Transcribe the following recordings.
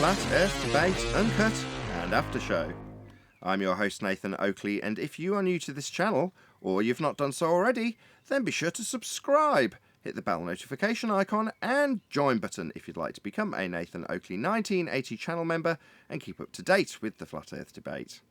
Flat Earth Debate, Uncut and After Show. I'm your host Nathan Oakley, and if you are new to this channel, or you've not done so already, then be sure to subscribe, hit the bell notification icon and join button if you'd like to become a Nathan Oakley 1980 channel member and keep up to date with the Flat Earth Debate.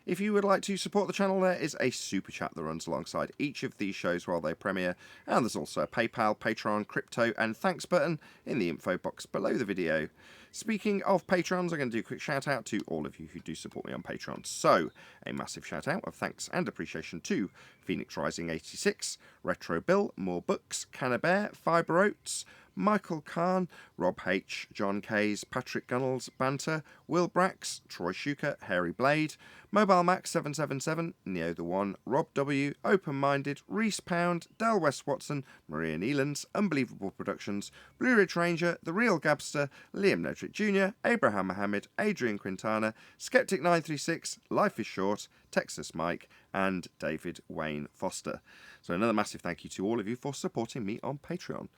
If you would like to support the channel, there is a super chat that runs alongside each of these shows while they premiere, and there's also a PayPal, Patreon, crypto and thanks button in the info box below the video. Speaking of Patrons, I'm going to do a quick shout out to all of you who do support me on Patreon. So, a massive shout out of thanks and appreciation to Phoenix Rising 86, Retro Bill, More Books, Cannabear, Fibre Oats, Michael Kahn, Rob H, John Kays, Patrick Gunnels, Banter, Will Brax, Troy Shuker, Hairy Blade, Mobile Max 777, Neo the One, Rob W, Open Minded, Reese Pound, Del West Watson, Maria Neelands, Unbelievable Productions, Blue Ridge Ranger, The Real Gabster, Liam Nedrick Jr., Abraham Mohammed, Adrian Quintana, Skeptic 936, Life is Short, Texas Mike, and David Wayne Foster. So another massive thank you to all of you for supporting me on Patreon.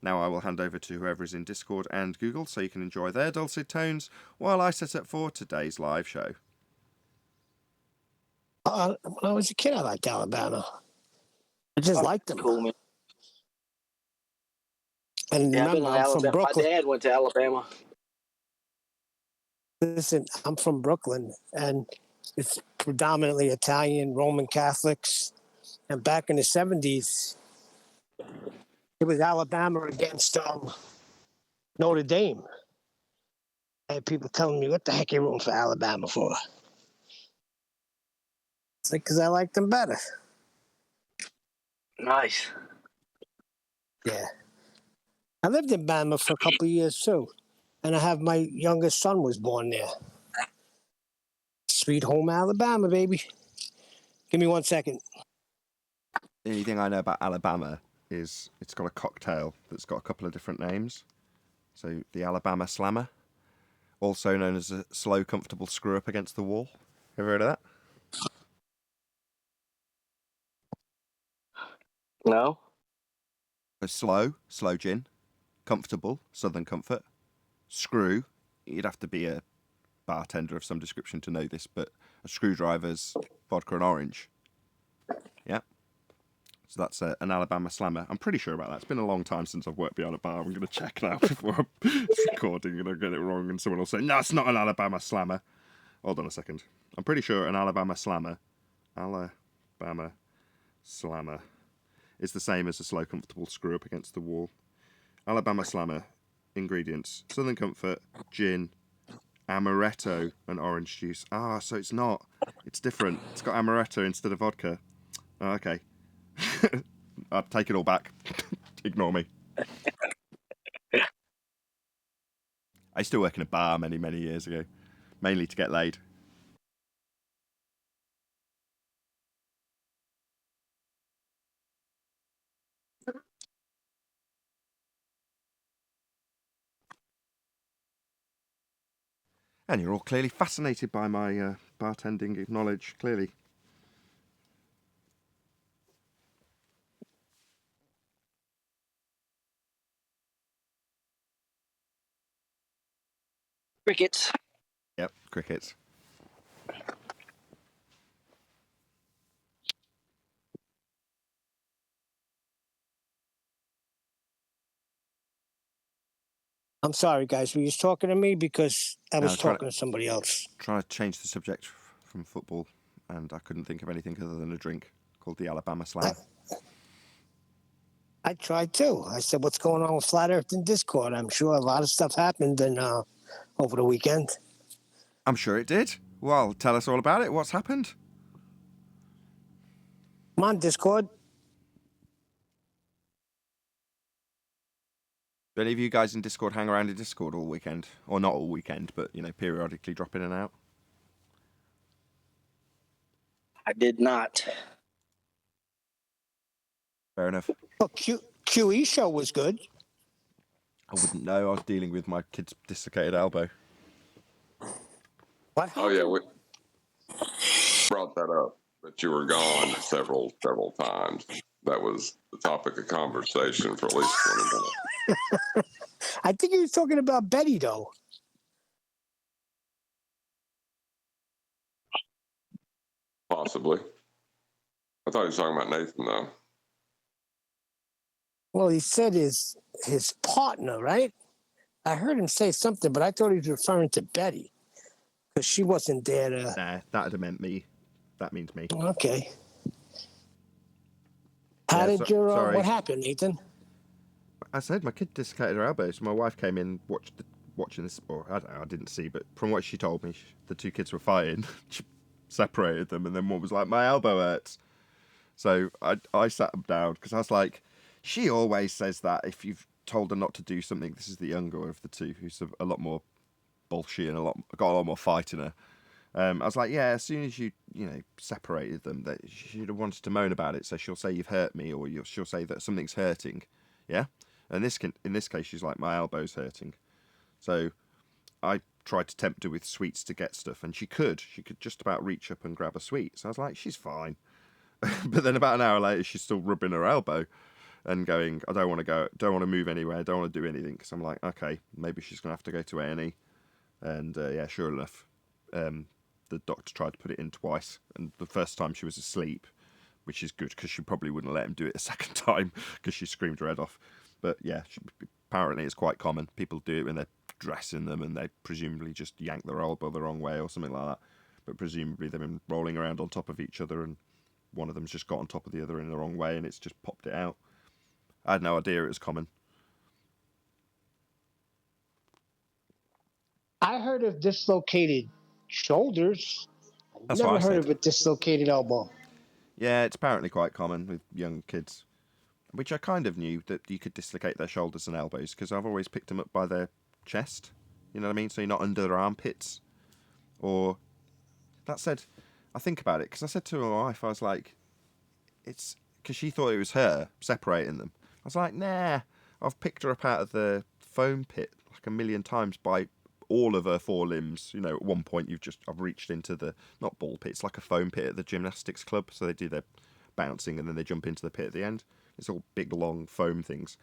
Now I will hand over to whoever is in Discord and Google so you can enjoy their dulcet tones while I set up for today's live show. When I was a kid, I liked Alabama. I just liked them. Cool, man. And Yeah, remember, I'm from Brooklyn. My dad went to Alabama. Listen, I'm from Brooklyn, and it's predominantly Italian, Roman Catholics. And back in the 70s, it was Alabama against Notre Dame. I had people telling me, what the heck are you rooting for Alabama for? It's like, because I like them better. Nice. Yeah. I lived in Bama for a couple of years, too. And I have my youngest son was born there. Sweet home Alabama, baby. Give me 1 second. The only thing I know about Alabama is it's got a cocktail that's got a couple of different names. So the Alabama Slammer, also known as a slow, comfortable screw up against the wall. Ever heard of that? No? So slow gin. Comfortable, Southern Comfort. Screw, you'd have to be a bartender of some description to know this, but a screwdriver's vodka and orange. Yeah. So that's an Alabama Slammer. I'm pretty sure about that. It's been a long time since I've worked behind a bar. I'm going to check now before I'm recording and I get it wrong and someone will say, no, it's not an Alabama Slammer. Hold on a second. I'm pretty sure an Alabama Slammer is the same as a slow, comfortable screw up against the wall. Alabama Slammer, ingredients, Southern Comfort, gin, amaretto, and orange juice. Ah, so it's not. It's different. It's got amaretto instead of vodka. Oh, okay. I'll take it all back. Ignore me. I used to work in a bar many, many years ago, mainly to get laid. And you're all clearly fascinated by my bartending knowledge, clearly. Crickets. Yep, crickets. I'm sorry, guys. Were you talking to me? Because I was No, talking to somebody else. Trying to change the subject from football, and I couldn't think of anything other than a drink called the Alabama Slammer. I tried too. I said, what's going on with Flat Earth in Discord? I'm sure a lot of stuff happened over the weekend. I'm sure it did. Well, tell us all about it. What's happened? I'm on Discord. Do any of you guys in Discord hang around in Discord all weekend? Or not all weekend, but, you know, periodically drop in and out? I did not. Fair enough. Oh, QE show was good. I wouldn't know. I was dealing with my kid's dislocated elbow. What? Oh yeah, we brought that up, but you were gone several times. That was the topic of conversation for at least 20 minutes. I think he was talking about Betty, though. Possibly. I thought he was talking about Nathan, though. Well, he said his partner, right? I heard him say something, but I thought he was referring to Betty because she wasn't there to. Nah, that'd have meant me. That means me. Okay. How Yeah, did your sorry. what happened, Nathan? I said my kid dislocated her elbow, so my wife came in watching this, or I don't know, I didn't see, but from what she told me, the two kids were fighting. She separated them, and then one was like, "My elbow hurts." So I sat them down because I was like, she always says that if you've told her not to do something. This is the younger of the two, who's a lot more bullshit and got a lot more fight in her. I was like, yeah, as soon as you separated them, that she'd have wanted to moan about it. So she'll say you've hurt me, or she'll say that something's hurting. Yeah, and in this case, she's like, my elbow's hurting. So I tried to tempt her with sweets to get stuff, and she could just about reach up and grab a sweet. So I was like, she's fine. But then about an hour later, she's still rubbing her elbow and going, I don't want to move anywhere, don't want to do anything. Because I'm like, okay, maybe she's going to have to go to A&E. And yeah, sure enough, the doctor tried to put it in twice. And the first time she was asleep, which is good because she probably wouldn't let him do it a second time because she screamed her head off. But yeah, apparently it's quite common. People do it when they're dressing them and they presumably just yank their elbow the wrong way or something like that. But presumably they've been rolling around on top of each other and one of them's just got on top of the other in the wrong way and it's just popped it out. I had no idea it was common. I heard of dislocated shoulders. That's Never what I heard said. of a dislocated elbow. Yeah, it's apparently quite common with young kids, which I kind of knew that you could dislocate their shoulders and elbows because I've always picked them up by their chest. You know what I mean? So you're not under their armpits. Or, that said, I think about it because I said to my wife, I was like, it's because she thought it was her separating them. I was like, nah, I've picked her up out of the foam pit like a million times by all of her four limbs. You know, at one point I've reached into the, not ball pit, it's like a foam pit at the gymnastics club. So they do their bouncing and then they jump into the pit at the end. It's all big, long foam things.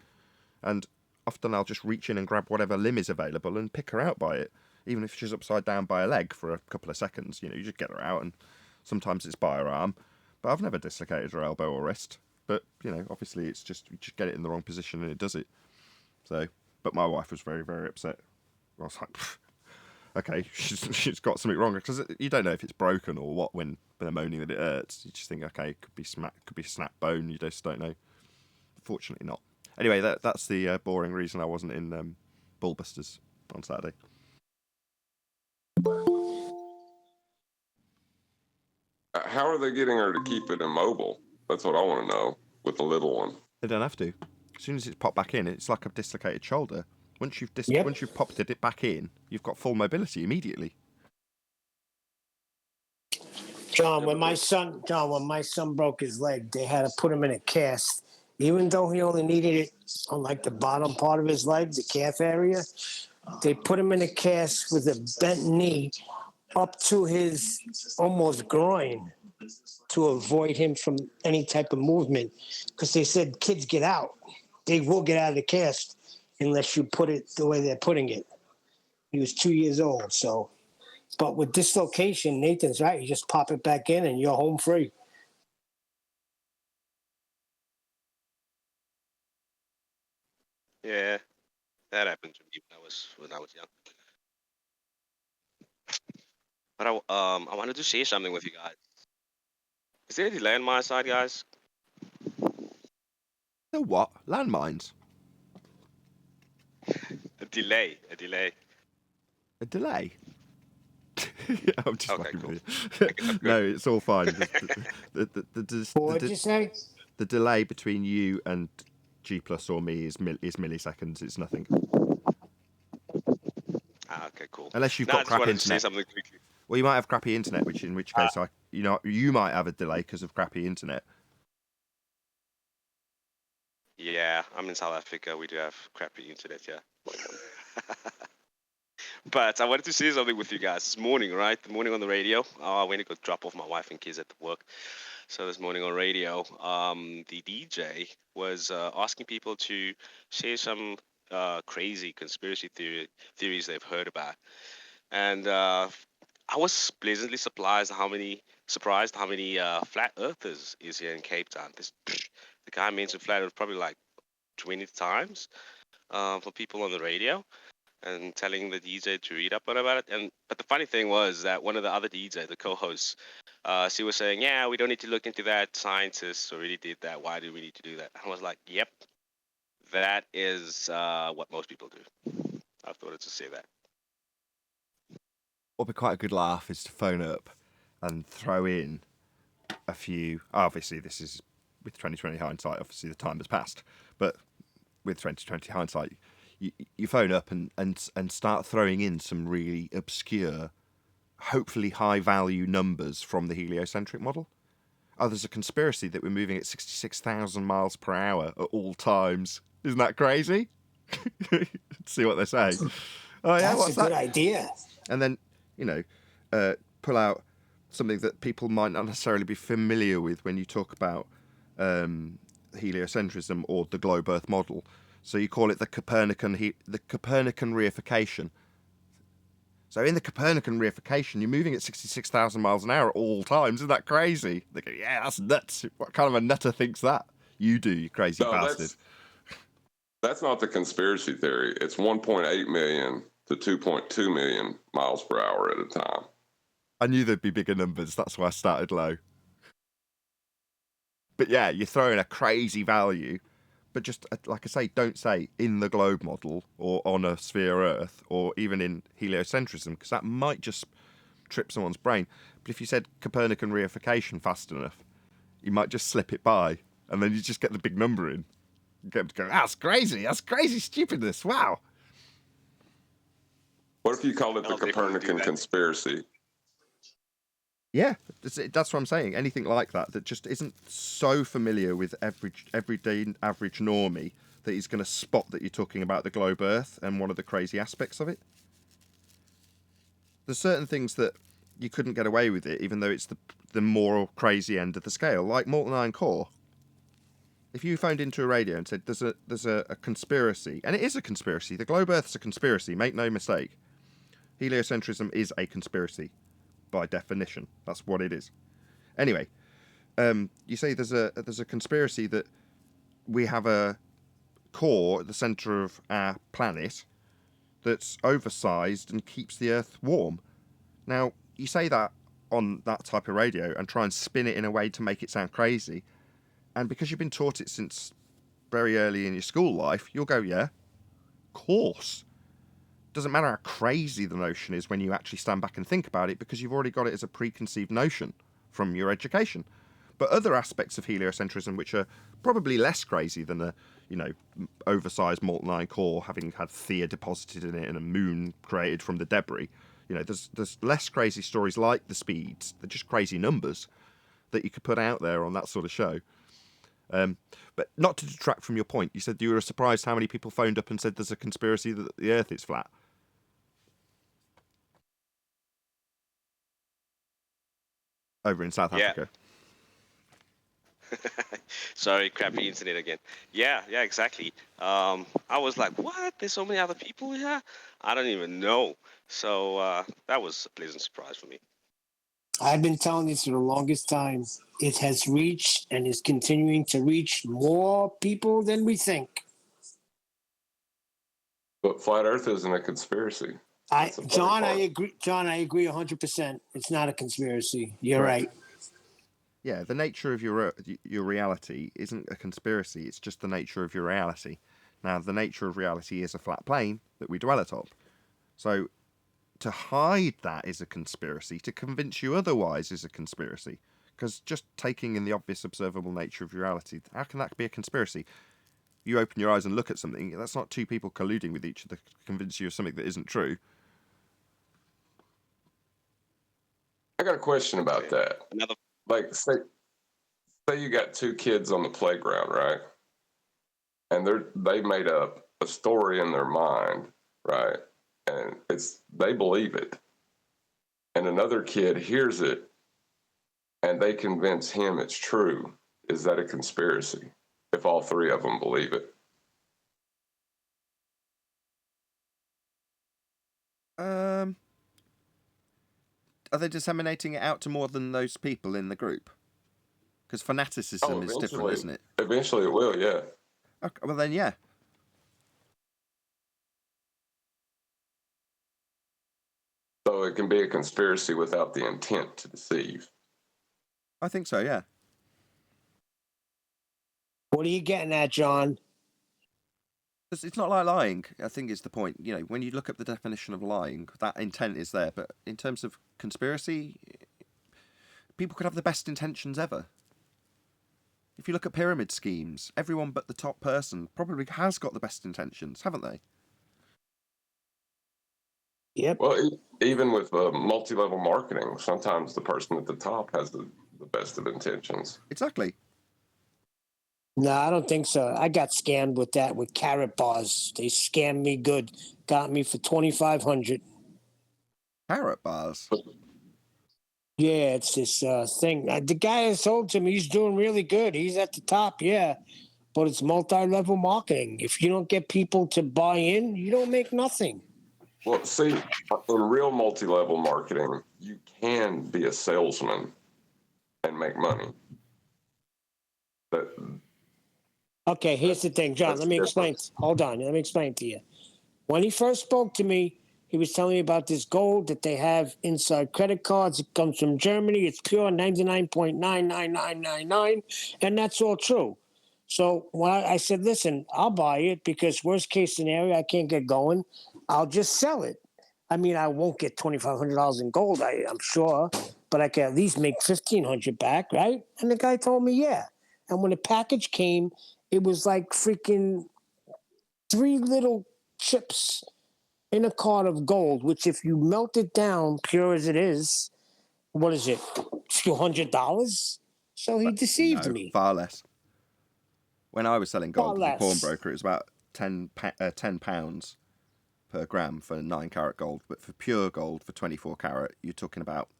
And often I'll just reach in and grab whatever limb is available and pick her out by it. Even if she's upside down by a leg for a couple of seconds, you just get her out and sometimes it's by her arm. But I've never dislocated her elbow or wrist. But, obviously it's just, you just get it in the wrong position and it does it. So, but my wife was very, very upset. I was like, okay, she's got something wrong. Because you don't know if it's broken or what when they're moaning that it hurts. You just think, okay, it could be snap bone. You just don't know. Fortunately not. Anyway, that's the boring reason I wasn't in Bullbusters on Saturday. How are they getting her to keep it immobile? That's what I want to know with the little one. They don't have to. As soon as it's popped back in, it's like a dislocated shoulder. Once you've once you've popped it back in, you've got full mobility immediately. John, when my son broke his leg, they had to put him in a cast. Even though he only needed it on like the bottom part of his leg, the calf area, they put him in a cast with a bent knee up to his almost groin to avoid him from any type of movement. Because they said kids get out. They will get out of the cast unless you put it the way they're putting it. He was 2 years old, so. But with dislocation, Nathan's right. You just pop it back in and you're home free. Yeah, that happened to me when I was young. But I wanted to share something with you guys. Is there a delay on my side, guys? The what? Landmines? A delay. A delay? I'm just Okay, fucking cool. with you. No, it's all fine. What did you say? The delay between you and G Plus or me is milliseconds. It's nothing. Okay, cool. Unless you've I got just crappy wanted to say internet. something quickly. Well, you might have crappy internet, in which case you might have a delay because of crappy internet. Yeah, I'm in South Africa. We do have crappy internet, yeah. But I wanted to say something with you guys this morning, right? The morning on the radio. I went to go drop off my wife and kids at work. So this morning on radio, the DJ was asking people to share some crazy conspiracy theories they've heard about. And I was pleasantly surprised how many surprised how many flat earthers is here in Cape Town. The guy mentioned flat earth probably like 20 times for people on the radio, and telling the DJ to read up on about it. But the funny thing was that one of the other DJs, the co-hosts, she was saying, "Yeah, we don't need to look into that. Scientists already did that. Why do we need to do that?" I was like, "Yep, that is what most people do." I thought to say that. What would be quite a good laugh is to phone up and throw in a few. Obviously, this is with 2020 hindsight. Obviously, the time has passed, but with 2020 hindsight, you phone up and start throwing in some really obscure, hopefully high value numbers from the heliocentric model. Oh, there's a conspiracy that we're moving at 66,000 miles per hour at all times. Isn't that crazy? See what they say. Oh yeah, That's what's a good that? idea. And then, pull out something that people might not necessarily be familiar with when you talk about heliocentrism or the globe Earth model. So you call it the Copernican reification. So in the Copernican reification, you're moving at 66,000 miles an hour at all times. Isn't that crazy? They go, yeah, that's nuts. What kind of a nutter thinks that? You do, you crazy bastard. That's not the conspiracy theory. It's 1.8 million to 2.2 million miles per hour at a time. I knew there'd be bigger numbers. That's why I started low. But yeah, you're throwing a crazy value. But just, like I say, don't say in the globe model or on a sphere Earth or even in heliocentrism, because that might just trip someone's brain. But if you said Copernican reification fast enough, you might just slip it by, and then you just get the big number in. You get them to go, that's crazy stupidness, wow. What if you called it the I'll definitely do Copernican that. conspiracy? Yeah, that's what I'm saying. Anything like that just isn't so familiar with everyday average normie that he's going to spot that you're talking about the globe Earth and one of the crazy aspects of it. There's certain things that you couldn't get away with it, even though it's the more crazy end of the scale, like molten iron core. If you phoned into a radio and said there's a conspiracy, and it is a conspiracy, the globe Earth's a conspiracy, make no mistake. Heliocentrism is a conspiracy. By definition, that's what it is. Anyway, you say there's a conspiracy that we have a core at the centre of our planet that's oversized and keeps the Earth warm. Now, you say that on that type of radio and try and spin it in a way to make it sound crazy, and because you've been taught it since very early in your school life, you'll go, yeah, of course. Doesn't matter how crazy the notion is when you actually stand back and think about it, because you've already got it as a preconceived notion from your education. But other aspects of heliocentrism, which are probably less crazy than a oversized molten iron core having had Theia deposited in it and a moon created from the debris, there's less crazy stories like the speeds. They're just crazy numbers that you could put out there on that sort of show. But not to detract from your point, you said you were surprised how many people phoned up and said there's a conspiracy that the Earth is flat. Over in South Africa. Sorry, crappy internet again. Yeah, exactly. I was like, what? There's so many other people here? I don't even know. So that was a pleasant surprise for me. I've been telling this for the longest time. It has reached and is continuing to reach more people than we think. But flat Earth isn't a conspiracy. John, I agree. John, I agree 100%. It's not a conspiracy. You're right. Yeah, the nature of your reality isn't a conspiracy. It's just the nature of your reality. Now, the nature of reality is a flat plane that we dwell atop. So, to hide that is a conspiracy. To convince you otherwise is a conspiracy. Because just taking in the obvious observable nature of reality, how can that be a conspiracy? You open your eyes and look at something, that's not two people colluding with each other to convince you of something that isn't true. I got a question about that. Like, say you got two kids on the playground, right? And they made up a story in their mind, right? And they believe it. And another kid hears it and they convince him it's true. Is that a conspiracy if all three of them believe it? Are they disseminating it out to more than those people in the group? Because fanaticism is different, isn't it? Eventually it will, yeah. Okay, well then, yeah. So it can be a conspiracy without the intent to deceive. I think so, yeah. What are you getting at, John? It's not like lying, I think is the point. You know, when you look up the definition of lying, that intent is there. But in terms of conspiracy, people could have the best intentions ever. If you look at pyramid schemes, everyone but the top person probably has got the best intentions, haven't they? Yep. Well, even with multi-level marketing, sometimes the person at the top has the best of intentions. Exactly. No, I don't think so. I got scammed with that with carrot bars. They scammed me good. Got me for $2,500. Carrot bars. Yeah, it's this thing. The guy has told to me he's doing really good. He's at the top, yeah. But it's multi-level marketing. If you don't get people to buy in, you don't make nothing. Well, see, in real multi-level marketing, you can be a salesman and make money. But Okay, here's the thing, John. Let me explain. Hold on. Let me explain to you. When he first spoke to me, he was telling me about this gold that they have inside credit cards. It comes from Germany. It's pure 99.99999, and that's all true. So when I said, listen, I'll buy it because worst case scenario, I can't get going. I'll just sell it. I mean, I won't get $2,500 in gold, I'm sure, but I can at least make $1,500 back, right? And the guy told me, yeah. And when the package came, it was like freaking 3 little chips in a card of gold, which if you melt it down, pure as it is, what is it? A few $100? So he deceived me. Far less. When I was selling gold Far as a less. pawnbroker, it was about £10 per gram for 9 carat gold. But for pure gold, for 24 carat, you're talking about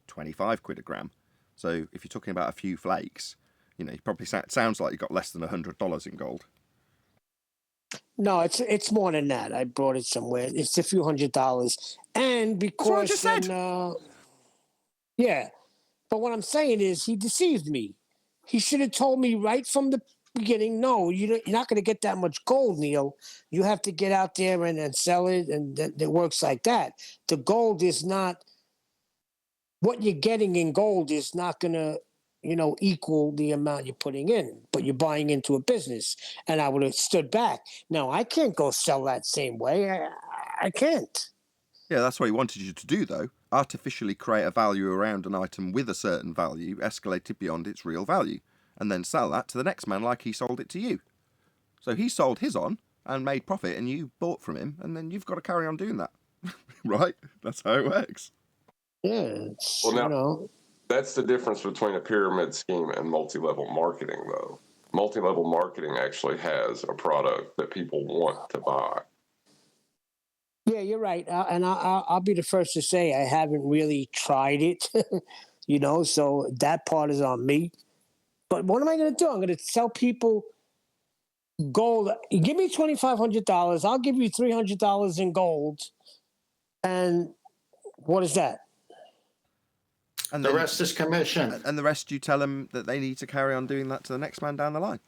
25 quid a gram. So if you're talking about a few flakes, you know, you probably sounds like you got less than $100 in gold. No, it's more than that. I brought it somewhere. It's a few $100, and because That's what I just said. Yeah, but what I'm saying is he deceived me. He should have told me right from the beginning. No, you're not going to get that much gold, Neil. You have to get out there and sell it, and it works like that. The gold is not what you're getting in gold is not going to equal the amount you're putting in, but you're buying into a business. And I would have stood back. Now, I can't go sell that same way. I can't. Yeah, that's what he wanted you to do, though. Artificially create a value around an item with a certain value, escalated beyond its real value, and then sell that to the next man like he sold it to you. So he sold his on and made profit, and you bought from him, and then you've got to carry on doing that. Right? That's how it works. Yeah, well, now, that's the difference between a pyramid scheme and multi-level marketing, though. Multi-level marketing actually has a product that people want to buy. Yeah, you're right. And I'll be the first to say I haven't really tried it, so that part is on me. But what am I going to do? I'm going to tell people gold. Give me $2,500. I'll give you $300 in gold. And what is that? And the rest is commission. And the rest, you tell them that they need to carry on doing that to the next man down the line.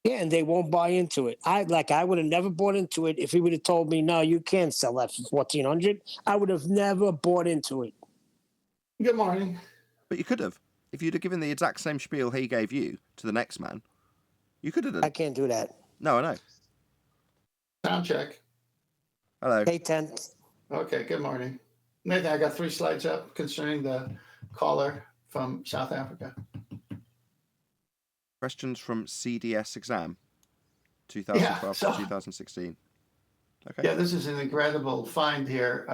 Yeah, and they won't buy into it. I would have never bought into it if he would have told me, no, you can't sell that for $1,400. I would have never bought into it. Good morning. But you could have. If you'd have given the exact same spiel he gave you to the next man, you could have done. I can't do that. No, I know. Sound check. Hello. Hey, 10. Okay, good morning. Nathan, I got 3 slides up concerning the caller from South Africa. Questions from CDS exam, 2012 to 2016. Okay. Yeah, this is an incredible find here.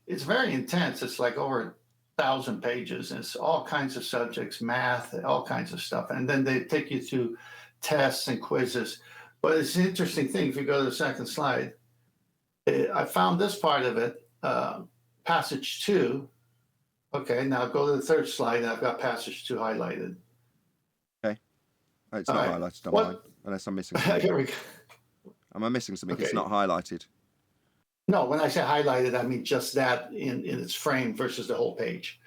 It's very intense. It's like over 1,000 pages. And it's all kinds of subjects, math, all kinds of stuff. And then they take you through tests and quizzes. But it's an interesting thing. If you go to the second slide, I found this part of it, passage 2. Okay, now go to the third slide. And I've got passage 2 highlighted. Okay. Oh, it's not highlighted on mine, unless I'm missing something. Here we go. Am I missing something? Okay. It's not highlighted. No, when I say highlighted, I mean just that in its frame versus the whole page.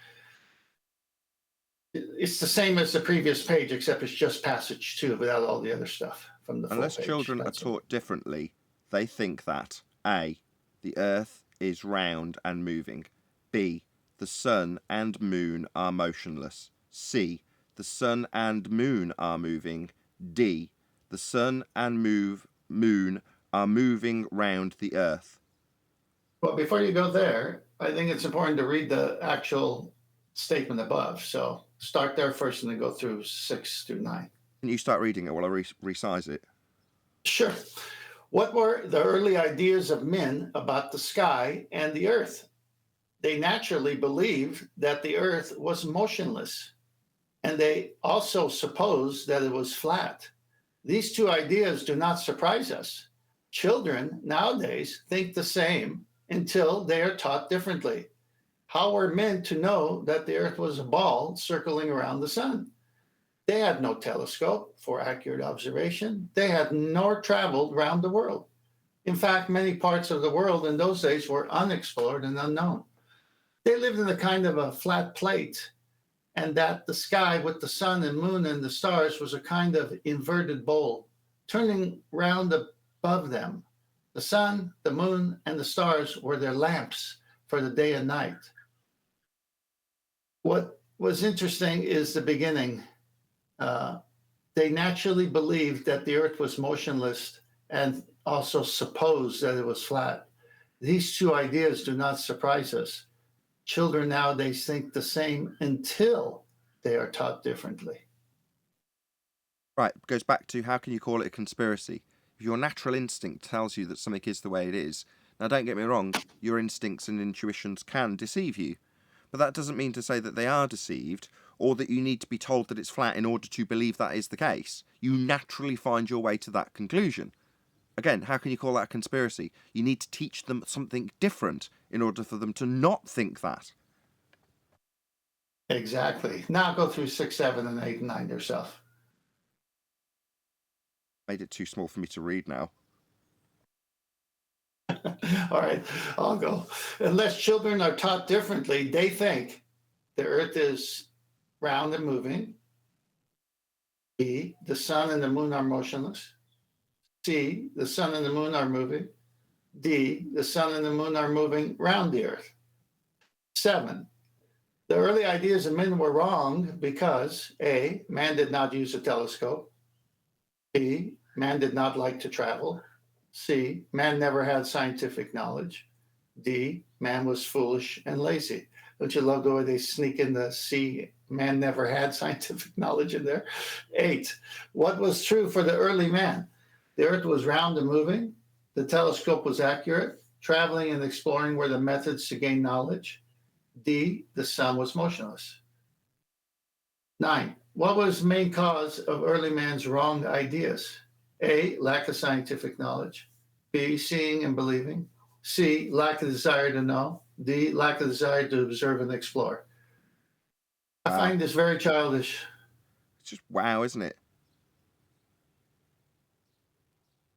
It's the same as the previous page, except it's just passage 2 without all the other stuff from the Unless full page. children are That's taught differently, they think that A, the earth is round and moving, B, the sun and moon are motionless, C, the sun and moon are moving, D, the sun and moon are moving round the earth. Well, before you go there, I think it's important to read the actual statement above. So start there first and then go through 6 through 9. Can you start reading it while I resize it? Sure. What were the early ideas of men about the sky and the earth? They naturally believed that the earth was motionless, and they also supposed that it was flat. These two ideas do not surprise us. Children nowadays think the same until they are taught differently. How were men to know that the earth was a ball circling around the sun? They had no telescope for accurate observation. They had nor traveled around the world. In fact, many parts of the world in those days were unexplored and unknown. They lived in a kind of a flat plate, and that the sky with the sun and moon and the stars was a kind of inverted bowl, turning round above them. The sun, the moon, and the stars were their lamps for the day and night. What was interesting is the beginning. They naturally believed that the earth was motionless and also supposed that it was flat. These two ideas do not surprise us. Children nowadays think the same until they are taught differently. Right, it goes back to how can you call it a conspiracy? If your natural instinct tells you that something is the way it is, now don't get me wrong, your instincts and intuitions can deceive you. But that doesn't mean to say that they are deceived, or that you need to be told that it's flat in order to believe that is the case. You naturally find your way to that conclusion. Again, how can you call that a conspiracy? You need to teach them something different in order for them to not think that. Exactly. Now go through 6, 7, and 8, and 9 yourself. Made it too small for me to read now. All right, I'll go. Unless children are taught differently, they think the earth is round and moving. B, the sun and the moon are motionless. C, the sun and the moon are moving. D, the sun and the moon are moving round the earth. 7, the early ideas of men were wrong because A, man did not use a telescope. B, man did not like to travel. C, man never had scientific knowledge. D, man was foolish and lazy. Don't you love the way they sneak in the C, man never had scientific knowledge in there? 8, what was true for the early man? The earth was round and moving. The telescope was accurate. Traveling and exploring were the methods to gain knowledge. D, the sun was motionless. 9, what was the main cause of early man's wrong ideas? A, lack of scientific knowledge. B, seeing and believing. C, lack of desire to know. D, lack of desire to observe and explore. I find this very childish. It's just wow, isn't it?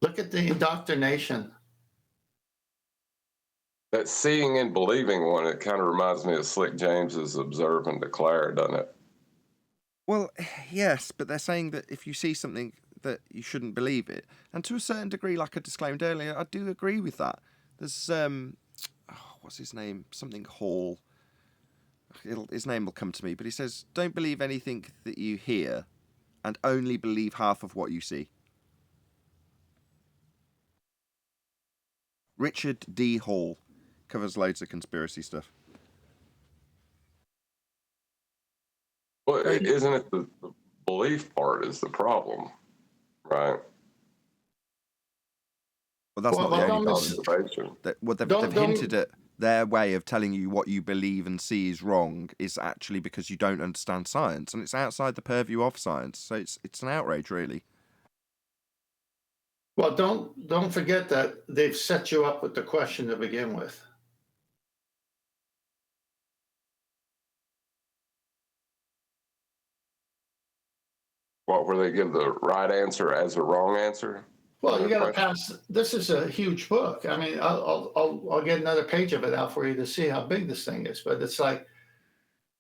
Look at the indoctrination. That seeing and believing one, it kind of reminds me of Slick James's observe and declare, doesn't it? Well, yes, but they're saying that if you see something that you shouldn't believe it. And to a certain degree, like I disclaimed earlier, I do agree with that. There's, what's his name? Something Hall. His name will come to me, but he says, don't believe anything that you hear and only believe half of what you see. Richard D. Hall covers loads of conspiracy stuff. Well, isn't it the belief part is the problem, right? Well, that's not the only part. They've hinted at their way of telling you what you believe and see is wrong is actually because you don't understand science, and it's outside the purview of science. So it's an outrage, really. Well, don't forget that they've set you up with the question to begin with. What, where they give the right answer as a wrong answer? Well, you got to pass. This is a huge book. I mean, I'll get another page of it out for you to see how big this thing is. But it's like,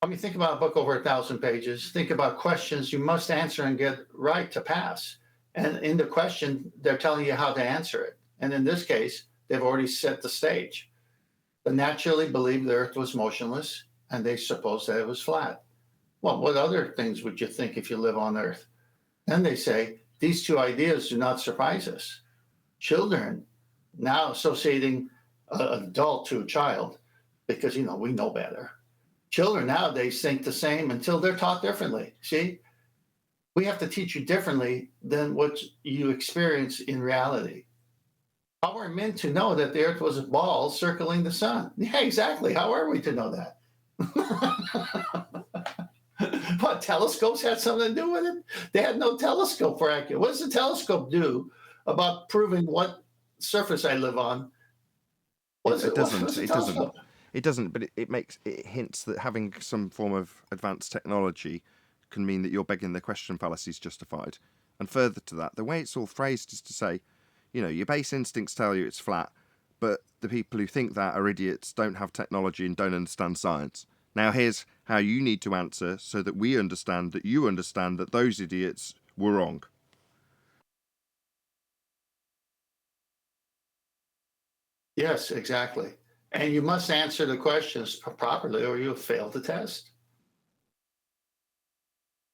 I mean, think about a book over 1,000 pages. Think about questions you must answer and get right to pass. And in the question, they're telling you how to answer it. And in this case, they've already set the stage. They naturally believed the Earth was motionless, and they supposed that it was flat. Well, what other things would you think if you live on Earth? Then they say, these two ideas do not surprise us. Children now associating an adult to a child because, we know better. Children nowadays think the same until they're taught differently. See, we have to teach you differently than what you experience in reality. How are men to know that the Earth was a ball circling the sun? Yeah, exactly. How are we to know that? What, telescopes had something to do with it? They had no telescope for accurate. What does the telescope do about proving what surface I live on? It doesn't, but it hints that having some form of advanced technology can mean that you're begging the question fallacy is justified. And further to that, the way it's all phrased is to say, your base instincts tell you it's flat, but the people who think that are idiots, don't have technology and don't understand science. Now here's how you need to answer so that we understand that you understand that those idiots were wrong. Yes, exactly. And you must answer the questions properly or you'll fail the test.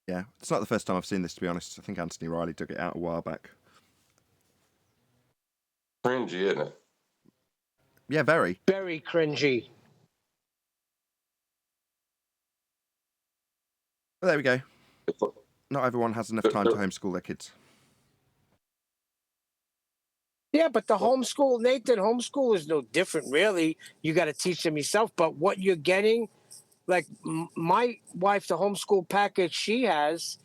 Yeah, it's not the first time I've seen this, to be honest. I think Anthony Riley took it out a while back. Cringy, isn't it? Yeah, very. Very cringy. Well, there we go. Not everyone has enough time to homeschool their kids. Yeah, but the homeschool is no different, really. You got to teach them yourself. But what you're getting, like my wife, the homeschool package she has,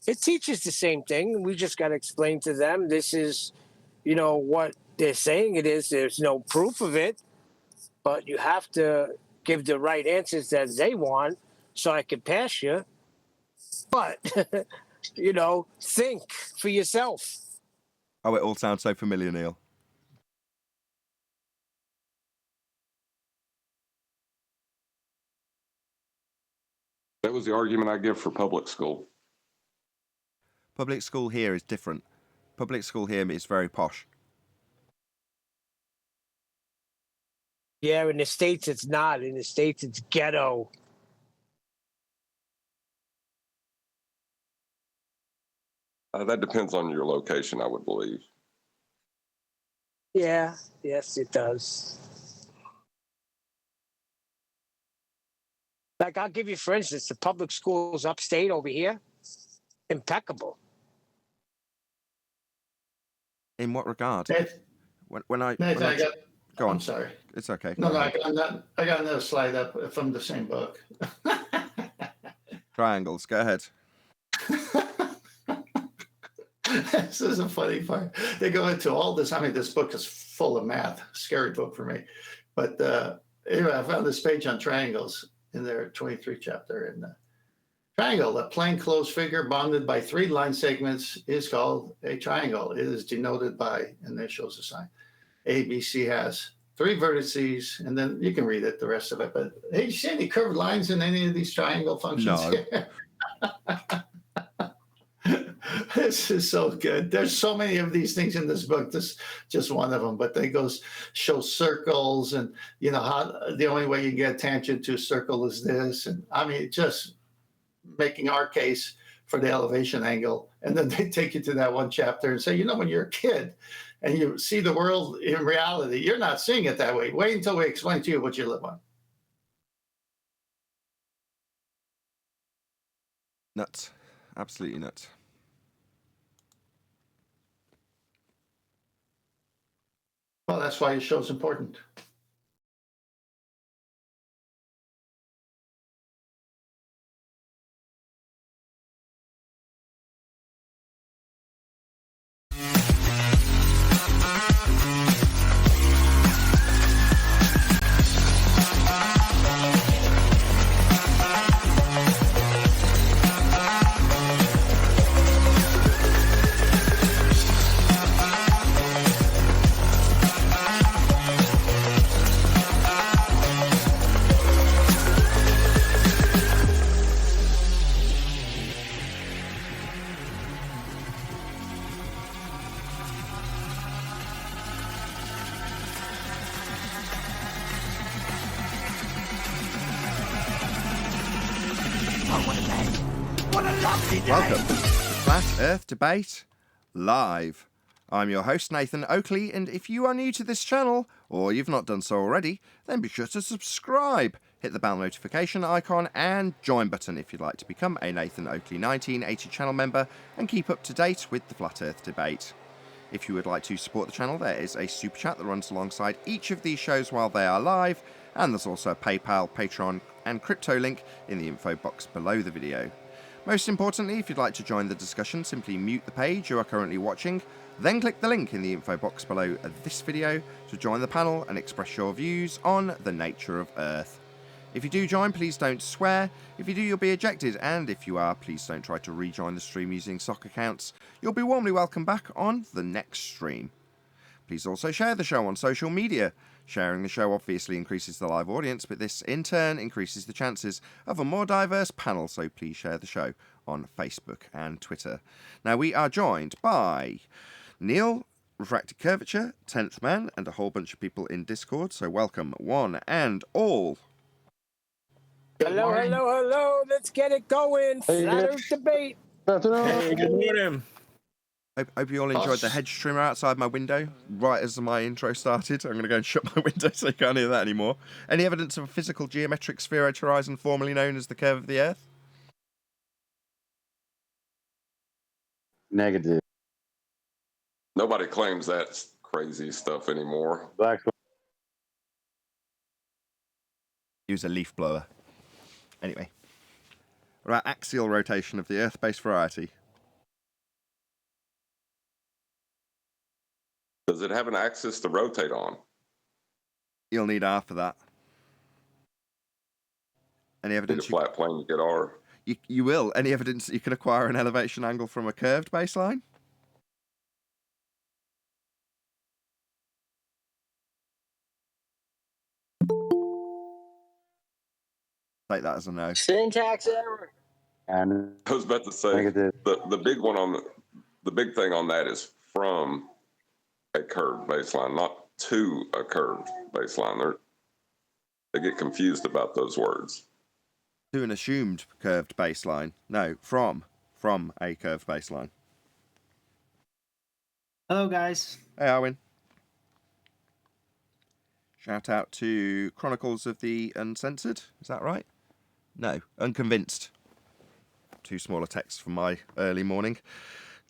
it teaches the same thing. We just got to explain to them this is, what they're saying it is. There's no proof of it, but you have to give the right answers that they want so I can pass you. But, think for yourself. Oh, it all sounds so familiar, Neil. That was the argument I give for public school. Public school here is different. Public school here is very posh. Yeah, in the States it's not. In the States it's ghetto. That depends on your location, I would believe. Yeah, yes, it does. Like, I'll give you, for instance, the public schools upstate over here, impeccable. In what regard? Nathan, Go on. I'm sorry. It's okay. No, I got another slide up from the same book. Triangles. Go ahead. This is a funny part. They go into all this. I mean, this book is full of math. Scary book for me. But anyway, I found this page on triangles in their 23 chapter. And triangle, a plain closed figure bonded by 3 line segments, is called a triangle. It is denoted by, and it shows a sign. A, B, C has 3 vertices, and then you can read it, the rest of it. But hey, you see any curved lines in any of these triangle functions? No. This is so good. There's so many of these things in this book. This is just one of them. But they show circles, and how the only way you get a tangent to a circle is this. And I mean, just making our case for the elevation angle. And then they take you to that one chapter and say, when you're a kid and you see the world in reality, you're not seeing it that way. Wait until we explain to you what you live on. Nuts. Absolutely nuts. Well, that's why your show's important. Welcome to Flat Earth Debate Live. I'm your host, Nathan Oakley, and if you are new to this channel, or you've not done so already, then be sure to subscribe. Hit the bell notification icon and join button if you'd like to become a Nathan Oakley 1980 channel member and keep up to date with the Flat Earth Debate. If you would like to support the channel, there is a super chat that runs alongside each of these shows while they are live, and there's also a PayPal, Patreon, and crypto link in the info box below the video. Most importantly, if you'd like to join the discussion, simply mute the page you are currently watching, then click the link in the info box below this video to join the panel and express your views on the nature of Earth. If you do join, please don't swear. If you do, you'll be ejected, and if you are, please don't try to rejoin the stream using sock accounts. You'll be warmly welcomed back on the next stream. Please also share the show on social media. Sharing the show obviously increases the live audience, but this in turn increases the chances of a more diverse panel, so please share the show on Facebook and Twitter. Now, we are joined by Neil, Refracted Curvature, 10th Man, and a whole bunch of people in Discord, so welcome one and all. Hello, hello, hello. Let's get it going. Flat Earth Debate. Hey, good morning. Hope you all enjoyed the hedge trimmer outside my window right as my intro started. I'm going to go and shut my window so you can't hear that anymore. Any evidence of a physical geometric spheroid horizon formerly known as the curve of the Earth? Negative. Nobody claims that crazy stuff anymore. Black. Use a leaf blower. Anyway. What about axial rotation of the Earth-based variety? Does it have an axis to rotate on? You'll need R for that. Any Need a evidence? flat plane to get R. You will. Any evidence that you can acquire an elevation angle from a curved baseline? Take that as a no. Syntax error. And I was about to say negative. the big one on the big thing on that is from a curved baseline, not to a curved baseline. They get confused about those words. To an assumed curved baseline. No, from a curved baseline. Hello, guys. Hey, Arwin. Shout out to Chronicles of the Uncensored. Is that right? No, Unconvinced. Too small a text for my early morning.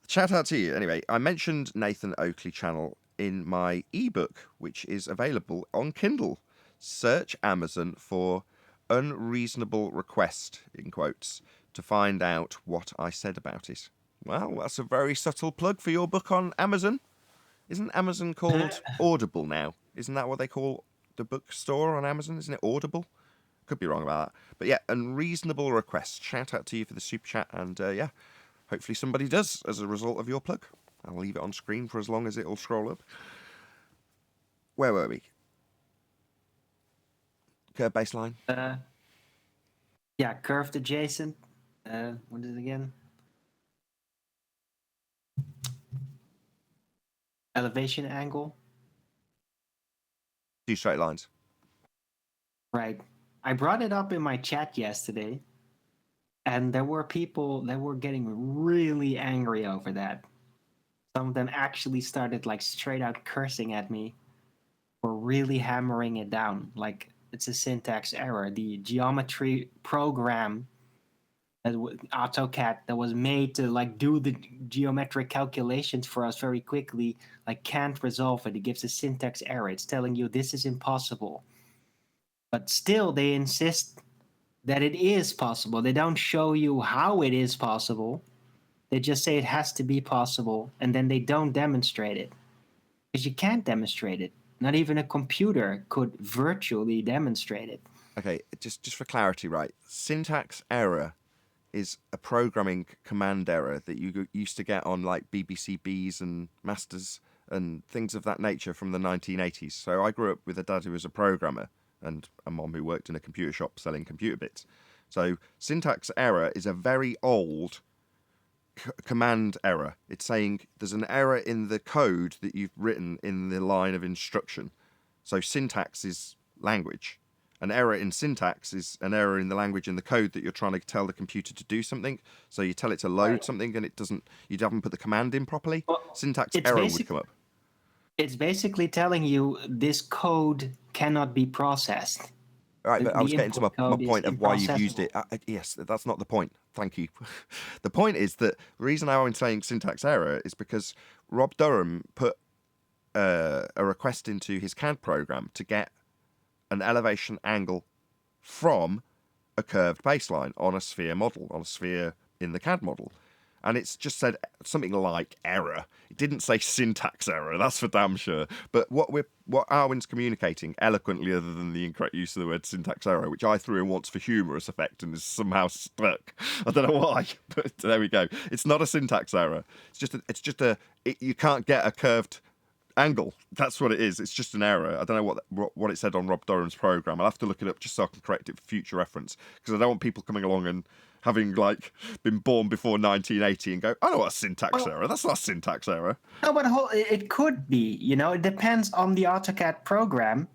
Shout out to you. Anyway, I mentioned Nathan Oakley channel in my ebook, which is available on Kindle. Search Amazon for unreasonable request, in quotes, to find out what I said about it. Well, that's a very subtle plug for your book on Amazon. Isn't Amazon called Audible now? Isn't that what they call the bookstore on Amazon? Isn't it Audible? Could be wrong about that. But yeah, unreasonable request. Shout out to you for the super chat, and yeah, hopefully somebody does as a result of your plug. I'll leave it on screen for as long as it'll scroll up. Where were we? Curve baseline? Yeah, curved adjacent. What is it again? Elevation angle. Two straight lines. Right. I brought it up in my chat yesterday, and there were people that were getting really angry over that. Some of them actually started like straight out cursing at me for really hammering it down. Like, it's a syntax error. The geometry program that AutoCAD that was made to like do the geometric calculations for us very quickly, like can't resolve it. It gives a syntax error. It's telling you this is impossible. But still, they insist that it is possible. They don't show you how it is possible. They just say it has to be possible, and then they don't demonstrate it. Because you can't demonstrate it. Not even a computer could virtually demonstrate it. Okay, just for clarity, right? Syntax error is a programming command error that you used to get on like BBC Bees and Masters and things of that nature from the 1980s. So I grew up with a dad who was a programmer and a mom who worked in a computer shop selling computer bits. So syntax error is a very old command error. It's saying there's an error in the code that you've written in the line of instruction. So syntax is language, An error in syntax is an error in the language in the code that you're trying to tell the computer to do something. So you tell it to load something and it doesn't. You haven't put the command in properly. Well, syntax error would come up. It's basically telling you this code cannot be processed. Right, but I was getting to my point of why you've used it. Yes, that's not the point. Thank you. The point is that the reason I'm saying syntax error is because Rob Durham put a request into his CAD program to get an elevation angle from a curved baseline on a sphere model, on a sphere in the CAD model. And it's just said something like error. It didn't say syntax error, that's for damn sure. But what Arwin's communicating eloquently, other than the incorrect use of the word syntax error, which I threw in once for humorous effect and is somehow stuck. I don't know why, but there we go. It's not a syntax error. You can't get a curved angle. That's what it is. It's just an error. I don't know what it said on Rob Durham's program. I'll have to look it up just so I can correct it for future reference, because I don't want people coming along and having been born before 1980 and go, I know what a syntax error. That's not a syntax error. No, but it could be. It depends on the AutoCAD program.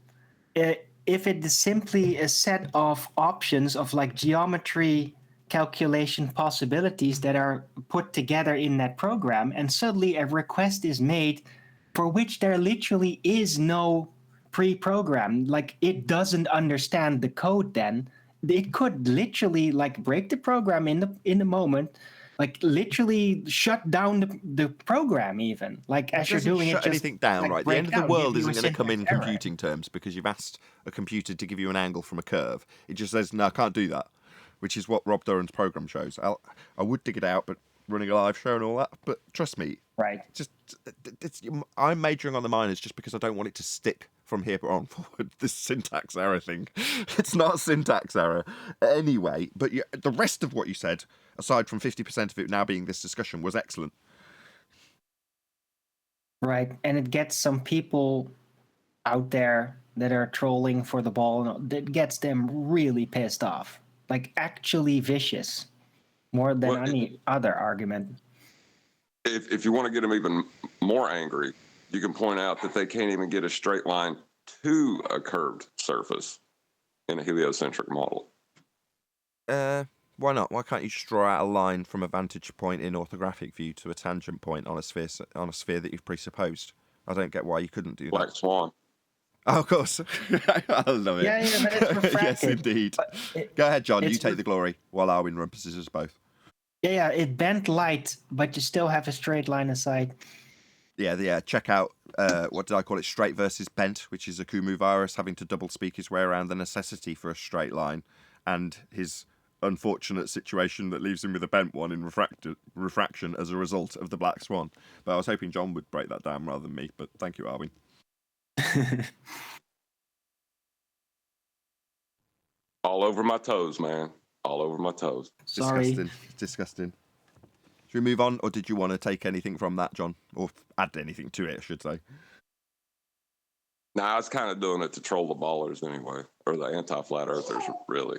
If it is simply a set of options of geometry calculation possibilities that are put together in that program, and suddenly a request is made for which there literally is no pre-program, it doesn't understand the code, then it could literally break the program in the moment, literally shut down the program, even as you're doing shut it. Anything down, right? The end of the world isn't going to come in computing terms because you've asked a computer to give you an angle from a curve. It just says, no, I can't do that, which is what Rob Durham's program shows. I would dig it out, but running a live show and all that, but trust me, right? I'm majoring on the minors just because I don't want it to stick from here on forward. This syntax error thing, it's not a syntax error anyway. But the rest of what you said, aside from 50% of it now being this discussion, was excellent. Right, and it gets some people out there that are trolling for the ball. That gets them really pissed off, actually vicious. More than any other argument. If you want to get them even more angry, you can point out that they can't even get a straight line to a curved surface in a heliocentric model. Why not? Why can't you just draw out a line from a vantage point in orthographic view to a tangent point on a sphere that you've presupposed? I don't get why you couldn't do that. Black Swan. Oh, of course. I love it. Yeah, but it's refracted. Yes, indeed. Go ahead, John. You take the glory while Arwin rumpusses us both. Yeah, it bent light, but you still have a straight line of sight. Yeah. Check out, what did I call it? Straight versus bent, which is a Kumu virus having to double speak his way around the necessity for a straight line and his unfortunate situation that leaves him with a bent one in refraction as a result of the Black Swan. But I was hoping John would break that down rather than me, but thank you, Arwin. All over my toes, man. All over my toes. Sorry. Disgusting. Should we move on, or did you want to take anything from that, John? Or add anything to it, I should say? Nah, I was kind of doing it to troll the ballers anyway, or the anti-flat earthers, really.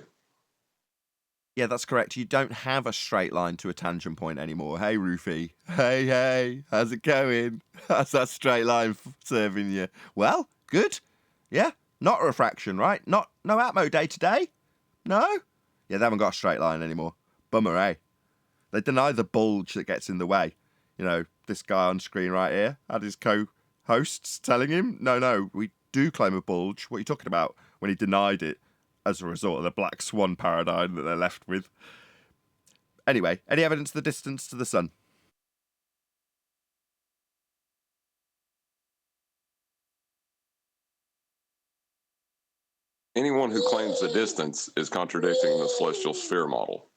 Yeah, that's correct. You don't have a straight line to a tangent point anymore. Hey, Rufy. Hey, how's it going? How's that straight line serving you? Well, good. Yeah, not refraction, right? No Atmo day today? No? Yeah, they haven't got a straight line anymore. Bummer, eh? They deny the bulge that gets in the way. This guy on screen right here had his co-hosts telling him, no, we do claim a bulge. What are you talking about? When he denied it as a result of the Black Swan paradigm that they're left with. Anyway, any evidence of the distance to the sun? Anyone who claims the distance is contradicting the celestial sphere model.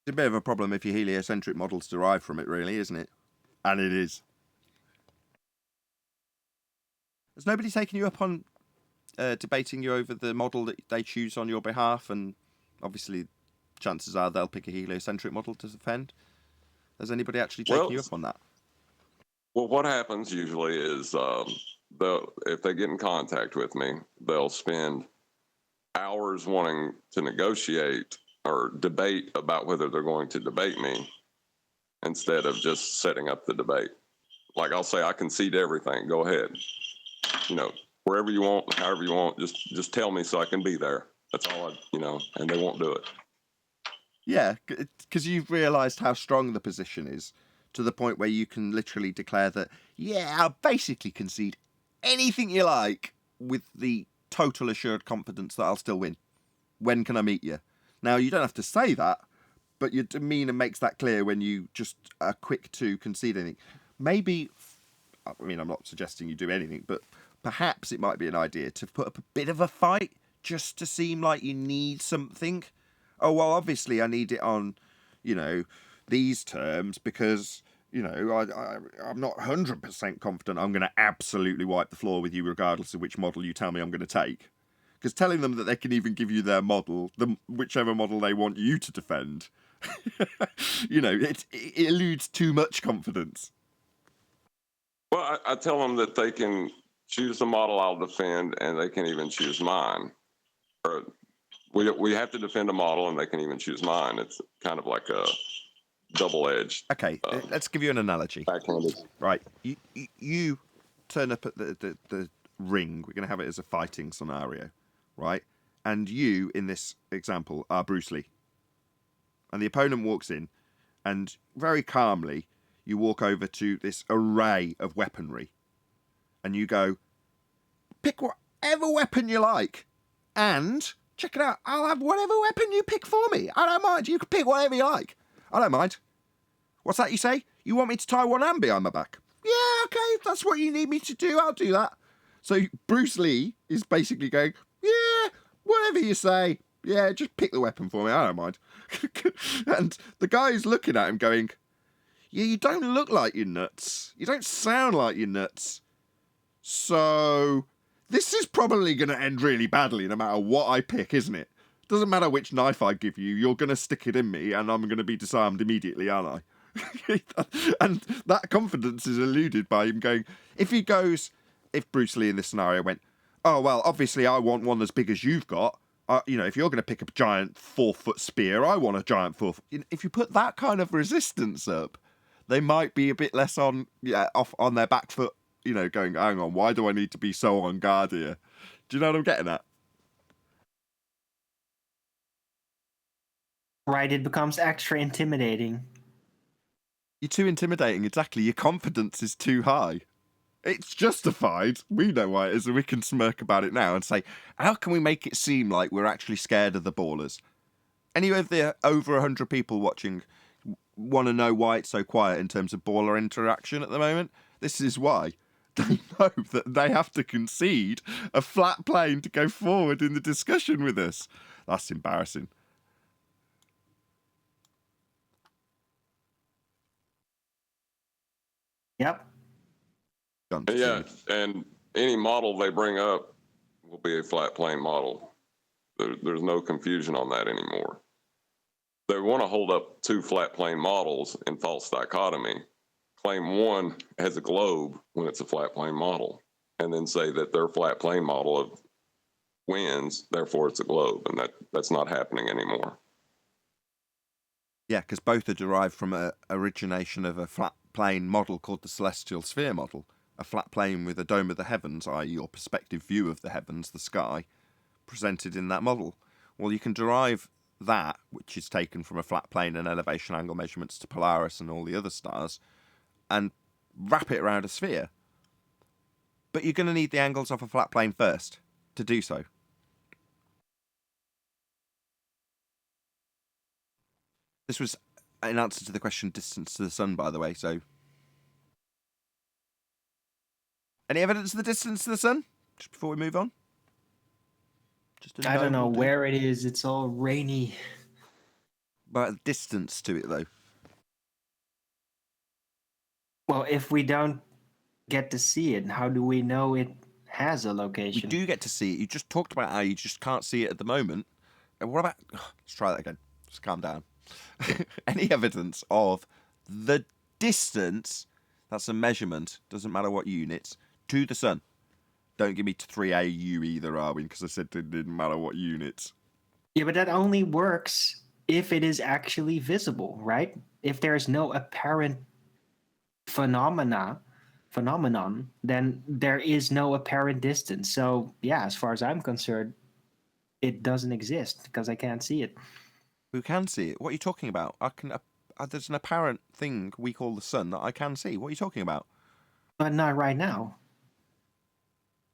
It's a bit of a problem if your heliocentric model's derived from it, really, isn't it? And it is. Has nobody taken you up on debating you over the model that they choose on your behalf? And obviously, chances are they'll pick a heliocentric model to defend. Has anybody actually taken you up on that? Well, what happens usually is if they get in contact with me, they'll spend hours wanting to negotiate or debate about whether they're going to debate me instead of just setting up the debate. I'll say, I concede everything. Go ahead. wherever you want, however you want. Just tell me so I can be there. That's all and they won't do it. Yeah, because you've realised how strong the position is to the point where you can literally declare that, yeah, I'll basically concede anything you like with the total assured confidence that I'll still win. When can I meet you? Now, you don't have to say that, but your demeanour makes that clear when you just are quick to concede anything. Maybe, I mean, I'm not suggesting you do anything, but perhaps it might be an idea to put up a bit of a fight just to seem like you need something. Oh, well, obviously I need it on, these terms because, I'm not 100% confident I'm going to absolutely wipe the floor with you regardless of which model you tell me I'm going to take. Because telling them that they can even give you their model, whichever model they want you to defend, it eludes too much confidence. Well, I tell them that they can choose the model I'll defend, and they can even choose mine. Or we have to defend a model, and they can even choose mine. It's kind of like a double-edged. Okay, let's give you an analogy. Backhanded. Right, you turn up at the ring. We're going to have it as a fighting scenario, right? And you, in this example, are Bruce Lee. And the opponent walks in, and very calmly, you walk over to this array of weaponry. And you go, pick whatever weapon you like. And, check it out, I'll have whatever weapon you pick for me. I don't mind. You can pick whatever you like. I don't mind. What's that you say? You want me to tie one hand behind my back? Yeah, okay, if that's what you need me to do, I'll do that. So Bruce Lee is basically going, yeah, whatever you say. Yeah, just pick the weapon for me. I don't mind. And the guy's looking at him going, yeah, you don't look like you're nuts. You don't sound like you're nuts. So this is probably going to end really badly no matter what I pick, isn't it? Doesn't matter which knife I give you, you're going to stick it in me and I'm going to be disarmed immediately, aren't I? And that confidence is eluded by him going, if Bruce Lee in this scenario went, oh, well, obviously I want one as big as you've got. If you're going to pick a giant 4-foot spear, I want a giant 4-foot. If you put that kind of resistance up, they might be a bit less off on their back foot, going, hang on, why do I need to be so on guard here? Do you know what I'm getting at? Right, it becomes extra intimidating. You're too intimidating, exactly. Your confidence is too high. It's justified. We know why it is, and we can smirk about it now and say, how can we make it seem like we're actually scared of the ballers? Any of the over 100 people watching want to know why it's so quiet in terms of baller interaction at the moment? This is why. They know that they have to concede a flat plane to go forward in the discussion with us. That's embarrassing. Yep. Yeah, and any model they bring up will be a flat plane model. There's no confusion on that anymore. They want to hold up two flat plane models in false dichotomy, claim one has a globe when it's a flat plane model, and then say that their flat plane model wins, therefore it's a globe, and that's not happening anymore. Yeah, because both are derived from an origination of a flat plane model called the celestial sphere model. A flat plane with a dome of the heavens, i.e. your perspective view of the heavens, the sky, presented in that model. Well, you can derive that, which is taken from a flat plane and elevation angle measurements to Polaris and all the other stars, and wrap it around a sphere. But you're going to need the angles off a flat plane first to do so. This was an answer to the question distance to the sun, by the way, so... Any evidence of the distance to the sun? Just before we move on? I don't know where it is. It's all rainy. But a distance to it, though. Well, if we don't get to see it, how do we know it has a location? You do get to see it. You just talked about how you just can't see it at the moment. And what about... Let's try that again. Just calm down. Any evidence of the distance, that's a measurement, doesn't matter what units, to the sun. Don't give me 3AU either, Arwin, because I said it didn't matter what units. Yeah, but that only works if it is actually visible, right? If there's no apparent phenomena phenomenon, then there is no apparent distance. So yeah, as far as I'm concerned, it doesn't exist because I can't see it. Who can see it? What are you talking about? There's an apparent thing we call the sun that I can see. What are you talking about? But not right now.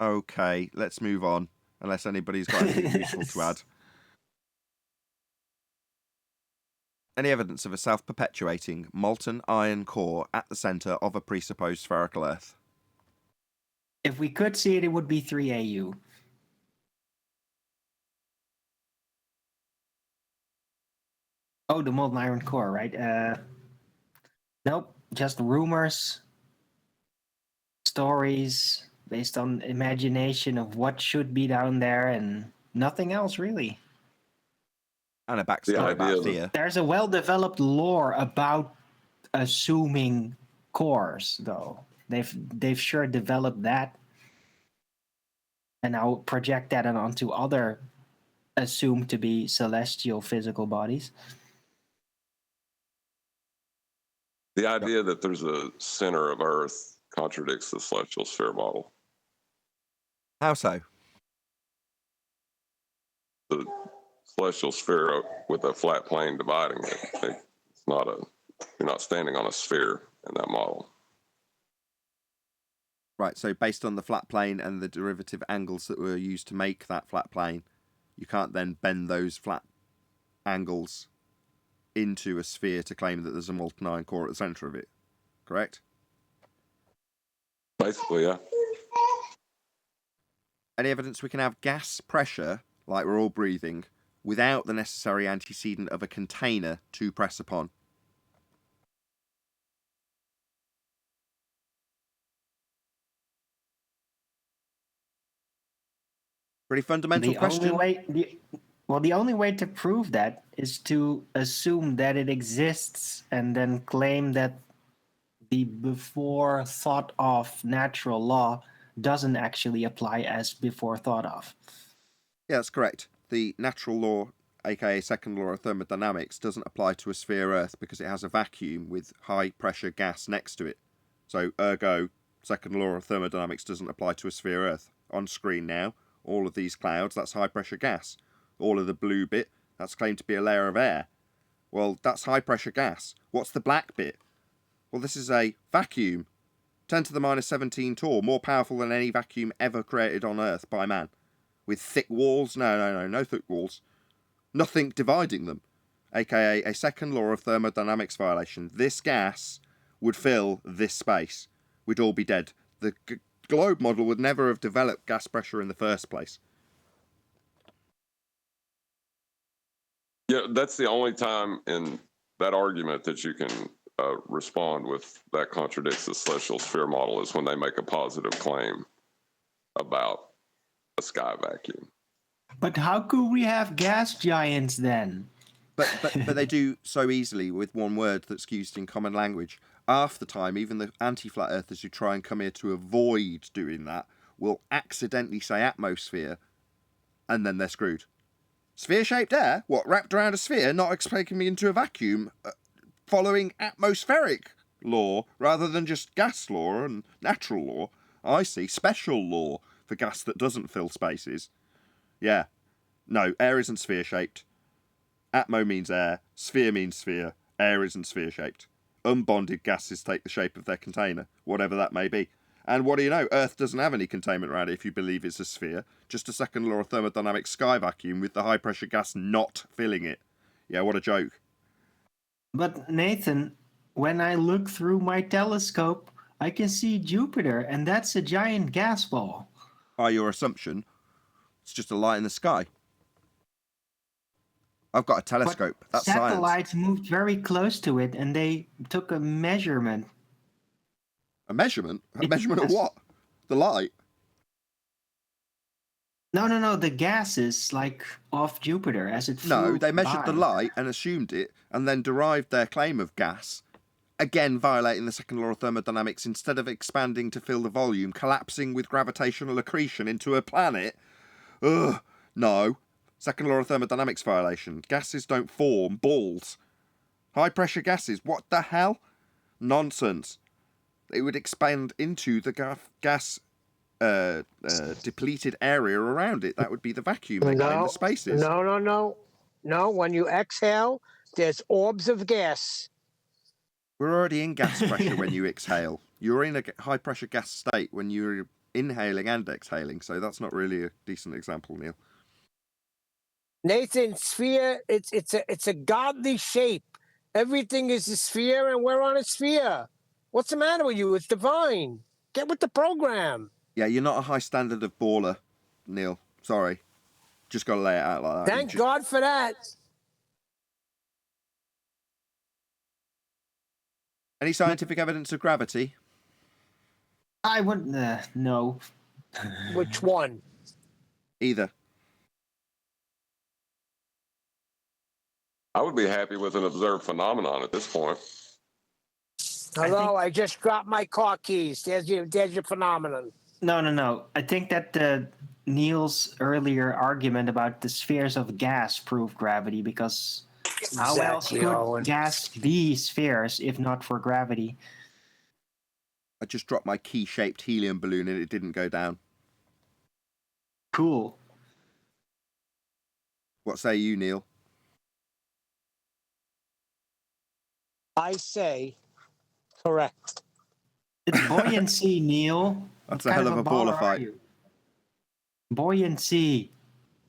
Okay, let's move on. Unless anybody's got anything useful to add. Any evidence of a self-perpetuating molten iron core at the centre of a presupposed spherical Earth? If we could see it, it would be 3AU. Oh, the molten iron core, right? Nope, just rumors, stories based on imagination of what should be down there, and nothing else really. And a backstory about Thea. There's a well-developed lore about assuming cores, though. They've sure developed that, and now project that onto other assumed to be celestial physical bodies. The idea that there's a center of Earth contradicts the celestial sphere model. How so? The celestial sphere with a flat plane dividing it. It's not you're not standing on a sphere in that model. Right, so based on the flat plane and the derivative angles that were used to make that flat plane, you can't then bend those flat angles into a sphere to claim that there's a molten iron core at the centre of it, correct? Basically, yeah. Any evidence we can have gas pressure, like we're all breathing, without the necessary antecedent of a container to press upon? Pretty fundamental question. The only way to prove that is to assume that it exists and then claim that the before thought of natural law doesn't actually apply as before thought of. Yeah, that's correct. The natural law, aka second law of thermodynamics, doesn't apply to a sphere Earth because it has a vacuum with high pressure gas next to it. So ergo, second law of thermodynamics doesn't apply to a sphere Earth. On screen now, all of these clouds, that's high pressure gas. All of the blue bit, that's claimed to be a layer of air. Well, that's high pressure gas. What's the black bit? Well, this is a vacuum. 10 to the minus 17 torr, more powerful than any vacuum ever created on Earth by man. With thick walls? No thick walls. Nothing dividing them. AKA a second law of thermodynamics violation. This gas would fill this space. We'd all be dead. The globe model would never have developed gas pressure in the first place. Yeah, that's the only time in that argument that you can respond with that contradicts the celestial sphere model is when they make a positive claim about a sky vacuum. But how could we have gas giants then? But they do so easily with one word that's used in common language. Half the time, even the anti-flat earthers who try and come here to avoid doing that will accidentally say atmosphere, and then they're screwed. Sphere-shaped air? What, wrapped around a sphere, not explaining me into a vacuum, following atmospheric law rather than just gas law and natural law? I see, special law for gas that doesn't fill spaces. Yeah. No, air isn't sphere-shaped. Atmo means air, sphere means sphere, air isn't sphere-shaped. Unbonded gases take the shape of their container, whatever that may be. And what do you know? Earth doesn't have any containment around it if you believe it's a sphere. Just a second law of thermodynamics sky vacuum with the high-pressure gas not filling it. Yeah, what a joke. But Nathan, when I look through my telescope, I can see Jupiter, and that's a giant gas ball. By your assumption, it's just a light in the sky. I've got a telescope. But that's satellites science. moved very close to it, and they took a measurement. A measurement? A measurement of what? The light? No. The gases, like, off Jupiter as it flew No, they measured the by. light and assumed it, and then derived their claim of gas, again violating the second law of thermodynamics, instead of expanding to fill the volume, collapsing with gravitational accretion into a planet. Ugh, no. Second law of thermodynamics violation. Gases don't form balls. High pressure gases, what the hell? Nonsense. It would expand into the gas depleted area around it. That would be the vacuum in the spaces. No, when you exhale, there's orbs of gas. We're already in gas pressure when you exhale. You're in a high pressure gas state when you're inhaling and exhaling, so that's not really a decent example, Neil. Nathan, sphere, it's a godly shape. Everything is a sphere and we're on a sphere. What's the matter with you? It's divine. Get with the program. Yeah, you're not a high standard of baller, Neil. Sorry. Just got to lay it out like that. Thank God for that. Any scientific evidence of gravity? I wouldn't no. Which one? Either. I would be happy with an observed phenomenon at this point. Hello, I just dropped my car keys. There's your phenomenon. No. I think that Neil's earlier argument about the spheres of gas prove gravity, because how else could gas be spheres if not for gravity? I just dropped my key-shaped helium balloon and it didn't go down. Cool. What say you, Neil? I say correct. It's buoyancy, Neil. That's a hell of a baller fight. Buoyancy.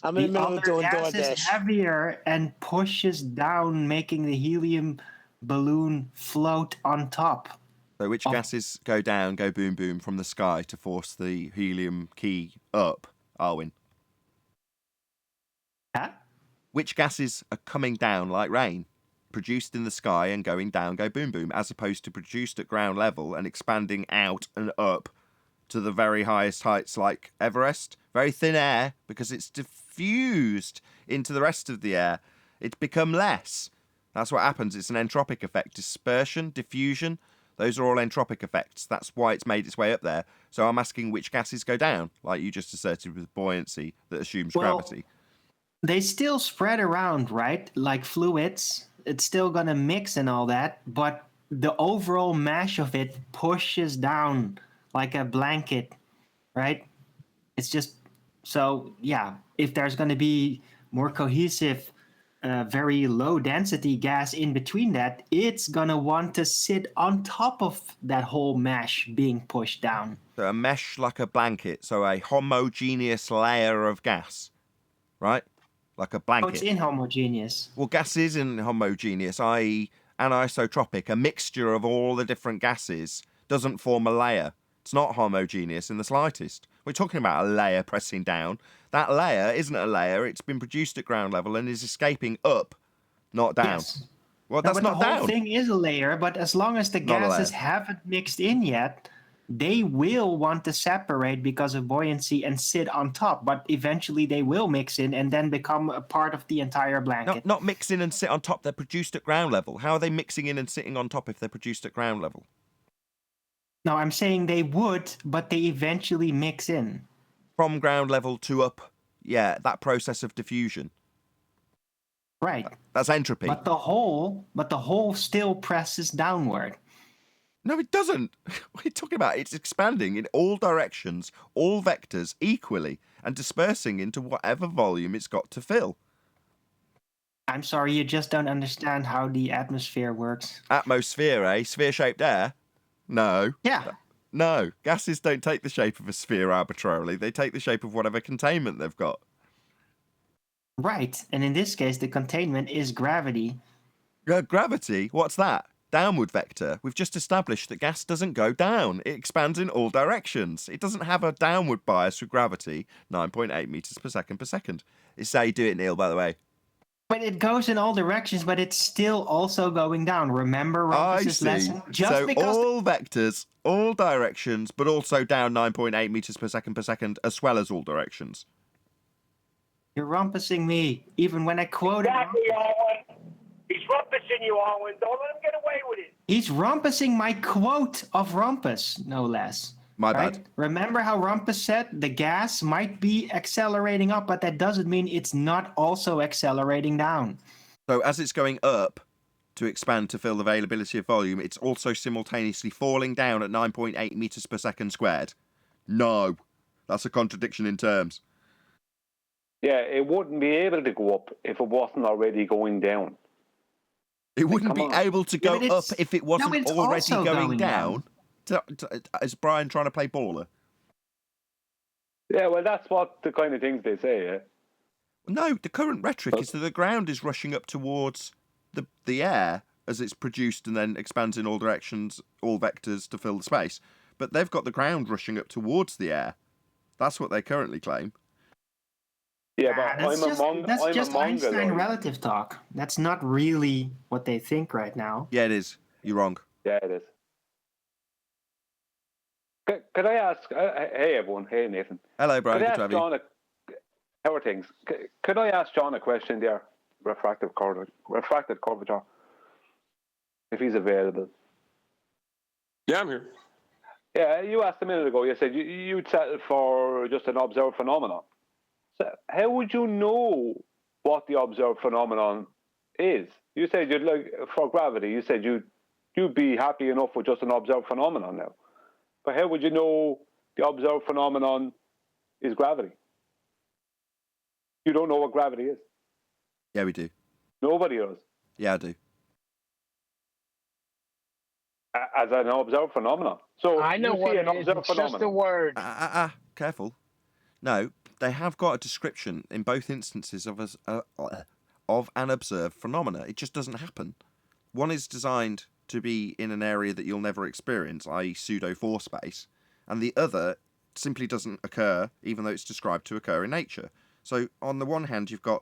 I'm in the middle of doing gas DoorDash. is heavier and pushes down, making the helium balloon float on top. So which gases go down, go boom boom from the sky to force the helium key up, Arwin? Huh? Which gases are coming down like rain, produced in the sky and going down, go boom boom, as opposed to produced at ground level and expanding out and up to the very highest heights like Everest? Very thin air, because it's diffused into the rest of the air. It's become less. That's what happens. It's an entropic effect. Dispersion, diffusion, those are all entropic effects. That's why it's made its way up there. So I'm asking which gases go down, like you just asserted with buoyancy that assumes gravity. They still spread around, right? Like fluids. It's still going to mix and all that, but the overall mash of it pushes down like a blanket, right? It's just, so yeah, if there's going to be more cohesive, very low density gas in between that, it's going to want to sit on top of that whole mash being pushed down. So a mesh like a blanket, so a homogeneous layer of gas, right? Like a blanket. Oh, it's inhomogeneous. Well, gas is inhomogeneous, i.e. anisotropic. A mixture of all the different gases doesn't form a layer. It's not homogeneous in the slightest. We're talking about a layer pressing down. That layer isn't a layer. It's been produced at ground level and is escaping up, not down. Yes. Well, that's not the down. whole thing is a layer, but as long as the gases haven't mixed in yet, they will want to separate because of buoyancy and sit on top. But eventually they will mix in and then become a part of the entire blanket. Not mix in and sit on top. They're produced at ground level. How are they mixing in and sitting on top if they're produced at ground level? No, I'm saying they would, but they eventually mix in. From ground level to up, yeah, that process of diffusion. Right. That's entropy. But the whole still presses downward. No, it doesn't. What are you talking about? It's expanding in all directions, all vectors equally, and dispersing into whatever volume it's got to fill. I'm sorry, you just don't understand how the atmosphere works. Atmosphere, eh? Sphere-shaped air? No. Yeah. No. Gases don't take the shape of a sphere arbitrarily. They take the shape of whatever containment they've got. Right. And in this case, the containment is gravity. Gravity? What's that? Downward vector. We've just established that gas doesn't go down. It expands in all directions. It doesn't have a downward bias with gravity. 9.8 meters per second. It's how you do it, Neil, by the way. But it goes in all directions, but it's still also going down. Remember Rumpus's lesson? So all vectors, all directions, but also down 9.8 meters per second, as well as all directions. You're rumpusing me, even when I quote Exactly, Owen. He's rumpusing you, Owen. Don't let him get away with it. He's rumpusing my quote of Rumpus, no less. My bad. Remember how Rumpus said the gas might be accelerating up, but that doesn't mean it's not also accelerating down. So as it's going up, to expand to fill the availability of volume, it's also simultaneously falling down at 9.8 meters per second squared. No, that's a contradiction in terms. Yeah, it wouldn't be able to go up if it wasn't already going down. It wouldn't be on. able to go up if it wasn't it's already also going down. Is Brian trying to play baller? Yeah, well, that's what the kind of things they say, yeah. No, the current rhetoric is that the ground is rushing up towards the air as it's produced and then expands in all directions, all vectors to fill the space. But they've got the ground rushing up towards the air. That's what they currently claim. Yeah, but that's just Einstein though. relative talk. That's not really what they think right now. Yeah, it is. You're wrong. Yeah, it is. Could I ask? Hey, everyone. Hey, Nathan. Hello, Brian. Could I Good to ask have John you. how are things? Could I ask John a question there? Refracted curvature. If he's available. Yeah, I'm here. Yeah, you asked a minute ago. You said you'd settle for just an observed phenomenon. So how would you know what the observed phenomenon is? You said you'd like for gravity. You said you'd be happy enough with just an observed phenomenon now. But how would you know the observed phenomenon is gravity? You don't know what gravity is. Yeah, we do. Nobody does. Yeah, I do. As an observed phenomenon. So I know what it is. It's just a word. Careful. No, they have got a description in both instances of an observed phenomena. It just doesn't happen. One is designed to be in an area that you'll never experience, i.e. pseudo-4 space, and the other simply doesn't occur, even though it's described to occur in nature. So on the one hand, you've got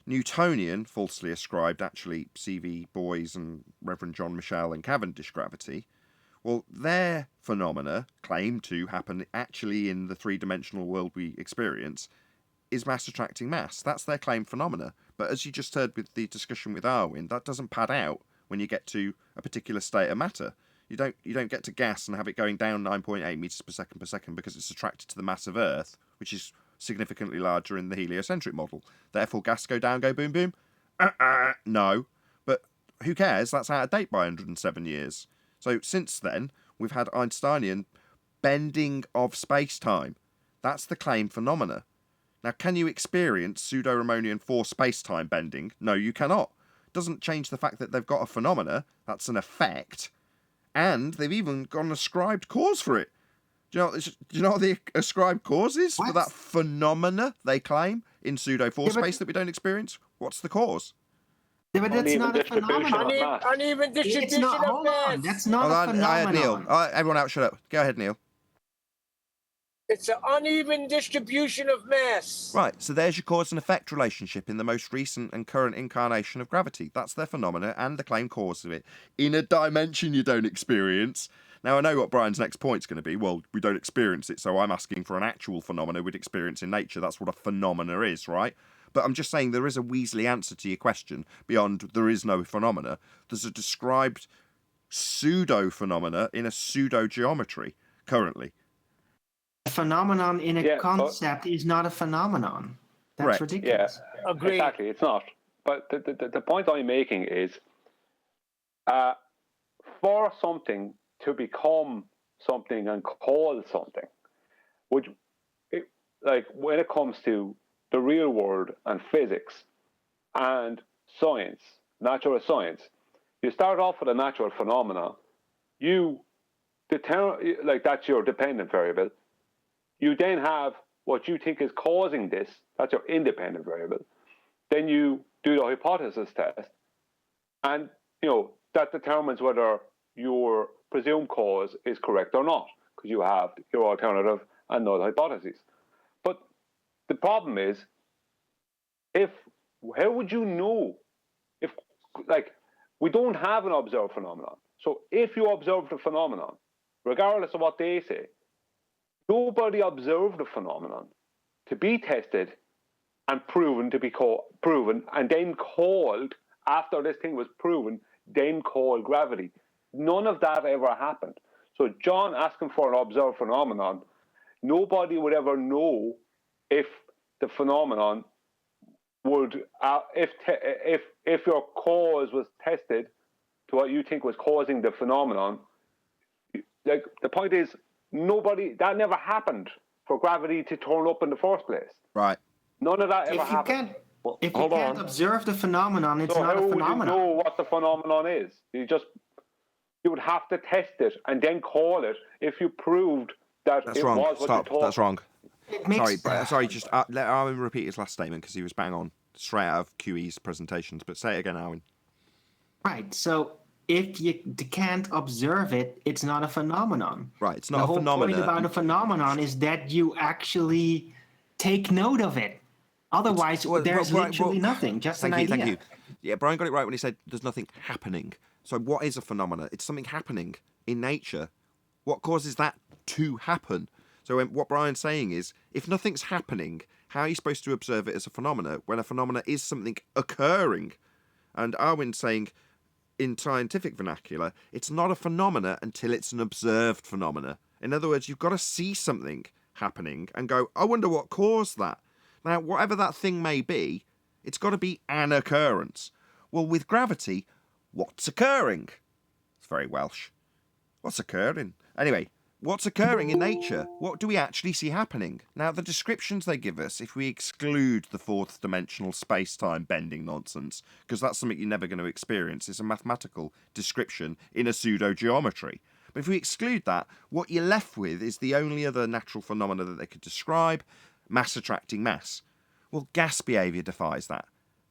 Newtonian, falsely ascribed, actually, C.V. Boys and Reverend John Michell and Cavendish gravity. Well, their phenomena, claimed to happen actually in the three-dimensional world we experience, is mass attracting mass. That's their claimed phenomena. But as you just heard with the discussion with Arwin, that doesn't pad out when you get to a particular state of matter. You don't get to gas and have it going down 9.8 meters per second because it's attracted to the mass of Earth, which is significantly larger in the heliocentric model. Therefore, gas go down, go boom, boom. No. But who cares? That's out of date by 107 years. So since then, we've had Einsteinian bending of space-time. That's the claimed phenomena. Now, can you experience pseudo-Riemannian 4 space-time bending? No, you cannot. Doesn't change the fact that they've got a phenomena. That's an effect. And they've even got an ascribed cause for it. Do you know what the ascribed cause is for that phenomena they claim in pseudo-4 space that we don't experience? What's the cause? Yeah, but that's not a phenomenon. Uneven distribution of mass. That's not a phenomenon. I had Neil. Everyone out, shut up. Go ahead, Neil. It's an uneven distribution of mass. Right, so there's your cause and effect relationship in the most recent and current incarnation of gravity. That's their phenomena and the claimed cause of it. In a dimension you don't experience. Now, I know what Brian's next point's going to be. Well, we don't experience it, so I'm asking for an actual phenomena we'd experience in nature. That's what a phenomena is, right? But I'm just saying there is a Weasley answer to your question beyond there is no phenomena. There's a described pseudo-phenomena in a pseudo-geometry currently. A phenomenon in a concept is not a phenomenon. That's ridiculous. Yeah, exactly. It's not. But the point I'm making is for something to become something and called something, which, like when it comes to the real world and physics and science, natural science, you start off with a natural phenomena. You determine, like that's your dependent variable. You then have what you think is causing this. That's your independent variable. Then you do the hypothesis test, and that determines whether your presumed cause is correct or not, because you have your alternative and null hypotheses. But the problem is, how would you know if, like, we don't have an observed phenomenon. So if you observe the phenomenon, regardless of what they say, nobody observed the phenomenon to be tested and proven to be proven, and then called, after this thing was proven, then called gravity. None of that ever happened. So John asking for an observed phenomenon, nobody would ever know if the phenomenon would, if your cause was tested to what you think was causing the phenomenon, like the point is, that never happened for gravity to turn up in the first place. Right. None of that ever happened. If you can't observe the phenomenon, it's not a phenomenon. How would you know what the phenomenon is? You would have to test it and then call it if you proved that That's it wrong. was what Stop. you thought. That's wrong. Makes... Sorry. Just let Arwen repeat his last statement because he was bang on, straight out of QE's presentations. But say it again, Arwen. Right. So if you can't observe it, it's not a phenomenon. Right. It's not a phenomenon. The whole point about a phenomenon is that you actually take note of it. Otherwise, there's literally nothing. Just an idea. Thank you. Yeah, Brian got it right when he said there's nothing happening. So what is a phenomena? It's something happening in nature. What causes that to happen? So what Brian's saying is, if nothing's happening, how are you supposed to observe it as a phenomena when a phenomena is something occurring? And Arwen's saying, in scientific vernacular, it's not a phenomena until it's an observed phenomena. In other words, you've got to see something happening and go, I wonder what caused that. Now, whatever that thing may be, it's got to be an occurrence. Well, with gravity, what's occurring? It's very Welsh. What's occurring? Anyway, what's occurring in nature? What do we actually see happening? Now, the descriptions they give us, if we exclude the fourth dimensional space-time bending nonsense, because that's something you're never going to experience, it's a mathematical description in a pseudo-geometry. But if we exclude that, what you're left with is the only other natural phenomena that they could describe, mass attracting mass. Well, gas behaviour defies that.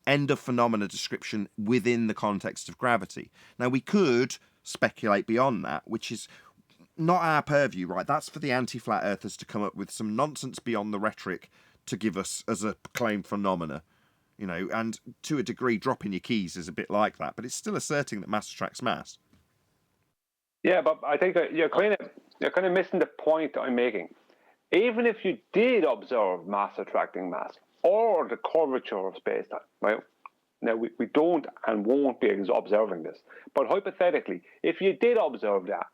End of phenomena description within the context of gravity. Now, we could speculate beyond that, which is not our purview, right? That's for the anti-flat earthers to come up with some nonsense beyond the rhetoric to give us as a claimed phenomena, you know, and to a degree dropping your keys is a bit like that, but it's still asserting that mass attracts mass. Yeah, but I think that you're kind of missing the point I'm making. Even if you did observe mass attracting mass or the curvature of space-time, right? Now, we don't and won't be observing this. But hypothetically, if you did observe that,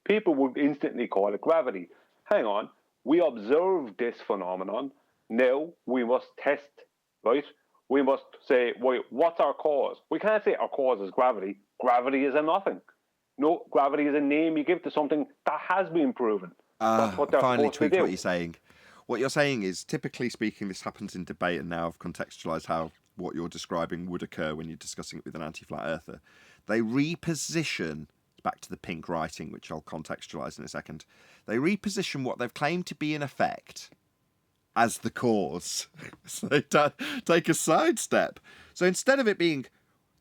people would instantly call it gravity. Hang on, we observed this phenomenon. Now we must test, right? We must say, wait, what's our cause? We can't say our cause is gravity. Gravity is a nothing. No, gravity is a name you give to something that has been proven. That's what they're finally supposed to tweaked do. what you're saying. What you're saying is, typically speaking, this happens in debate, and now I've contextualised how what you're describing would occur when you're discussing it with an anti-flat earther. They reposition, back to the pink writing, which I'll contextualise in a second, they reposition what they've claimed to be an effect as the cause. So they take a sidestep. So instead of it being,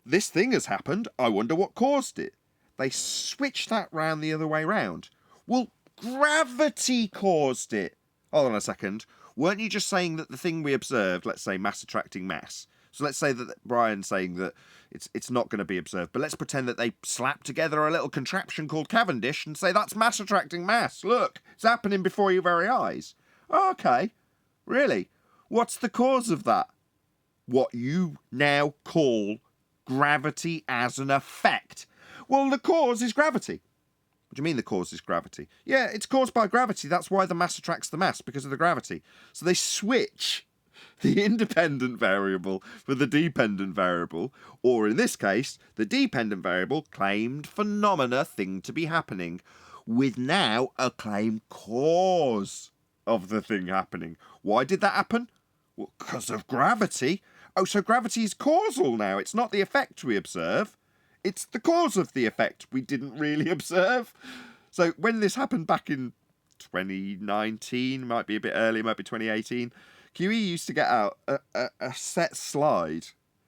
this thing has happened, I wonder what caused it, they switch that round the other way round. Well, gravity caused it. Hold on a second. Weren't you just saying that the thing we observed, let's say mass attracting mass, so let's say that Brian's saying that it's not going to be observed, but let's pretend that they slap together a little contraption called Cavendish and say that's mass attracting mass. Look, it's happening before your very eyes. Oh, okay. Really? What's the cause of that? What you now call gravity as an effect. Well, the cause is gravity. What do you mean the cause is gravity? Yeah, it's caused by gravity. That's why the mass attracts the mass, because of the gravity. So they switch the independent variable for the dependent variable, or in this case, the dependent variable claimed phenomena thing to be happening, with now a claimed cause of the thing happening. Why did that happen? Well, because of gravity. Oh, so gravity is causal now. It's not the effect we observe. It's the cause of the effect we didn't really observe. So when this happened back in 2019, might be a bit early, might be 2018, QE used to get out a set slide,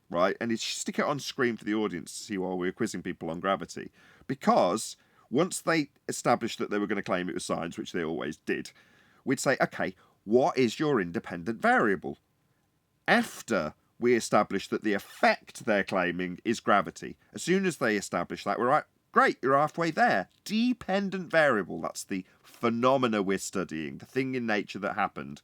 right? And he'd stick it on screen for the audience to see while we were quizzing people on gravity. Because once they established that they were going to claim it was science, which they always did, we'd say, okay, what is your independent variable? After we establish that the effect they're claiming is gravity. As soon as they establish that, we're like, great, you're halfway there. Dependent variable, that's the phenomena we're studying, the thing in nature that happened.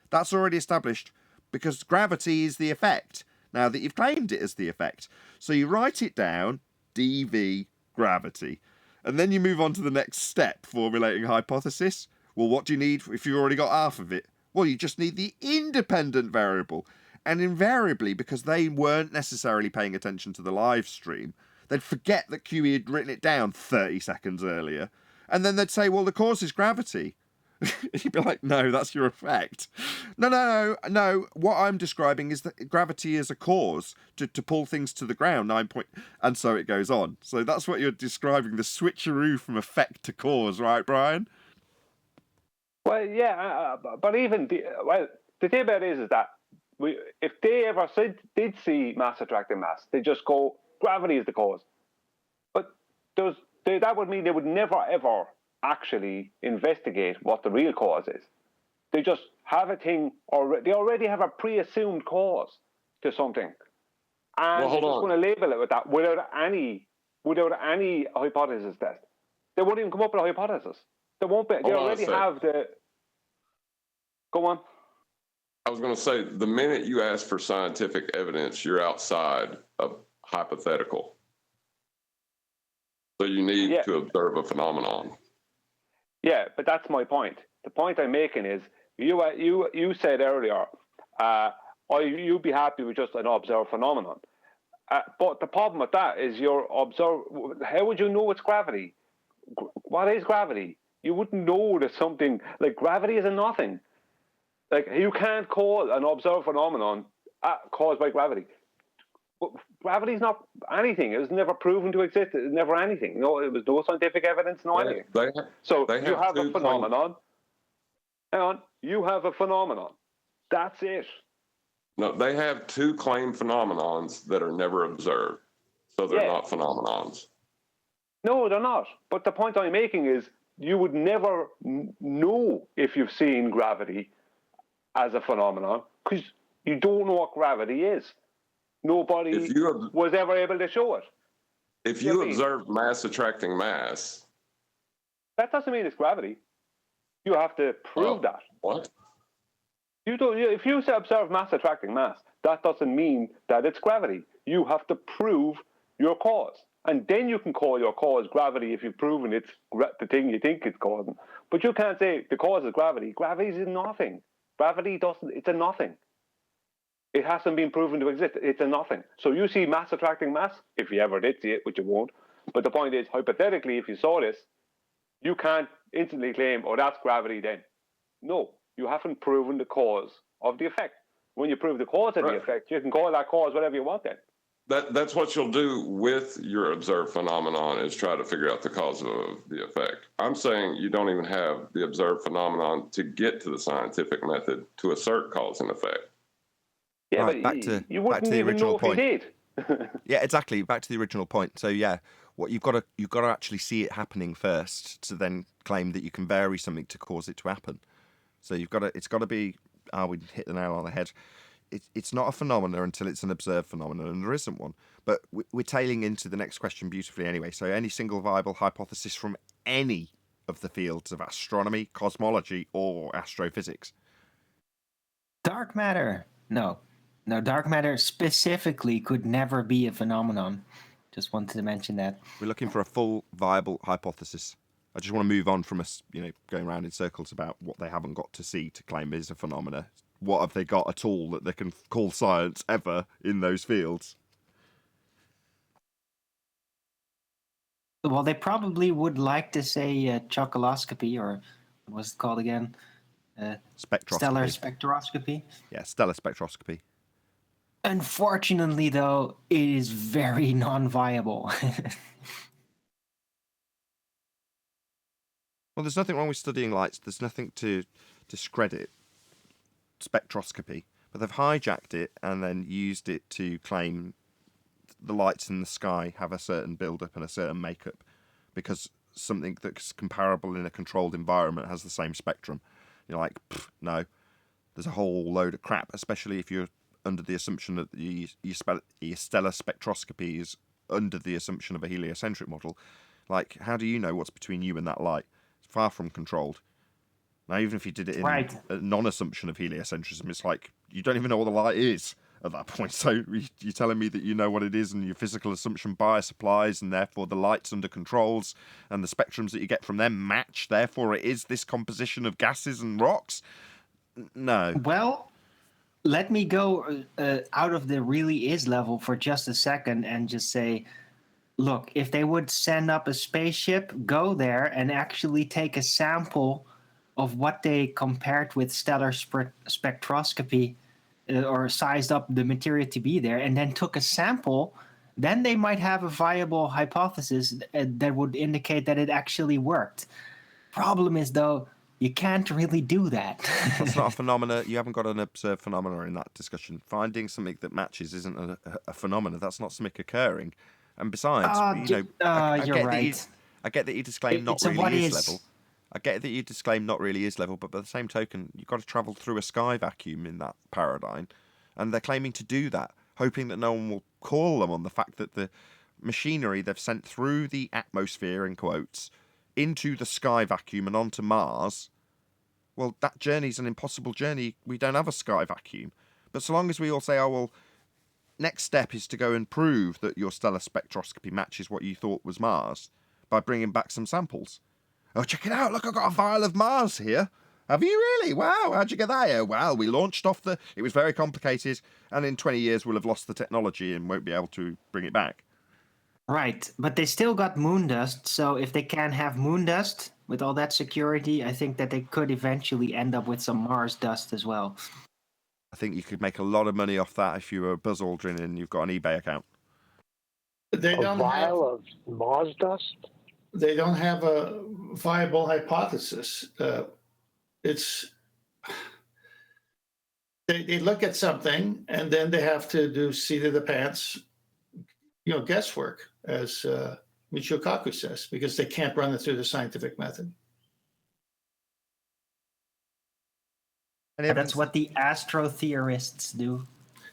That's already established because gravity is the effect, now that you've claimed it as the effect. So you write it down, dv gravity, and then you move on to the next step, formulating a hypothesis. Well, what do you need if you've already got half of it? Well, you just need the independent variable. And invariably, because they weren't necessarily paying attention to the live stream, they'd forget that QE had written it down 30 seconds earlier. And then they'd say, well, the cause is gravity. You'd be like, no, that's your effect. No. What I'm describing is that gravity is a cause to pull things to the ground. And so it goes on. So that's what you're describing, the switcheroo from effect to cause, right, Brian? Well, yeah, but even the thing about it is that if they ever did see mass attracting mass, they just go, gravity is the cause. But that would mean they would never ever actually investigate what the real cause is. They just have a thing, or they already have a pre-assumed cause to something, and they're just going to label it with that without any hypothesis test. They won't even come up with a hypothesis. They won't be. They already have the. Go on. I was going to say, the minute you ask for scientific evidence, you're outside of hypothetical. So you need to observe a phenomenon. Yeah, but that's my point. The point I'm making is, you said earlier, you'd be happy with just an observed phenomenon. But the problem with that is how would you know it's gravity? What is gravity? You wouldn't know there's something, like gravity is a nothing. Like, you can't call an observed phenomenon caused by gravity. Gravity is not anything. It was never proven to exist. It was never anything. No, it was no scientific evidence, no anything. You have a phenomenon. Hang on. You have a phenomenon. That's it. No, they have two claimed phenomenons that are never observed. So they're not phenomenons. No, they're not. But the point I'm making is, you would never know if you've seen gravity as a phenomenon, because you don't know what gravity is. Nobody was ever able to show it. If you observe mass attracting mass, that doesn't mean it's gravity. You have to prove that. What? If you say observe mass attracting mass, that doesn't mean that it's gravity. You have to prove your cause, and then you can call your cause gravity if you've proven it's the thing you think it's causing. But you can't say the cause is gravity. Gravity is nothing. Gravity doesn't. It's a nothing. It hasn't been proven to exist. It's a nothing. So you see mass attracting mass, if you ever did see it, which you won't. But the point is, hypothetically, if you saw this, you can't instantly claim, oh, that's gravity then. No, you haven't proven the cause of the effect. When you prove the cause of the effect, you can call that cause whatever you want then. That's what you'll do with your observed phenomenon, is try to figure out the cause of the effect. I'm saying you don't even have the observed phenomenon to get to the scientific method to assert cause and effect. Yeah, right, but you wouldn't even original know if point. you did. Yeah, exactly. Back to the original point. So yeah, what you've got to actually see it happening first to then claim that you can vary something to cause it to happen. So it's got to be. We hit the nail on the head. It's not a phenomenon until it's an observed phenomenon, and there isn't one. But we're tailing into the next question beautifully anyway. So any single viable hypothesis from any of the fields of astronomy, cosmology, or astrophysics? Dark matter. No, dark matter specifically could never be a phenomenon. Just wanted to mention that. We're looking for a full viable hypothesis. I just want to move on from us, going around in circles about what they haven't got to see to claim is a phenomena. What have they got at all that they can call science ever in those fields? Well, they probably would like to say chocoloscopy, or what was it called again? Spectroscopy. Stellar spectroscopy. Yeah, stellar spectroscopy. Unfortunately, though, it is very non-viable. Well, there's nothing wrong with studying lights. There's nothing to discredit spectroscopy. But they've hijacked it and then used it to claim the lights in the sky have a certain build-up and a certain makeup, because something that's comparable in a controlled environment has the same spectrum. You're like, no. There's a whole load of crap, especially if you're under the assumption that your stellar spectroscopy is under the assumption of a heliocentric model. Like, how do you know what's between you and that light? It's far from controlled. Now, even if you did it in a non-assumption of heliocentrism, it's like, you don't even know what the light is at that point. So you're telling me that you know what it is, and your physical assumption bias applies, and therefore the light's under controls, and the spectrums that you get from them match, therefore it is this composition of gases and rocks? No. Well, let me go out of the really is level for just a second and just say, look, if they would send up a spaceship, go there and actually take a sample of what they compared with stellar spectroscopy or sized up the material to be there and then took a sample, then they might have a viable hypothesis that would indicate that it actually worked. Problem is, though, you can't really do that. That's not a phenomena. You haven't got an observed phenomena in that discussion. Finding something that matches isn't a phenomena. That's not something occurring. And besides, I you're get right. I get that you disclaim not It's a really what is is. level. I get that you disclaim not really is level, but by the same token, you've got to travel through a sky vacuum in that paradigm, and they're claiming to do that, hoping that no one will call them on the fact that the machinery they've sent through the atmosphere, in quotes, into the sky vacuum and onto Mars, well, that journey's an impossible journey. We don't have a sky vacuum. But so long as we all say, oh, well, next step is to go and prove that your stellar spectroscopy matches what you thought was Mars by bringing back some samples. Oh, check it out. Look, I've got a vial of Mars here. Have you really? Wow, how'd you get that here? Well, we launched off it was very complicated, and in 20 years we'll have lost the technology and won't be able to bring it back. Right, but they still got moon dust, so if they can have moon dust with all that security, I think that they could eventually end up with some Mars dust as well. I think you could make a lot of money off that if you were Buzz Aldrin and you've got an eBay account. They A don't vial of Mars dust? They don't have a viable hypothesis. They look at something and then they have to do seat of the pants, guesswork, as Michio Kaku says, because they can't run it through the scientific method. And that's what the astro-theorists do.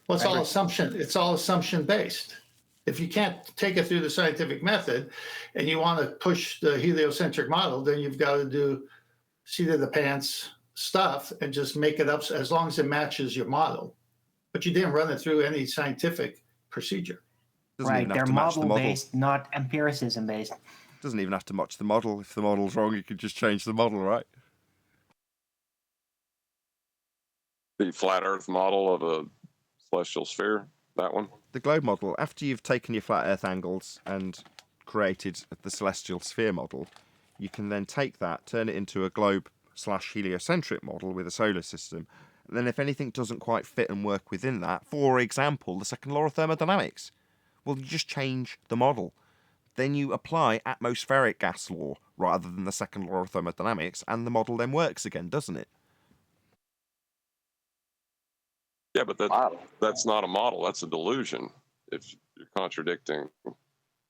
Well, it's all assumption. It's all assumption based. If you can't take it through the scientific method and you want to push the heliocentric model, then you've got to do seat of the pants stuff and just make it up as long as it matches your model. But you didn't run it through any scientific procedure. Right, they're model-based, not empiricism-based. Doesn't even have to match the model. If the model's wrong, you can just change the model, right? The flat Earth model of a celestial sphere, that one? The globe model, after you've taken your flat Earth angles and created the celestial sphere model, you can then take that, turn it into a globe/heliocentric model with a solar system. And then if anything doesn't quite fit and work within that, for example, the second law of thermodynamics, well, you just change the model. Then you apply atmospheric gas law rather than the second law of thermodynamics, and the model then works again, doesn't it? Yeah, but that's not a model. That's a delusion. If you're contradicting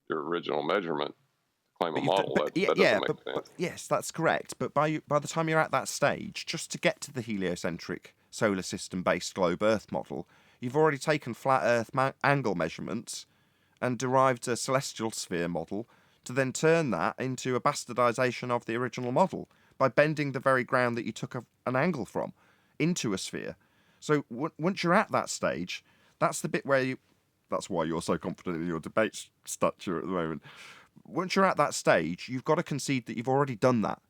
your original measurement to claim a model, that doesn't make sense. Yes, that's correct. But by the time you're at that stage, just to get to the heliocentric solar system-based globe Earth model, you've already taken flat Earth angle measurements and derived a celestial sphere model to then turn that into a bastardization of the original model by bending the very ground that you took an angle from into a sphere. So once you're at that stage, that's the bit where that's why you're so confident in your debate stature at the moment. Once you're at that stage, you've got to concede that you've already done that.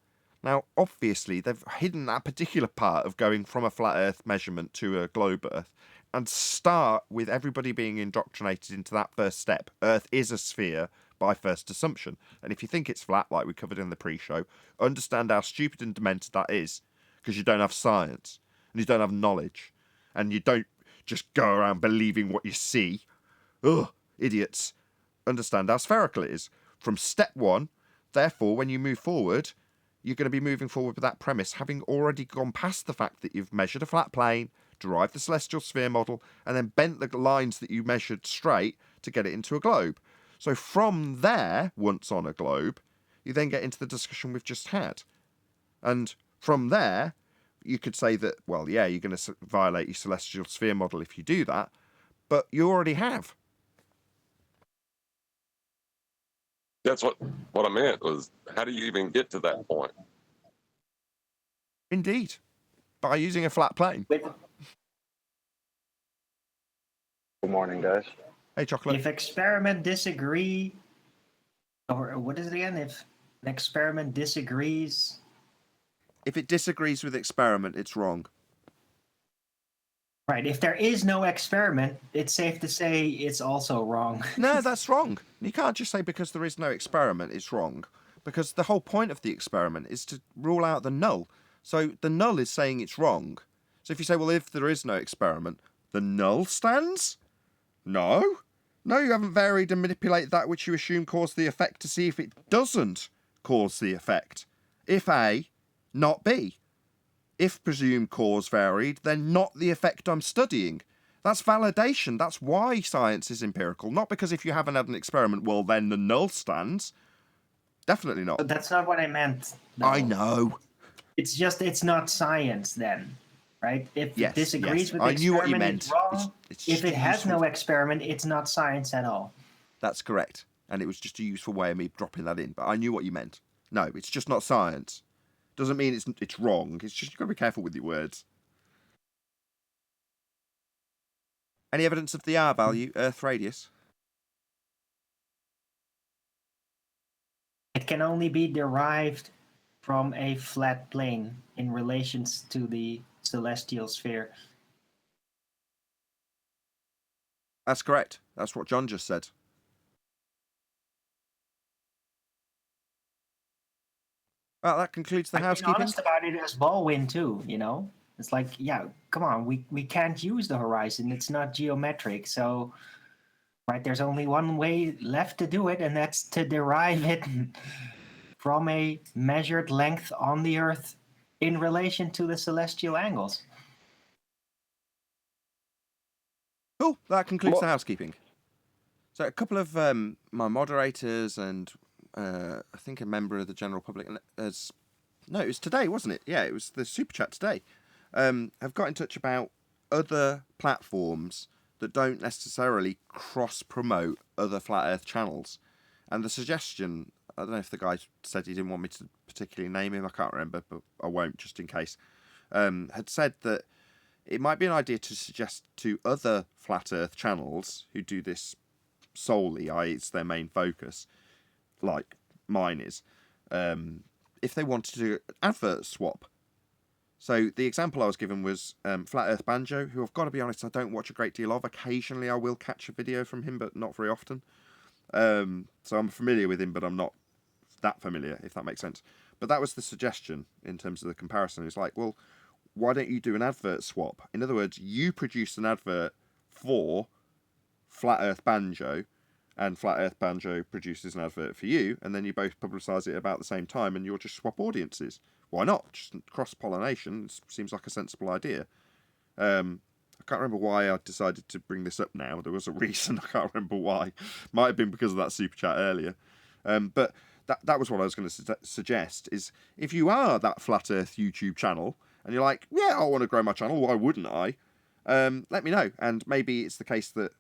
Now, obviously, they've hidden that particular part of going from a flat Earth measurement to a globe Earth and start with everybody being indoctrinated into that first step. Earth is a sphere by first assumption. And if you think it's flat, like we covered in the pre-show, understand how stupid and demented that is, because you don't have science and you don't have knowledge. And you don't just go around believing what you see. Ugh, idiots. Understand how spherical it is. From step one, therefore, when you move forward, you're going to be moving forward with that premise, having already gone past the fact that you've measured a flat plane, derived the celestial sphere model, and then bent the lines that you measured straight to get it into a globe. So from there, once on a globe, you then get into the discussion we've just had. And from there, you could say that, well, yeah, you're going to violate your celestial sphere model if you do that, but you already have. That's what I meant was, how do you even get to that point? Indeed. By using a flat plane. Good morning, guys. Hey, Chocolate. If experiment disagree, or what is it again? If an experiment disagrees... If it disagrees with experiment, it's wrong. Right. If there is no experiment, it's safe to say it's also wrong. No, that's wrong. You can't just say because there is no experiment, it's wrong. Because the whole point of the experiment is to rule out the null. So the null is saying it's wrong. So if you say, well, if there is no experiment, the null stands? No. No, you haven't varied and manipulated that which you assume caused the effect to see if it doesn't cause the effect. If A, not B. If presumed cause varied, then not the effect I'm studying. That's validation. That's why science is empirical. Not because if you haven't had an experiment, well, then the null stands. Definitely not. But that's not what I meant. No. I know. It's just, it's not science then, right? If it disagrees with the I knew what you experiment, meant. it's wrong. It's If it has useful. no experiment, it's not science at all. That's correct. And it was just a useful way of me dropping that in. But I knew what you meant. No, it's just not science. Doesn't mean it's wrong. It's just you've got to be careful with your words. Any evidence of the R value, Earth radius? It can only be derived from a flat plane in relation to the celestial sphere. That's correct. That's what John just said. Well, that concludes the I've been housekeeping. honest about it as Baldwin too, you know? It's like, yeah, come on, we can't use the horizon. It's not geometric. So, right, there's only one way left to do it, and that's to derive it from a measured length on the Earth in relation to the celestial angles. Cool. That concludes the housekeeping. So a couple of my moderators and I think a member of the general public it was today, wasn't it? Yeah, it was the super chat today. Have got in touch about other platforms that don't necessarily cross-promote other flat Earth channels. And the suggestion, I don't know if the guy said he didn't want me to particularly name him, I can't remember, but I won't just in case, had said that it might be an idea to suggest to other flat Earth channels who do this solely, i.e. it's their main focus, like mine is, if they wanted to do advert swap. So the example I was given was Flat Earth Banjo, who I've got to be honest, I don't watch a great deal of. Occasionally I will catch a video from him, but not very often. So I'm familiar with him, but I'm not that familiar, if that makes sense. But that was the suggestion in terms of the comparison. It's like, well, why don't you do an advert swap? In other words, you produce an advert for Flat Earth Banjo, and Flat Earth Banjo produces an advert for you, and then you both publicise it about the same time, and you'll just swap audiences. Why not? Just cross-pollination seems like a sensible idea. I can't remember why I decided to bring this up now. There was a reason. I can't remember why. Might have been because of that super chat earlier. But that was what I was going to suggest, is if you are that Flat Earth YouTube channel, and you're like, yeah, I want to grow my channel, why wouldn't I? Let me know. And maybe it's the case that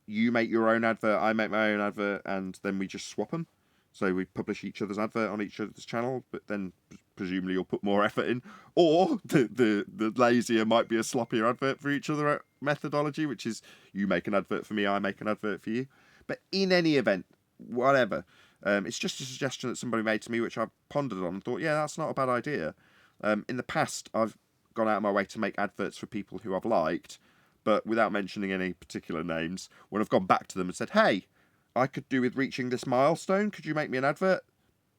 you make your own advert, I make my own advert, and then we just swap them. So we publish each other's advert on each other's channel, but then presumably you'll put more effort in. Or the lazier might be a sloppier advert for each other methodology, which is you make an advert for me, I make an advert for you. But in any event, whatever. It's just a suggestion that somebody made to me, which I pondered on and thought, yeah, that's not a bad idea. In the past, I've gone out of my way to make adverts for people who I've liked, but without mentioning any particular names, when I've gone back to them and said, hey, I could do with reaching this milestone, could you make me an advert?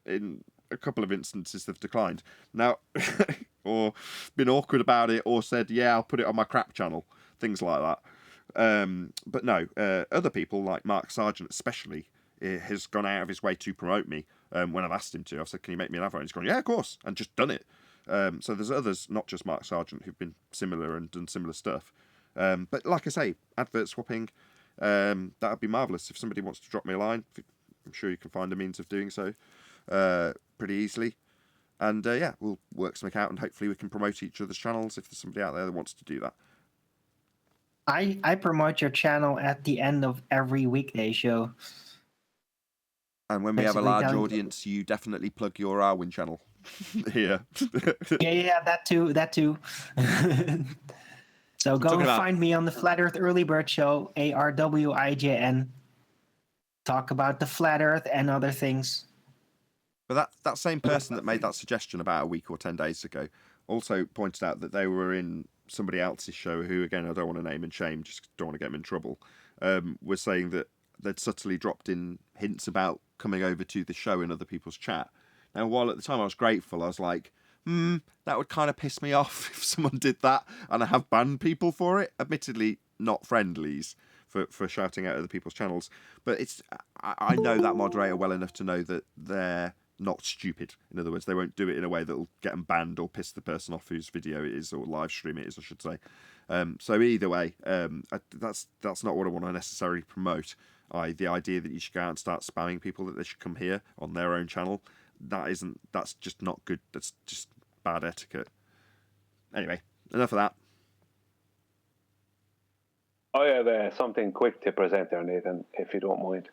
In a couple of instances, they've declined. Now, or been awkward about it, or said, yeah, I'll put it on my crap channel, things like that. But no, other people, like Mark Sargent especially, has gone out of his way to promote me when I've asked him to. I've said, can you make me an advert? And he's gone, yeah, of course, and just done it. So there's others, not just Mark Sargent, who've been similar and done similar stuff. But like I say, advert swapping, that would be marvellous. If somebody wants to drop me a line, I'm sure you can find a means of doing so pretty easily. And yeah, we'll work something out, and hopefully we can promote each other's channels if there's somebody out there that wants to do that. I promote your channel at the end of every weekday show. And when we have a large audience, you definitely plug your Arwin channel here. Yeah, that too. So go and find me on the Flat Earth Early Bird Show, ARWIJN. Talk about the Flat Earth and other things. But that same person that made that suggestion about a week or 10 days ago also pointed out that they were in somebody else's show, who again I don't want to name and shame, just don't want to get them in trouble, was saying that they'd subtly dropped in hints about coming over to the show in other people's chat. Now, while at the time I was grateful, I was like, that would kind of piss me off if someone did that, and I have banned people for it. Admittedly, not friendlies for shouting out other people's channels, but I know that moderator well enough to know that they're not stupid. In other words, they won't do it in a way that'll get them banned or piss the person off whose video it is or live stream it is, I should say. So either way, that's not what I want to necessarily promote. The idea that you should go out and start spamming people that they should come here on their own channel, that's just not good. That's just bad etiquette. Anyway, enough of that. I have something quick to present there, Nathan, if you don't mind.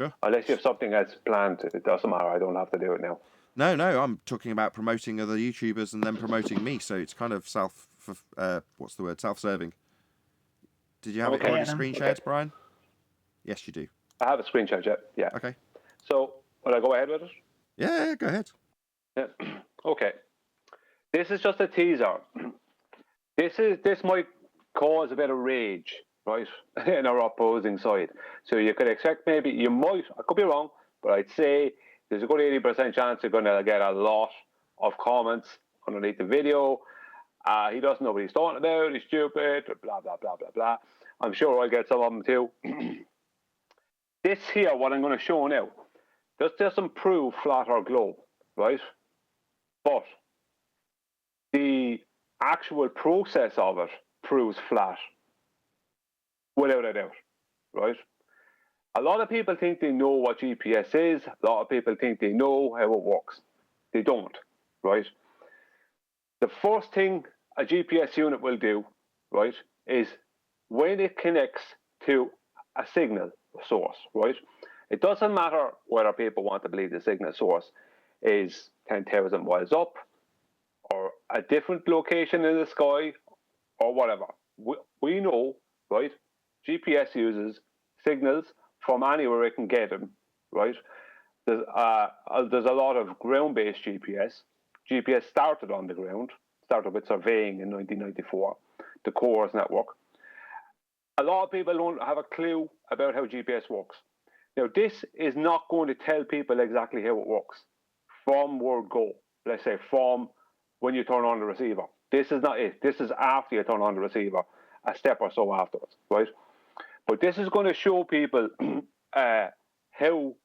Sure. Unless you have something that's planned, it doesn't matter. I don't have to do it now. No, I'm talking about promoting other YouTubers and then promoting me, so it's kind of self-serving. Did you have it already screen shared, Brian? Yes, you do. I have a screen share, yeah. Okay. So, will I go ahead with it? Yeah, go ahead. Yeah. Okay. This is just a teaser. This might cause a bit of rage, right, in our opposing side. So you could expect I could be wrong, but I'd say there's a good 80% chance you're going to get a lot of comments underneath the video. He doesn't know what he's talking about, he's stupid, blah, blah, blah, blah, blah. I'm sure I'll get some of them too. This here, what I'm going to show now, this doesn't prove flat or globe, right? But the actual process of it proves flat, without a doubt, right? A lot of people think they know what GPS is. A lot of people think they know how it works. They don't, right? The first thing a GPS unit will do, right, is when it connects to a signal source, right? It doesn't matter whether people want to believe the signal source is 10,000 miles up or a different location in the sky or whatever. We know, right? GPS uses signals from anywhere it can get them, right? There's a lot of ground-based GPS. GPS started on the ground, started with surveying in 1994, the CORS network. A lot of people don't have a clue about how GPS works. Now, this is not going to tell people exactly how it works from word go. Let's say from when you turn on the receiver. This is not it. This is after you turn on the receiver, a step or so afterwards, right? But this is going to show people how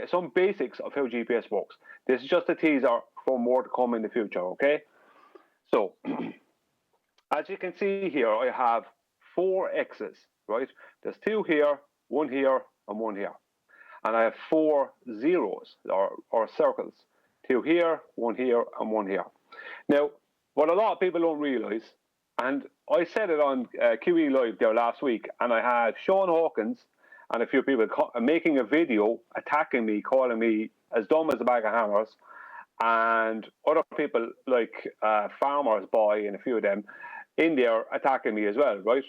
some basics of how GPS works. This is just a teaser for more to come in the future, okay? So, as you can see here, I have 4 X's, right? There's 2 here, 1 here, and 1 here. And I have 4 zeros, or circles. 2 here, 1 here, and 1 here. Now, what a lot of people don't realize, and I said it on QE Live there last week, and I had Sean Hawkins and a few people making a video attacking me, calling me as dumb as a bag of hammers, and other people like Farmer's Boy and a few of them in there attacking me as well, right?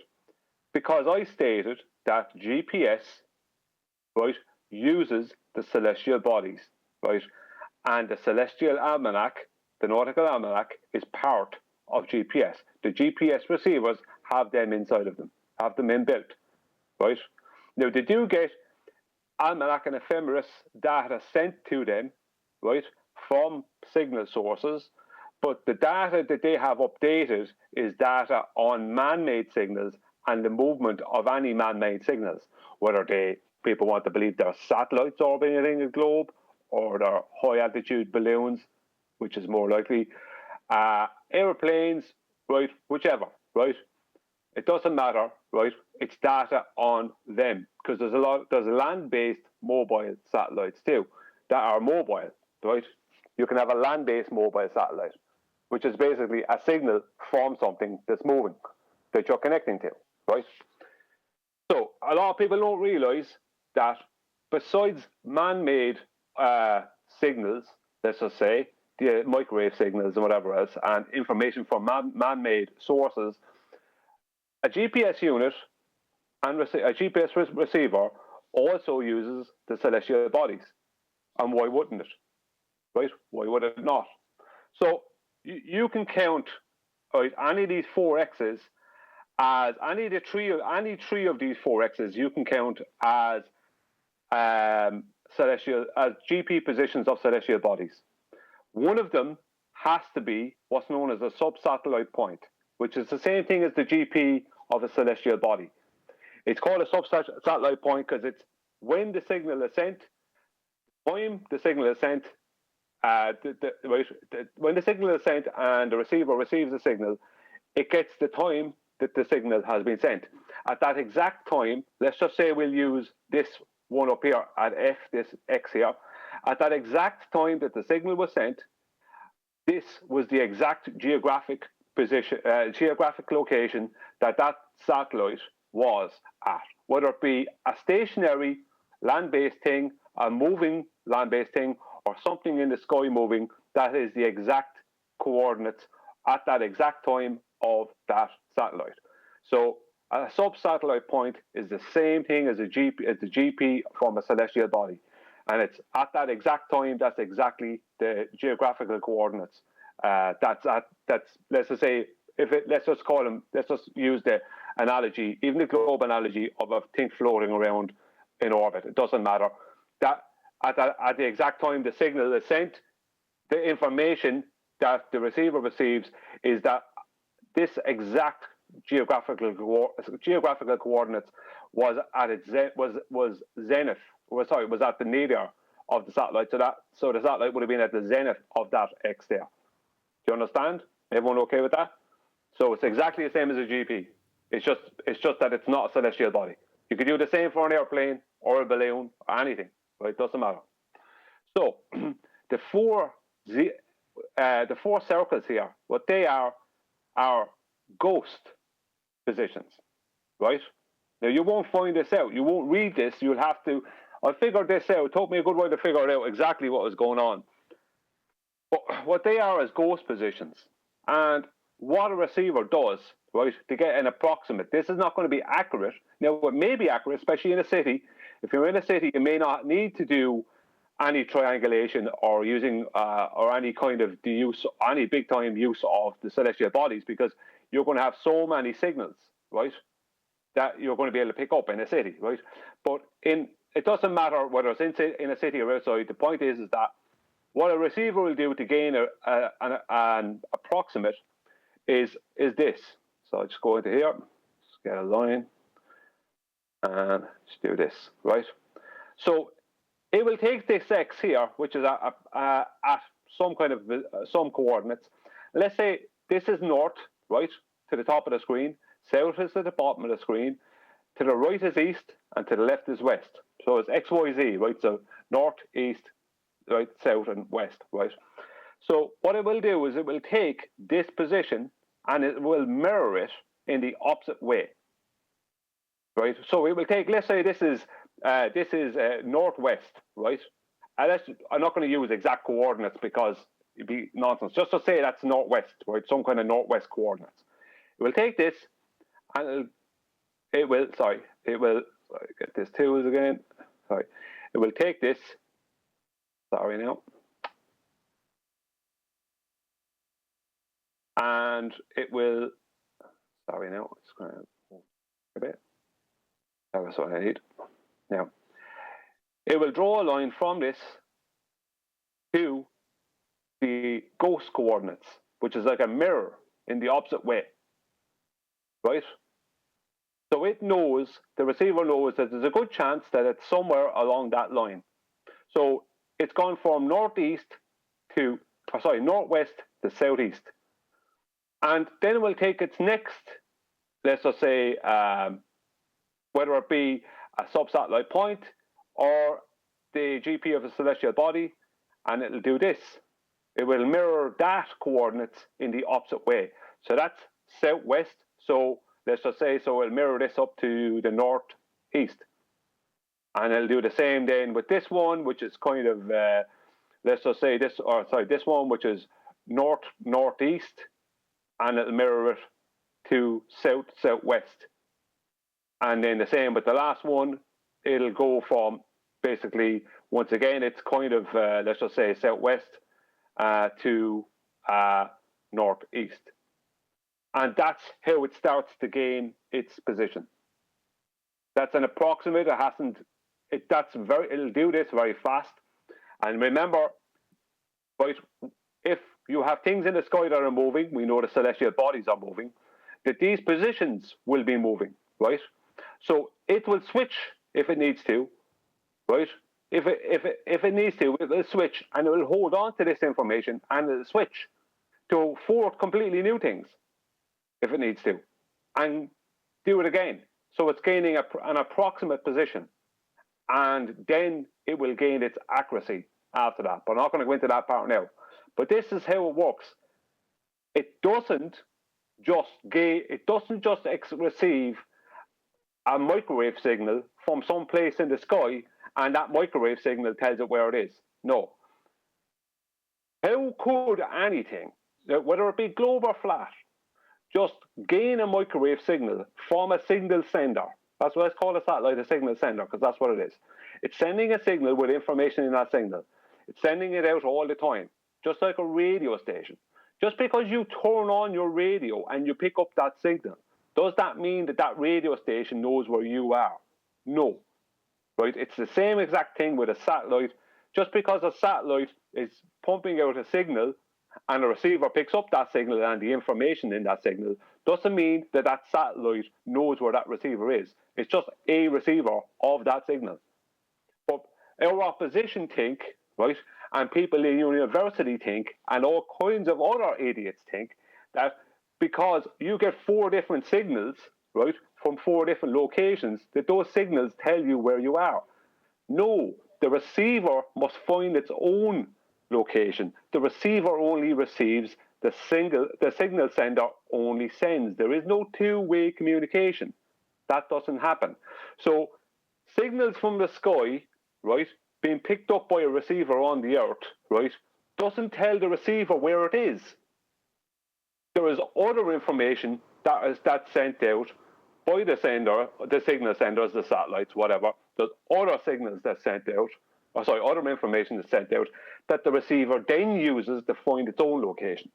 Because I stated that GPS, right, uses the celestial bodies, right? And the celestial almanac, the nautical almanac, is part of GPS. The GPS receivers have them inside of them, have them inbuilt, right? Now, they do get almanac and ephemeris data sent to them, right, from signal sources, but the data that they have updated is data on man-made signals and the movement of any man-made signals, whether people want to believe they're satellites orbiting a globe or they're high-altitude balloons, which is more likely, airplanes, right, whichever, right? It doesn't matter, right? It's data on them because there's land-based mobile satellites too that are mobile, right? You can have a land-based mobile satellite, which is basically a signal from something that's moving that you're connecting to, right? So a lot of people don't realize that besides man-made signals, let's just say, the microwave signals and whatever else, and information from man-made sources, a GPS unit and a GPS receiver also uses the celestial bodies. And why wouldn't it? Right? Why would it not? So you can count right, any of these 4x's as any three of these 4x's you can count as GP positions of celestial bodies. One of them has to be what's known as a sub-satellite point, which is the same thing as the GP of a celestial body. It's called a sub-satellite point because it's when the signal is sent, when the signal is sent, when the signal is sent and the receiver receives the signal, it gets the time that the signal has been sent. At that exact time, let's just say we'll use this one up here at F, this X here. At that exact time that the signal was sent, this was the exact geographic position, geographic location that satellite was at. Whether it be a stationary land-based thing, a moving land-based thing, or something in the sky moving, that is the exact coordinates at that exact time of that satellite. So a sub-satellite point is the same thing as the GP from a celestial body. And it's at that exact time, that's exactly the geographical coordinates. That's let's just say, let's just use the analogy, even the globe analogy of a thing floating around in orbit. It doesn't matter. That at the exact time the signal is sent, the information that the receiver receives is that this exact geographical coordinates was at the nadir of the satellite. So the satellite would have been at the zenith of that X there. Do you understand? Everyone okay with that? So it's exactly the same as a GP. It's just that it's not a celestial body. You could do the same for an airplane or a balloon or anything, right? It doesn't matter. So the four circles here, what they are ghost positions, right? Now you won't find this out. You won't read this. You'll have to. I figured this out. It took me a good while to figure out exactly what was going on. But what they are is ghost positions, and what a receiver does, right, to get an approximate. This is not going to be accurate. Now, it may be accurate, especially in a city. If you're in a city, you may not need to do any triangulation or using or any kind of any big time use of the celestial bodies, because you're going to have so many signals, right, that you're going to be able to pick up in a city, right? But it doesn't matter whether it's in a city or outside. The point is that what a receiver will do to gain an approximate is this. So I just go into here, just get a line, and just do this, right? So it will take this X here, which is at some kind of some coordinates. Let's say this is north, right, to the top of the screen. South is at the bottom of the screen. To the right is east, and to the left is west. So it's X, Y, Z, right? So north, east, right, south, and west, right? So what it will do is it will take this position and it will mirror it in the opposite way, right? So it will take, let's say this is northwest, right? And I'm not going to use exact coordinates because it'd be nonsense. Just to say that's northwest, right? Some kind of northwest coordinates. It will take this and it will get this tools again. Sorry. It will take this. Sorry now. And it will, sorry now, it's going to a bit. That's what I need. Now, it will draw a line from this to the ghost coordinates, which is like a mirror in the opposite way, right? So it knows, the receiver knows that there's a good chance that it's somewhere along that line. So it's gone from northwest to southeast. And then we'll take its next, let's just say, whether it be a sub-satellite point or the GP of a celestial body, and it'll do this. It will mirror that coordinates in the opposite way. So that's southwest. So let's just say, so it'll mirror this up to the northeast. And it'll do the same then with this one, which is kind of, let's just say this one, which is northeast. And it'll mirror it to southwest. And then the same with the last one, it'll go from basically, once again, it's kind of, let's just say southwest to northeast. And that's how it starts to gain its position. That's an approximate. It'll do this very fast. And remember, right, if you have things in the sky that are moving, we know the celestial bodies are moving, that these positions will be moving, right? So it will switch if it needs to, right? If it needs to, it will switch, and it will hold on to this information, and it'll switch to 4 completely new things if it needs to, and do it again. So it's gaining an approximate position, and then it will gain its accuracy after that. But I'm not going to go into that part now. But this is how it works. It doesn't just receive a microwave signal from some place in the sky, and that microwave signal tells it where it is. No. How could anything, whether it be globe or flat, just gain a microwave signal from a signal sender? That's why it's called a satellite, a signal sender, because that's what it is. It's sending a signal with information in that signal. It's sending it out all the time, just like a radio station. Just because you turn on your radio and you pick up that signal, does that mean that that radio station knows where you are? No. Right? It's the same exact thing with a satellite. Just because a satellite is pumping out a signal and a receiver picks up that signal and the information in that signal doesn't mean that that satellite knows where that receiver is. It's just a receiver of that signal. But our opposition think, right, and people in university think, and all kinds of other idiots think, that because you get 4 different signals, right, from 4 different locations, that those signals tell you where you are. No, the receiver must find its own location. The receiver only receives, the signal sender only sends. There is no two-way communication. That doesn't happen. So signals from the sky, right, being picked up by a receiver on the earth, right, doesn't tell the receiver where it is. There is other information that's sent out by the sender, the signal senders, the satellites, whatever. There's other signals that's sent out, other information that's sent out that the receiver then uses to find its own location.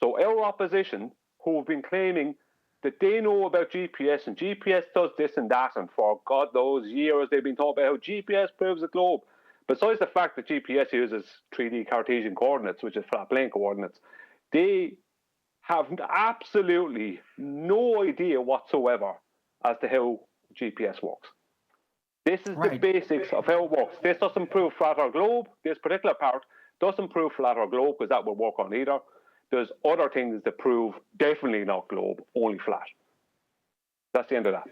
So our opposition, who have been claiming that they know about GPS and GPS does this and that, and for God knows years they've been talking about how GPS proves the globe. Besides the fact that GPS uses 3D Cartesian coordinates, which is flat plane coordinates, they have absolutely no idea whatsoever as to how GPS works. This is the basics of how it works. This doesn't prove flat or globe. This particular part doesn't prove flat or globe, because that would work on either. There's other things that prove definitely not globe, only flat. That's the end of that.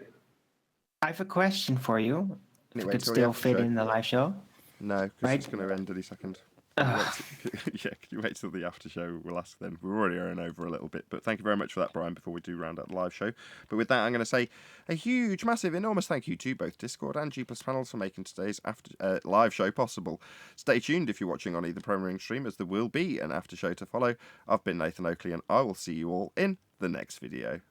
I have a question for you. If it could still fit in the live show. No, because it's going to end any second. Yeah, can you wait till the after show? We'll ask then. We're already running over a little bit, but thank you very much for that, Brian, before we do round out the live show. But with that, I'm going to say a huge, massive, enormous thank you to both Discord and G+ panels for making today's live show possible. Stay tuned if you're watching on either premiering stream, as there will be an after show to follow. I've been Nathan Oakley, and I will see you all in the next video.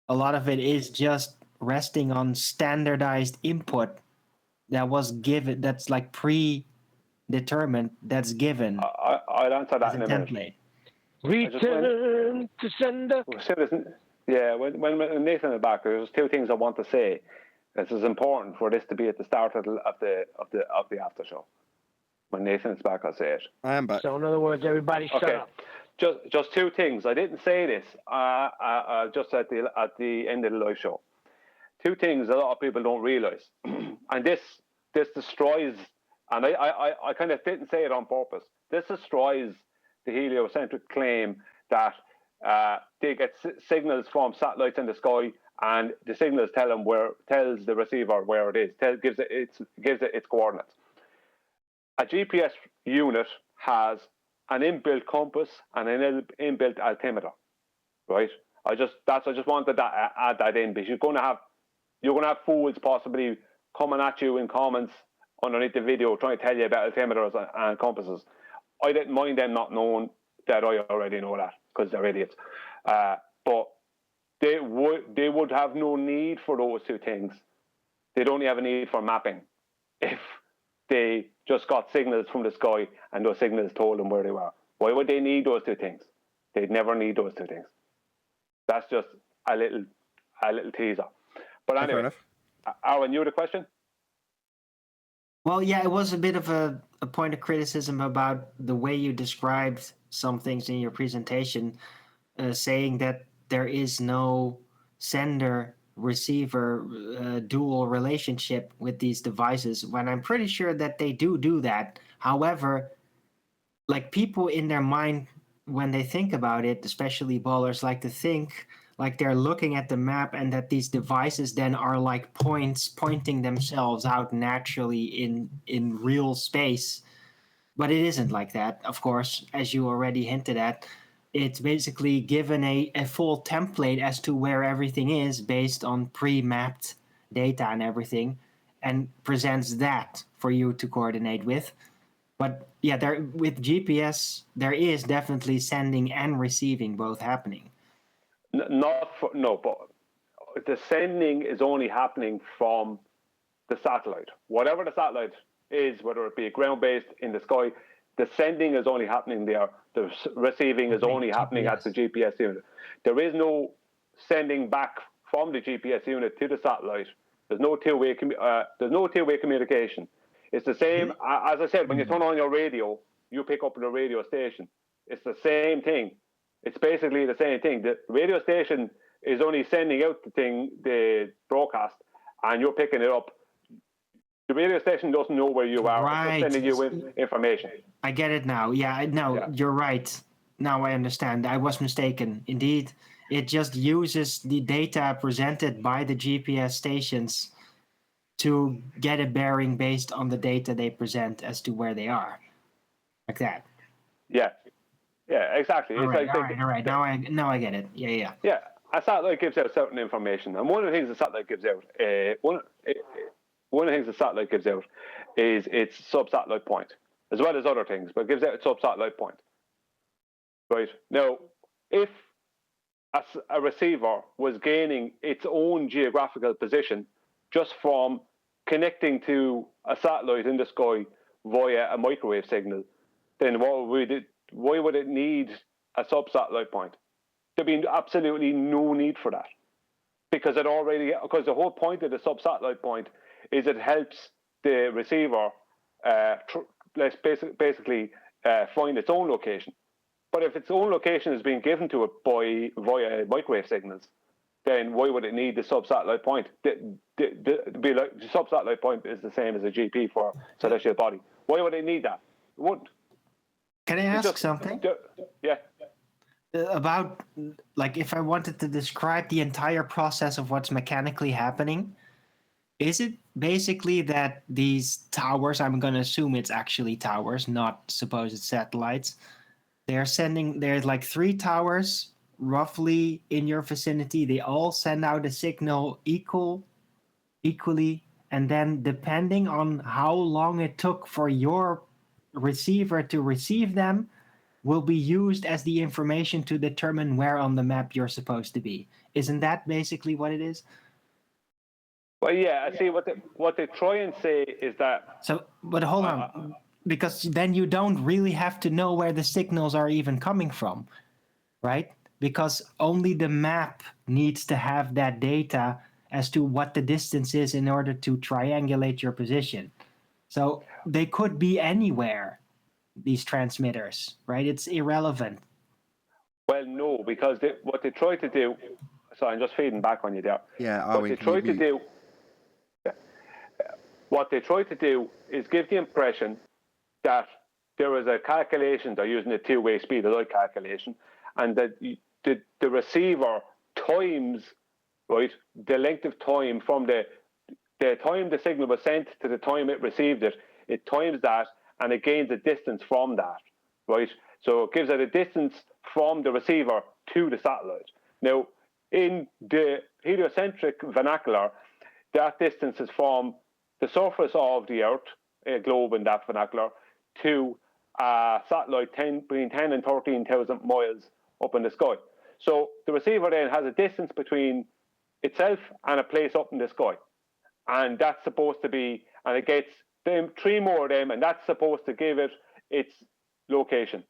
A lot of it is just resting on standardized input that was given, that's like predetermined, that's given. I'll answer that in a minute. Return to sender. Yeah, when Nathan is back, there's 2 things I want to say. This is important for this to be at the start of the after show. When Nathan is back, I'll say it. I am back. So in other words, everybody shut up. Just 2 things. I didn't say this just at the end of the live show. 2 things a lot of people don't realize, and this destroys And I kind of didn't say it on purpose. This destroys the heliocentric claim that they get signals from satellites in the sky, and the signals tells the receiver where it is, gives it its coordinates. A GPS unit has an inbuilt compass and an inbuilt altimeter, right? I just wanted to add that in, because you're going to have fools possibly coming at you in comments underneath the video trying to tell you about altimeters and compasses. I didn't mind them not knowing that. I already know that because they're idiots. But they would have no need for those two things. They'd only have a need for mapping if they just got signals from the sky and those signals told them where they were. Why would they need those two things? They'd never need those two things. That's just a little teaser. But anyway, Aaron, you had a question? Well, yeah, it was a bit of a point of criticism about the way you described some things in your presentation, saying that there is no sender-receiver dual relationship with these devices, when I'm pretty sure that they do that. However, like, people in their mind, when they think about it, especially ballers, like to think like they're looking at the map and that these devices then are like points pointing themselves out naturally in real space. But it isn't like that, of course, as you already hinted at. It's basically given a full template as to where everything is based on pre-mapped data and everything, and presents that for you to coordinate with. But yeah, with GPS, there is definitely sending and receiving both happening. But the sending is only happening from the satellite. Whatever the satellite is, whether it be ground-based in the sky, the sending is only happening there. The receiving is only happening at the GPS unit. There is no sending back from the GPS unit to the satellite. There's no two-way communication. It's the same, as I said, when you turn on your radio, you pick up the radio station. It's the same thing. It's basically the same thing. The radio station is only sending out the broadcast, and you're picking it up. The radio station doesn't know where you are. Right. It's just sending you information. I get it now. Yeah, You're right. Now I understand. I was mistaken. Indeed, it just uses the data presented by the GPS stations to get a bearing based on the data they present as to where they are, like that. Yeah, exactly. All right. Now I get it. Yeah. Yeah, a satellite gives out certain information, and one of the things the satellite gives out, is its sub-satellite point, as well as other things, but it gives out its sub-satellite point. Right now, if a receiver was gaining its own geographical position just from connecting to a satellite in the sky via a microwave signal, then why would it need a sub-satellite point? There'd be absolutely no need for that, because the whole point of the sub-satellite point is it helps the receiver basically find its own location. But if its own location is being given to it via microwave signals, then why would it need the sub-satellite point? The sub-satellite point is the same as a GP for celestial body. Why would it need that? It wouldn't. Can I ask something? Yeah. About, like, if I wanted to describe the entire process of what's mechanically happening, is it basically that these towers, I'm going to assume it's actually towers, not supposed satellites, there's like 3 towers roughly in your vicinity. They all send out a signal equally, and then depending on how long it took for your receiver to receive them, will be used as the information to determine where on the map you're supposed to be. Isn't that basically what it is? Well, yeah. I see what they try and say is that. So, but hold on, because then you don't really have to know where the signals are even coming from, right? Because only the map needs to have that data as to what the distance is in order to triangulate your position. So they could be anywhere, these transmitters, right? It's irrelevant. Well, no, because what they try to do. So I'm just feeding back on you there. Yeah, what what they try to do is give the impression that there is a calculation, they're using a two-way speed of light calculation, and that the receiver times, right, the length of time from the time the signal was sent to the time it received it, it times that, and it gains a distance from that, right? So it gives it a distance from the receiver to the satellite. Now, in the heliocentric vernacular, that distance is from the surface of the Earth, a globe in that vernacular, to a satellite between 10 and 13,000 miles up in the sky. So the receiver then has a distance between itself and a place up in the sky. And that's supposed to be, and it gets three more of them, and that's supposed to give it its location.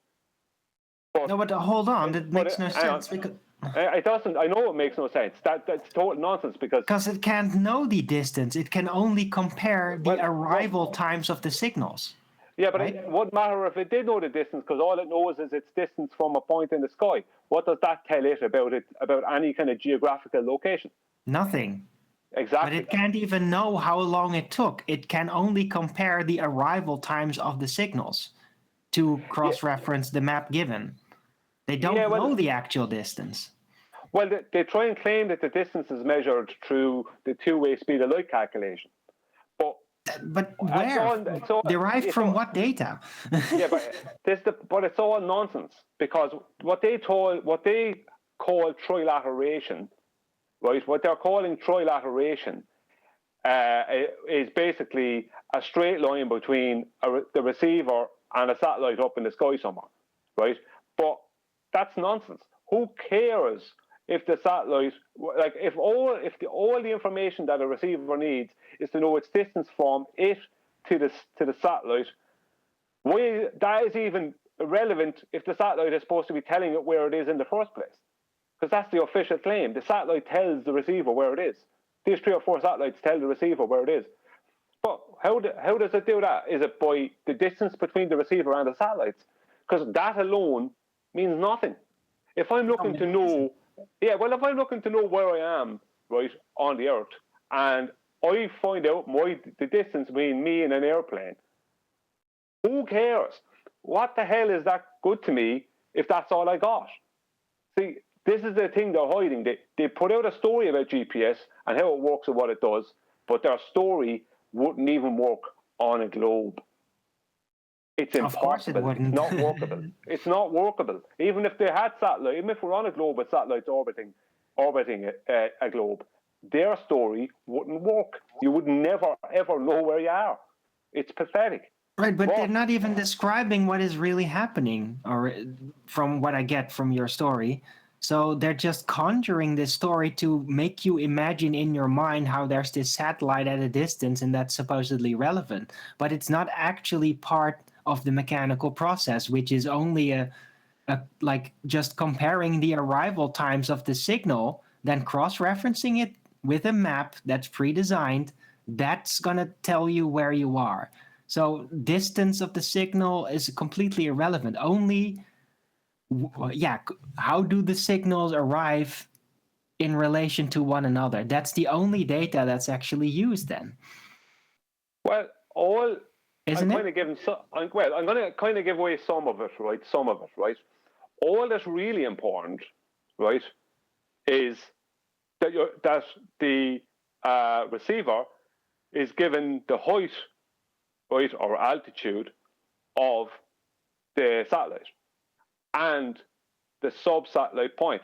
But hold on, that makes no sense. Because it doesn't. I know it makes no sense. That's total nonsense because it can't know the distance. It can only compare the arrival times of the signals. Yeah, but it wouldn't matter if it did know the distance, because all it knows is its distance from a point in the sky. What does that tell it about any kind of geographical location? Nothing. Exactly. But it can't even know how long it took. It can only compare the arrival times of the signals to cross-reference the map given. They don't know the actual distance. Well, they try and claim that the distance is measured through the two-way speed of light calculation. But where? Derived from what data? Yeah, but it's all nonsense, because what they call trilateration, right? What they're calling trilateration is basically a straight line between the receiver and a satellite up in the sky somewhere, right? But that's nonsense. Who cares if the satellite, like if all the information that a receiver needs is to know its distance from it to the satellite? Why that is even irrelevant if the satellite is supposed to be telling it where it is in the first place, because that's the official claim. The satellite tells the receiver where it is. These 3 or 4 satellites tell the receiver where it is. But how does it do that? Is it by the distance between the receiver and the satellites? Because that alone means nothing. If I'm looking to know, if I'm looking to know where I am, right, on the Earth, and I find out the distance between me and an airplane, who cares? What the hell is that good to me if that's all I got? See, this is the thing they're hiding. They put out a story about GPS and how it works and what it does, but their story wouldn't even work on a globe. It's impossible. It's not workable. It's not workable. Even if they had satellite, even if we're on a globe with satellites orbiting a globe, their story wouldn't work. You would never, ever know where you are. It's pathetic. Right, but they're not even describing what is really happening, or from what I get from your story. So they're just conjuring this story to make you imagine in your mind how there's this satellite at a distance and that's supposedly relevant. But it's not actually part of the mechanical process, which is only like just comparing the arrival times of the signal, then cross-referencing it with a map that's pre-designed. That's going to tell you where you are. So distance of the signal is completely irrelevant. Only, how do the signals arrive in relation to one another? That's the only data that's actually used then. Well, I'm going to kind of give away some of it, right? All that's really important, right, is that the receiver is given the height, right, or altitude of the satellite and the sub-satellite point.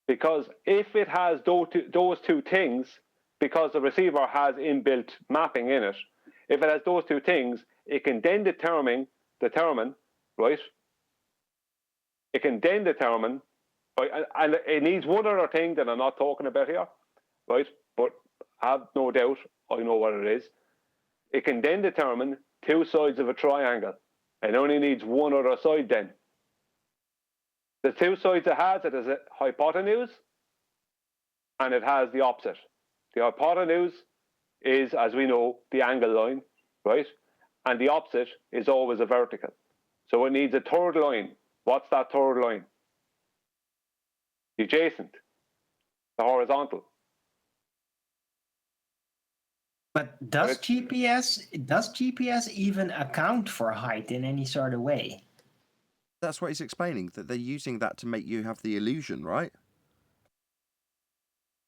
Because if it has those two things, because the receiver has inbuilt mapping in it, if it has those two things, it can then determine, right? It can then determine, right, and it needs one other thing that I'm not talking about here, right? But have no doubt, I know what it is. It can then determine 2 sides of a triangle. It only needs one other side then. The 2 sides it has a hypotenuse and it has the opposite. The hypotenuse is, as we know, the angle line, right? And the opposite is always a vertical. So it needs a third line. What's that third line? The adjacent, the horizontal. But does GPS even account for height in any sort of way? That's what he's explaining, that they're using that to make you have the illusion, right?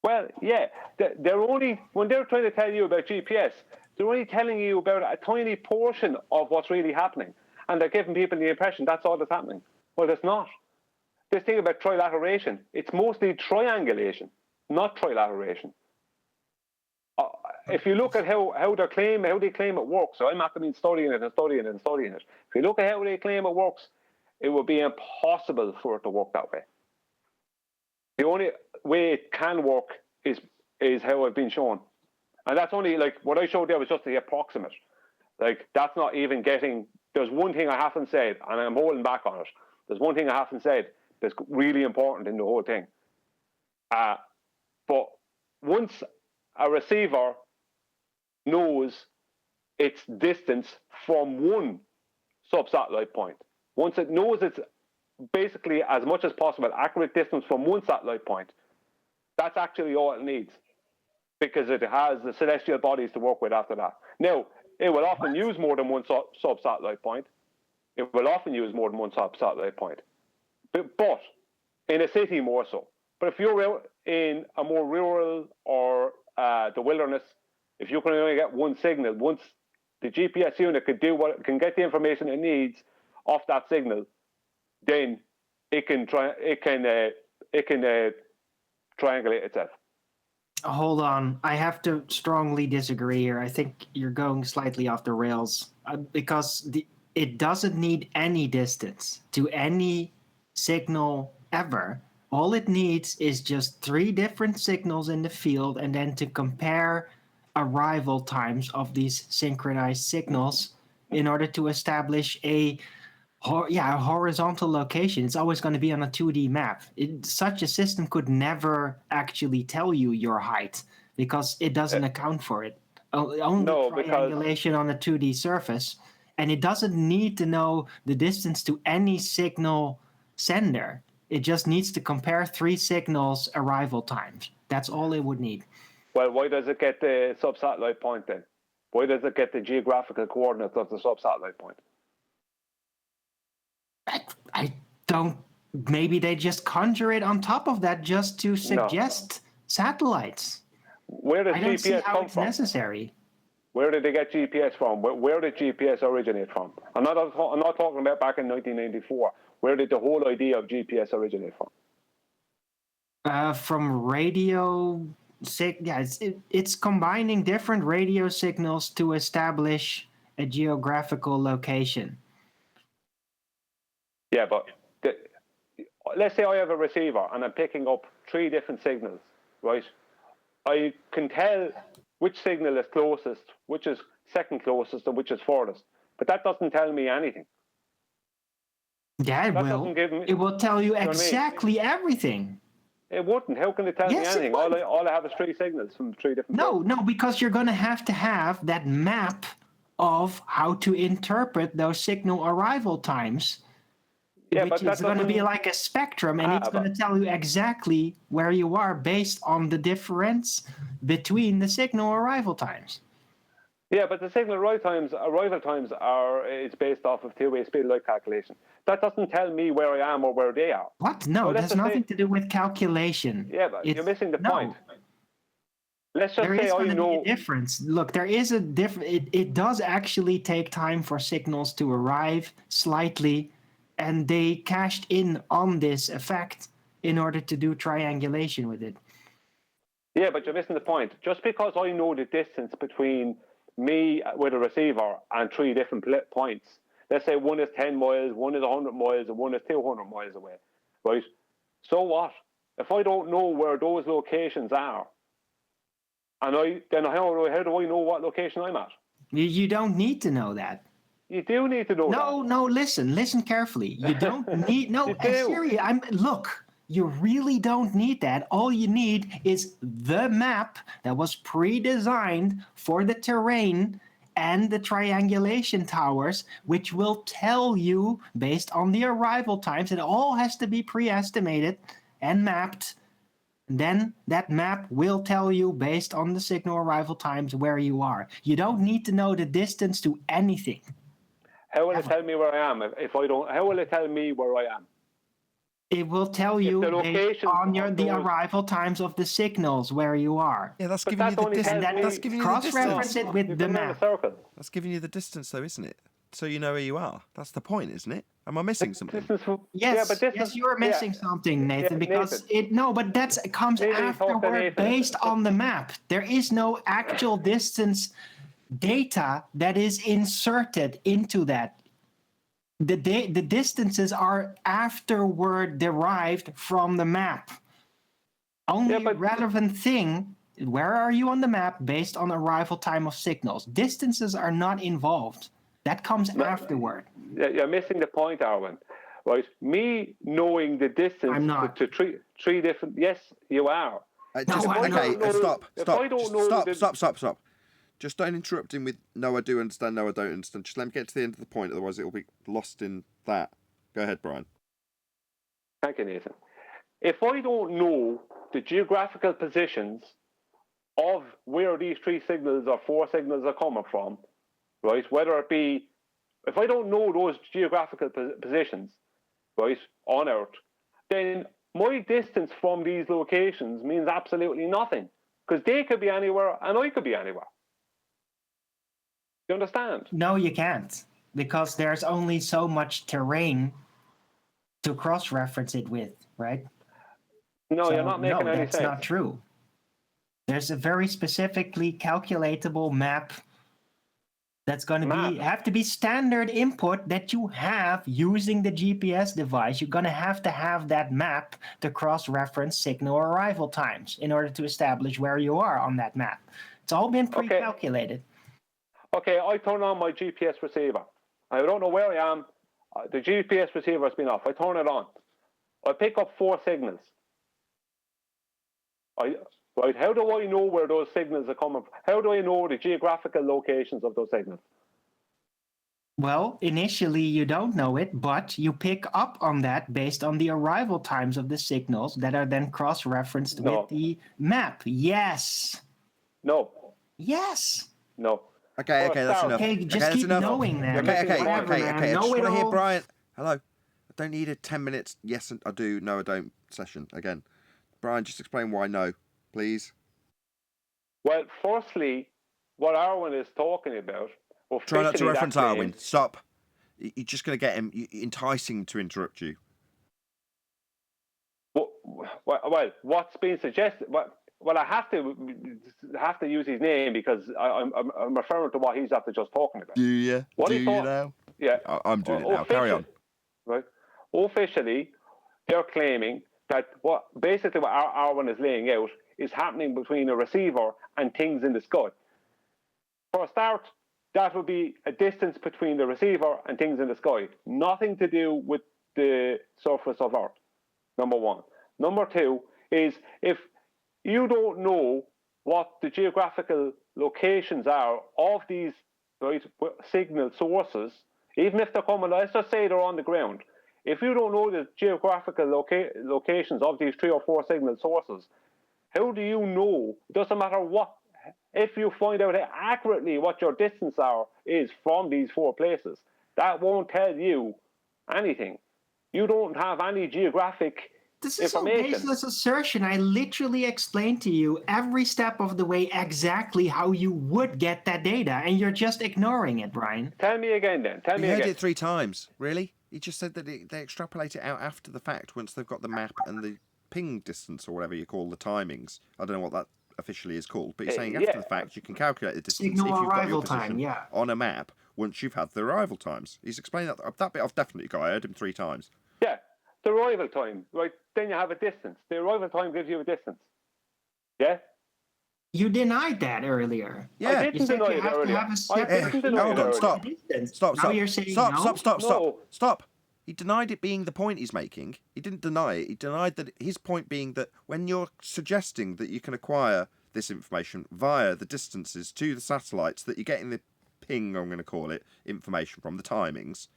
Well, yeah, they're only, when they're trying to tell you about GPS, they're only telling you about a tiny portion of what's really happening. And they're giving people the impression that's all that's happening. Well, it's not. This thing about trilateration, it's mostly triangulation, not trilateration. If you look at how they claim it works, so I'm after studying it. If you look at how they claim it works, it would be impossible for it to work that way. The only way it can work is how I've been shown. And that's only, like, what I showed there was just the approximate. Like, that's not even getting, there's one thing I haven't said, and I'm holding back on it. There's one thing I haven't said that's really important in the whole thing. But once a receiver knows its distance from one sub-satellite point, once it knows it's basically as much as possible accurate distance from one satellite point, that's actually all it needs, because it has the celestial bodies to work with after that. Now, it will often use more than one sub-satellite point. It will often use more than one sub-satellite point. But in a city more so. But if you're out in a more rural or the wilderness, if you can only get one signal, once the GPS unit can get the information it needs off that signal, then it can triangulate itself. Hold on, I have to strongly disagree here. I think you're going slightly off the rails because it doesn't need any distance to any signal ever. All it needs is just 3 different signals in the field, and then to compare arrival times of these synchronized signals in order to establish a horizontal location. It's always going to be on a 2D map. Such a system could never actually tell you your height because it doesn't account for it. Only triangulation on a 2D surface, and it doesn't need to know the distance to any signal sender. It just needs to compare 3 signals' arrival times. That's all it would need. Well, why does it get the sub-satellite point then? Why does it get the geographical coordinates of the sub-satellite point? I don't. Maybe they just conjure it on top of that just to suggest satellites. Where does GPS come from? Necessary. Where did they get GPS from? Where did GPS originate from? I'm not talking about back in 1994. Where did the whole idea of GPS originate from? From radio. It's combining different radio signals to establish a geographical location. Yeah, but let's say I have a receiver and I'm picking up 3 different signals, right? I can tell which signal is closest, which is second closest, and which is furthest. But that doesn't tell me anything. Yeah, it will. It will tell you exactly everything. It wouldn't. How can it tell me anything? All I have is 3 signals from 3 different places. No, because you're going to have that map of how to interpret those signal arrival times. Yeah, which is going to be like a spectrum, and it's going to tell you exactly where you are based on the difference between the signal arrival times. Yeah, but the signal arrival times it's based off of 2-way speed of light calculation. That doesn't tell me where I am or where they are. What? No, that's nothing to do with calculation. Yeah, but you're missing the point. Let's just say I know. Be a difference. Look, there is a difference. It does actually take time for signals to arrive slightly, and they cashed in on this effect in order to do triangulation with it. Yeah, but you're missing the point. Just because I know the distance between me with a receiver and 3 different points, let's say one is 10 miles, one is 100 miles, and one is 200 miles away, right? So what? If I don't know where those locations are, and how do I know what location I'm at? You don't need to know that. You do need to know that. No, listen carefully. You don't need, look, you really don't need that. All you need is the map that was pre-designed for the terrain and the triangulation towers, which will tell you based on the arrival times. It all has to be pre-estimated and mapped. then that map will tell you based on the signal arrival times where you are. You don't need to know the distance to anything. How will it tell me where I am if I don't? How will it tell me where I am? It will tell you based on the arrival times of the signals where you are. Yeah, that's giving you the distance. That's giving you the Cross-reference distance. it with the map. That's giving you the distance, though, isn't it? So you know where you are. That's the point, isn't it? Am I missing something? Yes, you're missing something, Nathan, because but that comes afterward based on the map. There is no actual distance data that is inserted into that. The distances are afterward derived from the map. Only relevant thing, where are you on the map based on arrival time of signals? Distances are not involved. That comes afterward. You're missing the point, Arwen. Right? Me knowing the distance to three different. Yes, you are. Stop. Just don't interrupt him with no, I do understand, no, I don't understand. Just let him get to the end of the point, otherwise it'll be lost in that. Go ahead, Brian. Thank you, Nathan. If I don't know the geographical positions of where these 3 signals or 4 signals are coming from, right, whether it be, if I don't know those geographical positions, right, on Earth, then my distance from these locations means absolutely nothing, because they could be anywhere and I could be anywhere. You understand? No, you can't, because there's only so much terrain to cross-reference it with, right? No, you're not making any sense. That's not true. There's a very specifically calculatable map that's going to have to be standard input that you have using the GPS device. You're going to have that map to cross-reference signal arrival times in order to establish where you are on that map. It's all been pre-calculated. Okay, I turn on my GPS receiver. I don't know where I am. The GPS receiver has been off. I turn it on. I pick up 4 signals. How do I know where those signals are coming from? How do I know the geographical locations of those signals? Well, initially you don't know it, but you pick up on that based on the arrival times of the signals that are then cross-referenced with the map. Yes. No. Yes. No. Okay, that's enough. Okay, just keep knowing that. Okay. I just want to hear Brian. Hello. I don't need a 10 minutes yes I do, no I don't session again. Brian, just explain why no, please. Well, firstly, what Arwen is talking about. Try not to reference Arwen. Stop. You're just going to get him enticing to interrupt you. Well, what's being suggested? Well, I have to use his name because I'm referring to what he's after just talking about. Do you? Do you now? Yeah. I'm doing it now. Carry on. Right. Officially, they're claiming that what Arwen is laying out is happening between a receiver and things in the sky. For a start, that would be a distance between the receiver and things in the sky. Nothing to do with the surface of Earth, number 1. Number 2 is if you don't know what the geographical locations are of these signal sources, even if they're coming, let's just say they're on the ground. If you don't know the geographical locations of these 3 or 4 signal sources, how do you know? It doesn't matter what. If you find out accurately what your distance is from these 4 places, that won't tell you anything. You don't have any geographic This is a baseless assertion. I literally explained to you every step of the way exactly how you would get that data, and you're just ignoring it, Brian. Tell me again, then. Tell me again. You heard it 3 times. Really? He just said that they extrapolate it out after the fact once they've got the map and the ping distance or whatever you call the timings. I don't know what that officially is called, but you're saying after the fact you can calculate the distance Signal if you've got your arrival position time, on a map once you've had the arrival times. He's explained that bit I've definitely got. I heard him 3 times. Yeah, the arrival time, right? Then you have a distance. The arrival time gives you a distance. Yeah? You denied that earlier. Yeah. I didn't deny it earlier. Hold on, stop. Stop. Now you're saying no? Stop. He denied it being the point he's making. He didn't deny it. He denied that his point being that when you're suggesting that you can acquire this information via the distances to the satellites that you're getting the ping, I'm going to call it, information from, the timings,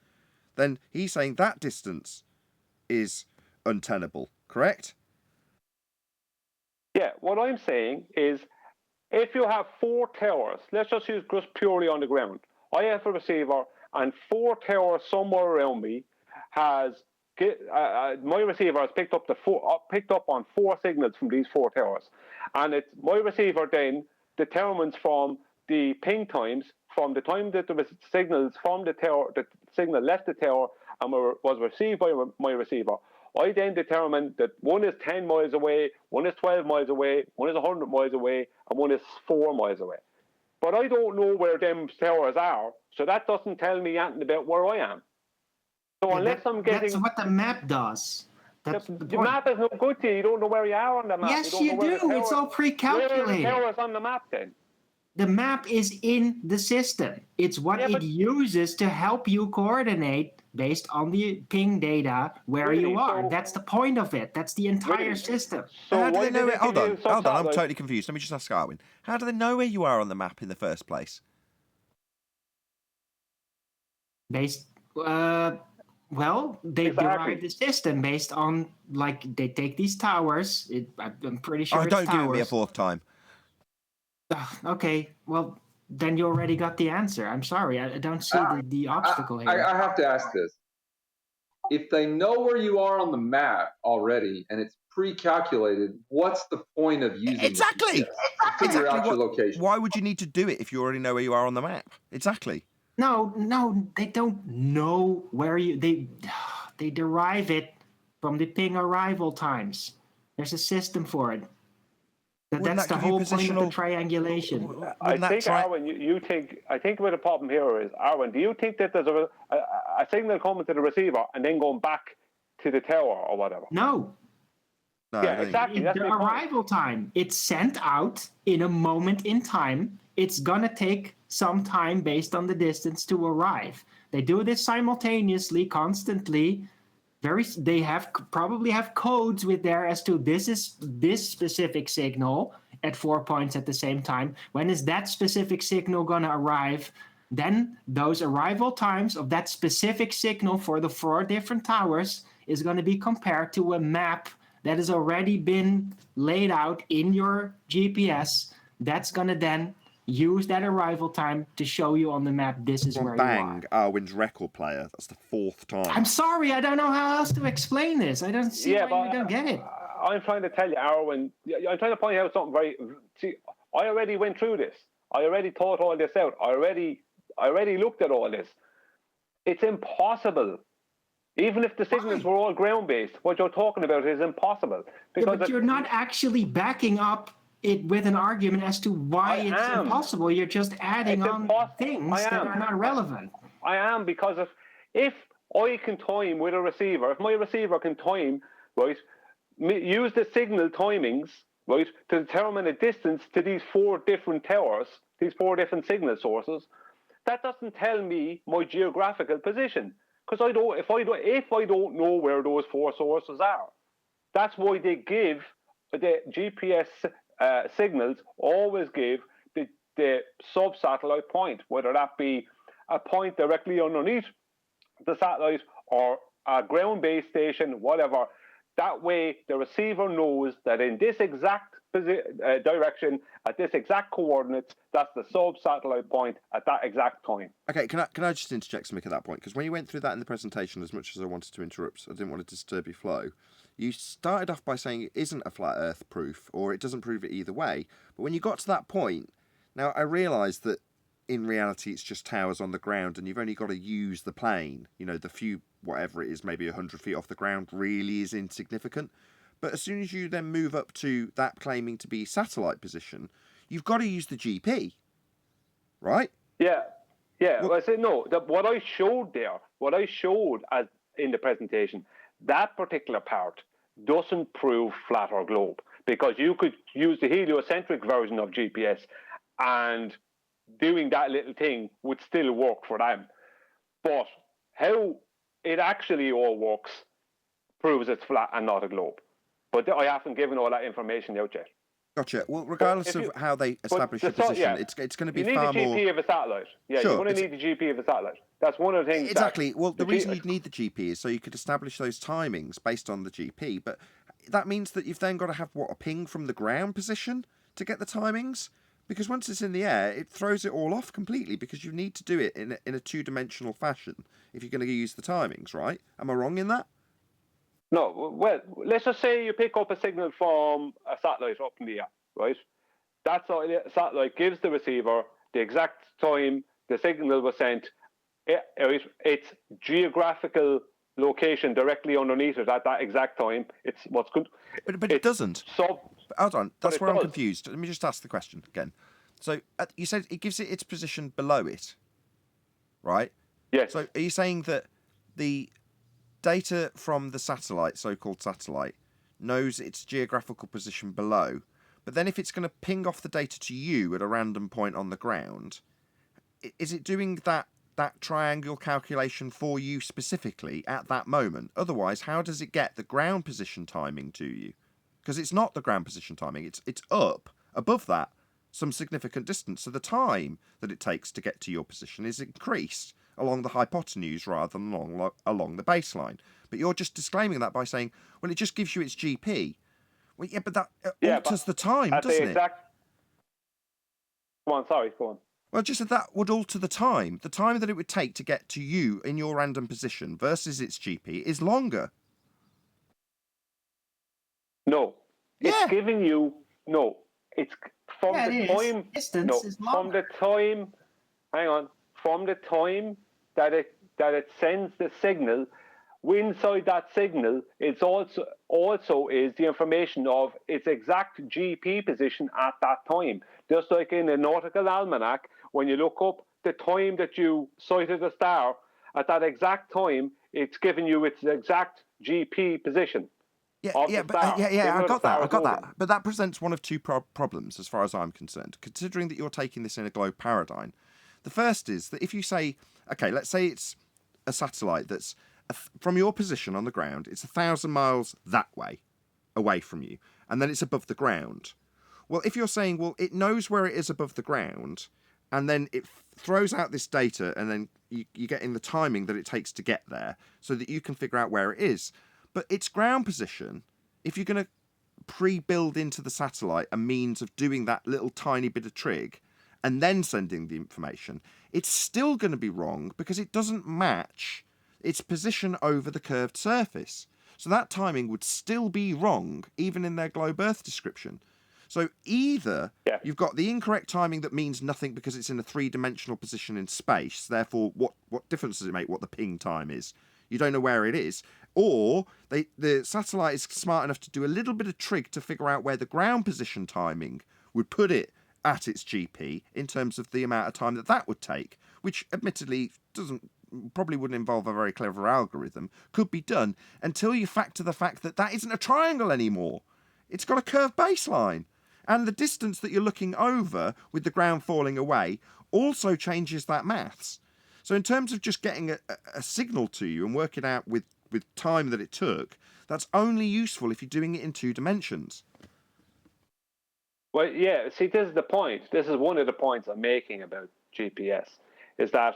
then he's saying that distance is untenable, correct? Yeah, what I'm saying is if you have 4 towers, let's just use just purely on the ground. I have a receiver and 4 towers somewhere around me has my receiver has picked up on 4 signals from these 4 towers, and it's my receiver then determines from the ping times from the time that the signals from the tower, the signal left the tower and was received by my receiver. I then determine that one is 10 miles away, one is 12 miles away, one is 100 miles away, and one is 4 miles away. But I don't know where them towers are, so that doesn't tell me anything about where I am. So unless I'm getting... That's what the map does. That's the map is no good to you. You don't know where you are on the map. Yes, you do. It's all pre-calculated. Where are the towers on the map then? The map is in the system. It's what it uses to help you coordinate based on the ping data where you are. That's the point of it. That's the entire system. So how do they know it? Hold on. I'm totally confused. Let me just ask Arwin. How do they know where you are on the map in the first place? Well, they derive the system based on, like, they take these towers. I'm pretty sure it's towers. Don't give me a fourth time. Okay, well, then you already got the answer. I'm sorry, I don't see the obstacle here. I have to ask this. If they know where you are on the map already and it's pre-calculated, what's the point of using exactly to figure out your location? Why would you need to do it if you already know where you are on the map? Exactly. No, they don't know where you... They derive it from the ping arrival times. There's a system for it. That's the whole point of the triangulation. I think, Arwin, you think... I think what the problem here is, Arwin, do you think that there's a signal coming to the receiver and then going back to the tower or whatever? No. Yeah, exactly. That's the arrival time. It's sent out in a moment in time. It's going to take some time based on the distance to arrive. They do this simultaneously, constantly. They probably have codes with there as to this is this specific signal at 4 points at the same time. When is that specific signal going to arrive? Then those arrival times of that specific signal for the 4 different towers is going to be compared to a map that has already been laid out in your GPS. That's going to then use that arrival time to show you on the map this is where you are. Bang, Arwin's record player. That's the 4th time. I'm sorry, I don't know how else to explain this. I don't see why you don't get it. I'm trying to tell you, Arwin, I'm trying to point out something very... See, I already went through this. I already thought all this out. I already looked at all this. It's impossible. Even if the signals were all ground-based, what you're talking about is impossible. But you're not actually backing up it with an argument as to why it's impossible. You're just adding on things that are not relevant. I am, because if I can time with a receiver, if my receiver can time, right, use the signal timings, right, to determine a distance to these 4 different towers, these 4 different signal sources, that doesn't tell me my geographical position. Because if I don't know where those 4 sources are, that's why they give the GPS signals always give the sub-satellite point, whether that be a point directly underneath the satellite or a ground-based station, whatever. That way, the receiver knows that in this exact direction, at this exact coordinates, that's the sub-satellite point at that exact time. Okay, can I just interject something at that point? Because when you went through that in the presentation, as much as I wanted to interrupt, I didn't want to disturb your flow. You started off by saying it isn't a flat Earth proof, or it doesn't prove it either way. But when you got to that point, now I realised that in reality it's just towers on the ground, and you've only got to use the plane. You know, the few, whatever it is, maybe 100 feet off the ground really is insignificant. But as soon as you then move up to that claiming to be satellite position, you've got to use the GP, right? Yeah. Well, I said no. What I showed as in the presentation, that particular part doesn't prove flat or globe, because you could use the heliocentric version of GPS and doing that little thing would still work for them. But how it actually all works proves it's flat and not a globe. But I haven't given all that information out yet. Gotcha. Well, regardless of how they establish your position, it's going to be far more... You need the GP of a satellite. Yeah, sure, you're going to need the GP of a satellite. That's one of the things... Exactly. Well, the reason you'd need the GP is so you could establish those timings based on the GP. But that means that you've then got to have, a ping from the ground position to get the timings? Because once it's in the air, it throws it all off completely, because you need to do it in a two-dimensional fashion if you're going to use the timings, right? Am I wrong in that? No, well, let's just say you pick up a signal from a satellite up in the air, right? That satellite gives the receiver the exact time the signal was sent, its geographical location directly underneath it at that exact time. It's what's good. But it doesn't. Hold on, that's where I'm confused. Let me just ask the question again. So you said it gives it its position below it, right? Yes. So are you saying that the data from the satellite, so-called satellite, knows its geographical position below, but then if it's going to ping off the data to you at a random point on the ground, is it doing that triangle calculation for you specifically at that moment? Otherwise, how does it get the ground position timing to you? Because it's not the ground position timing, it's up above that some significant distance. So the time that it takes to get to your position is increased along the hypotenuse rather than along the baseline. But you're just disclaiming that by saying, well, it just gives you its GP. Well, yeah, but that alters the time, doesn't it? Go on. Well, just that would alter the time. The time that it would take to get to you in your random position versus its GP is longer. No. It's giving you... No. It's from the time... Distance is longer. From the time... Hang on. From the time that it sends the signal, inside that signal, it's also is the information of its exact GP position at that time. Just like in a nautical almanac, when you look up the time that you sighted a star, at that exact time, it's giving you its exact GP position. I got that. But that presents one of two problems as far as I'm concerned, considering that you're taking this in a globe paradigm. The first is that if you say, okay, let's say it's a satellite that's from your position on the ground, it's 1,000 miles that way, away from you, and then it's above the ground. Well, if you're saying, well, it knows where it is above the ground, and then it throws out this data, and then you get in the timing that it takes to get there, so that you can figure out where it is. But its ground position, if you're going to pre-build into the satellite a means of doing that little tiny bit of trig, and then sending the information, it's still going to be wrong because it doesn't match its position over the curved surface. So that timing would still be wrong, even in their globe Earth description. So either you've got the incorrect timing that means nothing because it's in a three-dimensional position in space, therefore what difference does it make what the ping time is? You don't know where it is. Or the satellite is smart enough to do a little bit of trig to figure out where the ground position timing would put it at its GP in terms of the amount of time that would take, which admittedly probably wouldn't involve a very clever algorithm, could be done until you factor the fact that isn't a triangle anymore. It's got a curved baseline. And the distance that you're looking over with the ground falling away also changes that maths. So in terms of just getting a signal to you and working out with time that it took, that's only useful if you're doing it in 2 dimensions. Well, yeah, see, this is the point. This is one of the points I'm making about GPS, is that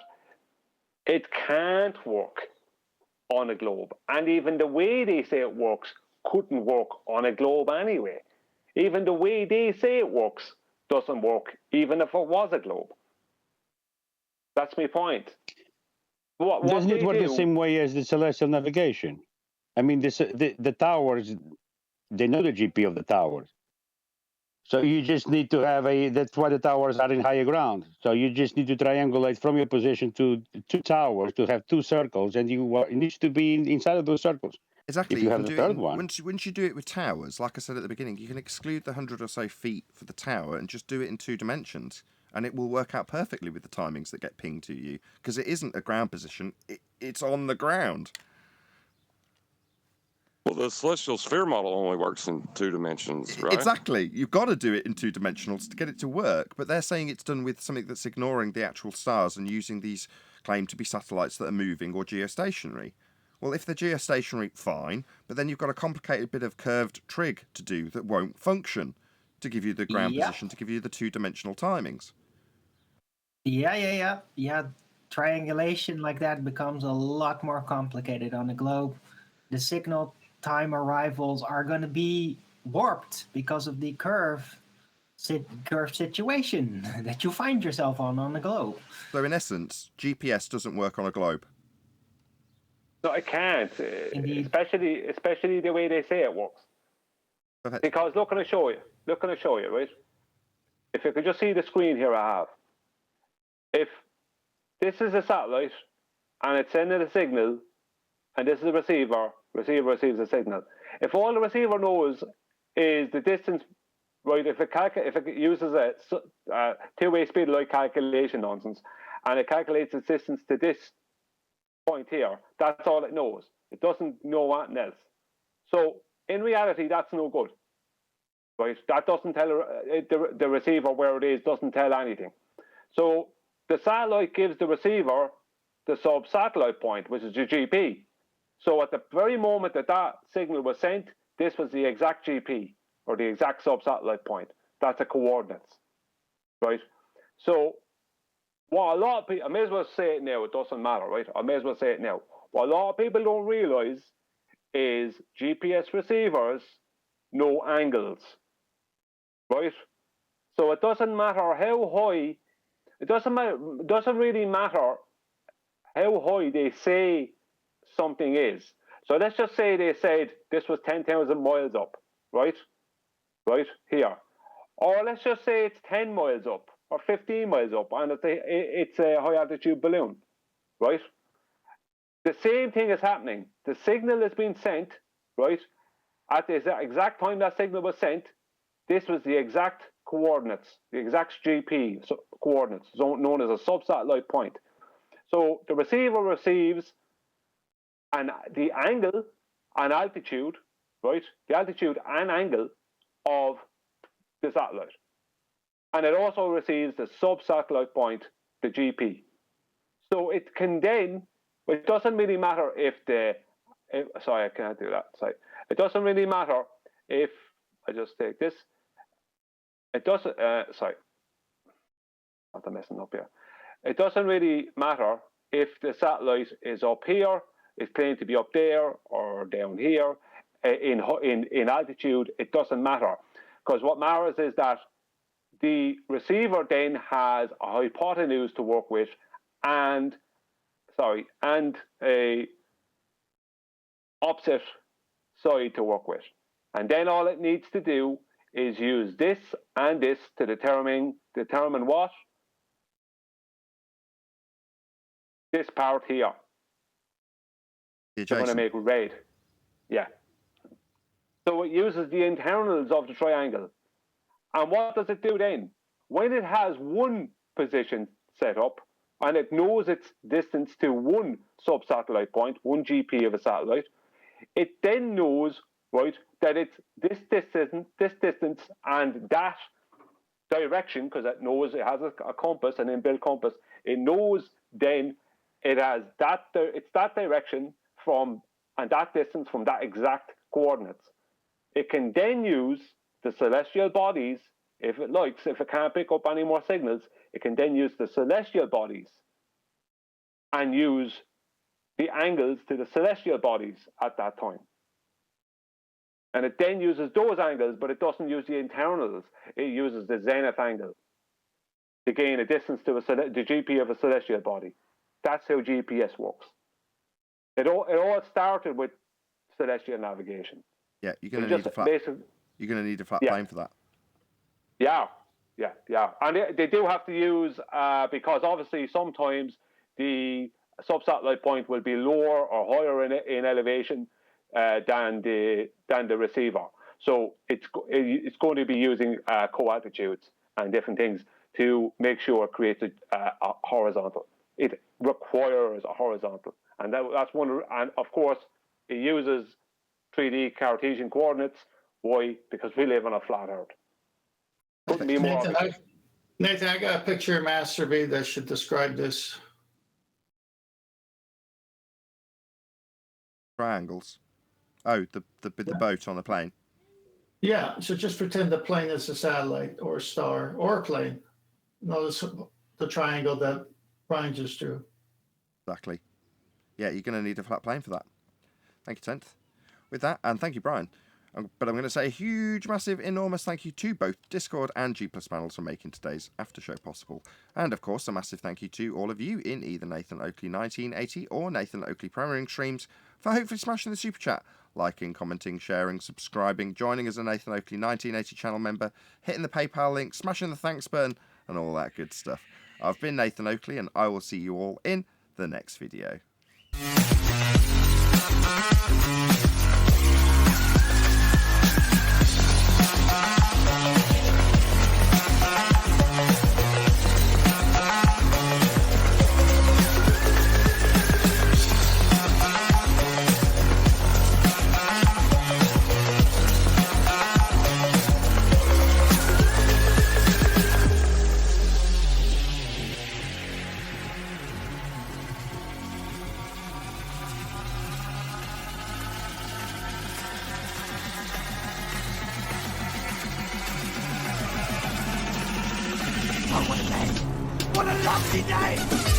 it can't work on a globe. And even the way they say it works couldn't work on a globe anyway. Even the way they say it works doesn't work, even if it was a globe. That's my point. Doesn't it work the same way as the celestial navigation? I mean, the towers, they know the GP of the towers. So you just need to have that's why the towers are in higher ground. So you just need to triangulate from your position to 2 towers to have 2 circles, and it needs to be inside of those circles. Exactly. If you have the third one. Once you do it with towers, like I said at the beginning, you can exclude the 100 or so feet for the tower and just do it in 2 dimensions. And it will work out perfectly with the timings that get pinged to you, because it isn't a ground position, it's on the ground. Well, the celestial sphere model only works in 2 dimensions, right? Exactly. You've got to do it in 2 dimensionals to get it to work, but they're saying it's done with something that's ignoring the actual stars and using these claimed to be satellites that are moving or geostationary. Well, if they're geostationary, fine, but then you've got a complicated bit of curved trig to do that won't function to give you the ground position, to give you the 2-dimensional timings. Yeah. Triangulation like that becomes a lot more complicated on a globe. The signal time arrivals are going to be warped because of the curve situation that you find yourself on the globe. So in essence, GPS doesn't work on a globe. No, it can't. Indeed. Especially the way they say it works. Because look, can I show you? Right? If you could just see the screen here I have. If this is a satellite and it's sending a signal, and this is a receiver receives a signal. If all the receiver knows is the distance, right? If it uses a two-way speed light calculation nonsense, and it calculates its distance to this point here, that's all it knows. It doesn't know anything else. So in reality, that's no good, right? That doesn't tell the receiver where it is. Doesn't tell anything. So the satellite gives the receiver the sub-satellite point, which is the GP. So at the very moment that signal was sent, this was the exact GP, or the exact sub-satellite point. That's the coordinates, right? So what a lot of people, I may as well say it now, it doesn't matter, right? I may as well say it now. What a lot of people don't realize is GPS receivers know angles, right? So it doesn't matter how high, it doesn't really matter how high they say something is. So let's just say they said this was 10,000 miles up, right? Right here. Or let's just say it's 10 miles up or 15 miles up, and it's a high altitude balloon, right? The same thing is happening. The signal is being sent, right? At the exact time that signal was sent, this was the exact coordinates, the exact GP coordinates, known as a sub-satellite point. So the receiver receives the angle and altitude, right? The altitude and angle of the satellite. And it also receives the sub-satellite point, the GP. So it can then, it doesn't really matter sorry, I can't do that. Sorry. It doesn't really matter if, I just take this. It doesn't, sorry. I'm messing up here. It doesn't really matter if the satellite is up here, is claimed to be up there or down here in altitude. It doesn't matter, because what matters is that the receiver then has a hypotenuse to work with and a opposite side to work with. And then all it needs to do is use this and this to determine what? This part here. We're going to make red. Yeah. So it uses the internals of the triangle. And what does it do then? When it has one position set up, and it knows its distance to one sub-satellite point, one GP of a satellite, it then knows, right, that it's this distance and that direction, because it knows it has a compass, an inbuilt compass. It knows then it has it's that direction and that distance from that exact coordinates. It can then use the celestial bodies, if it likes, if it can't pick up any more signals, it can then use the celestial bodies and use the angles to the celestial bodies at that time. And it then uses those angles, but it doesn't use the internals. It uses the zenith angle to gain a distance to the GP of a celestial body. That's how GPS works. It all started with celestial navigation. Yeah, you're going to need a flat plane for that. Yeah. And they do have to use, because obviously sometimes the sub-satellite point will be lower or higher in elevation than the receiver. So it's going to be using co-altitudes and different things to make sure it creates a horizontal. It requires a horizontal. And that's one, and of course, it uses 3D Cartesian coordinates. Why? Because we live on a flat Earth. Couldn't be more obvious. Nathan, I got a picture of Master B that should describe this. Triangles. Oh, the boat on the plane. Yeah, so just pretend the plane is a satellite or a star or a plane. Notice the triangle that Brian just drew. Exactly. Yeah, you're going to need a flat plane for that. Thank you, Tenth. with that, and thank you, Brian. But I'm going to say a huge, massive, enormous thank you to both Discord and G+ panels for making today's after show possible. And of course, a massive thank you to all of you in either Nathan Oakley 1980 or Nathan Oakley Premiering streams for hopefully smashing the super chat, liking, commenting, sharing, subscribing, joining as a Nathan Oakley 1980 channel member, hitting the PayPal link, smashing the thanks button, and all that good stuff. I've been Nathan Oakley, and I will see you all in the next video. What a lovely day!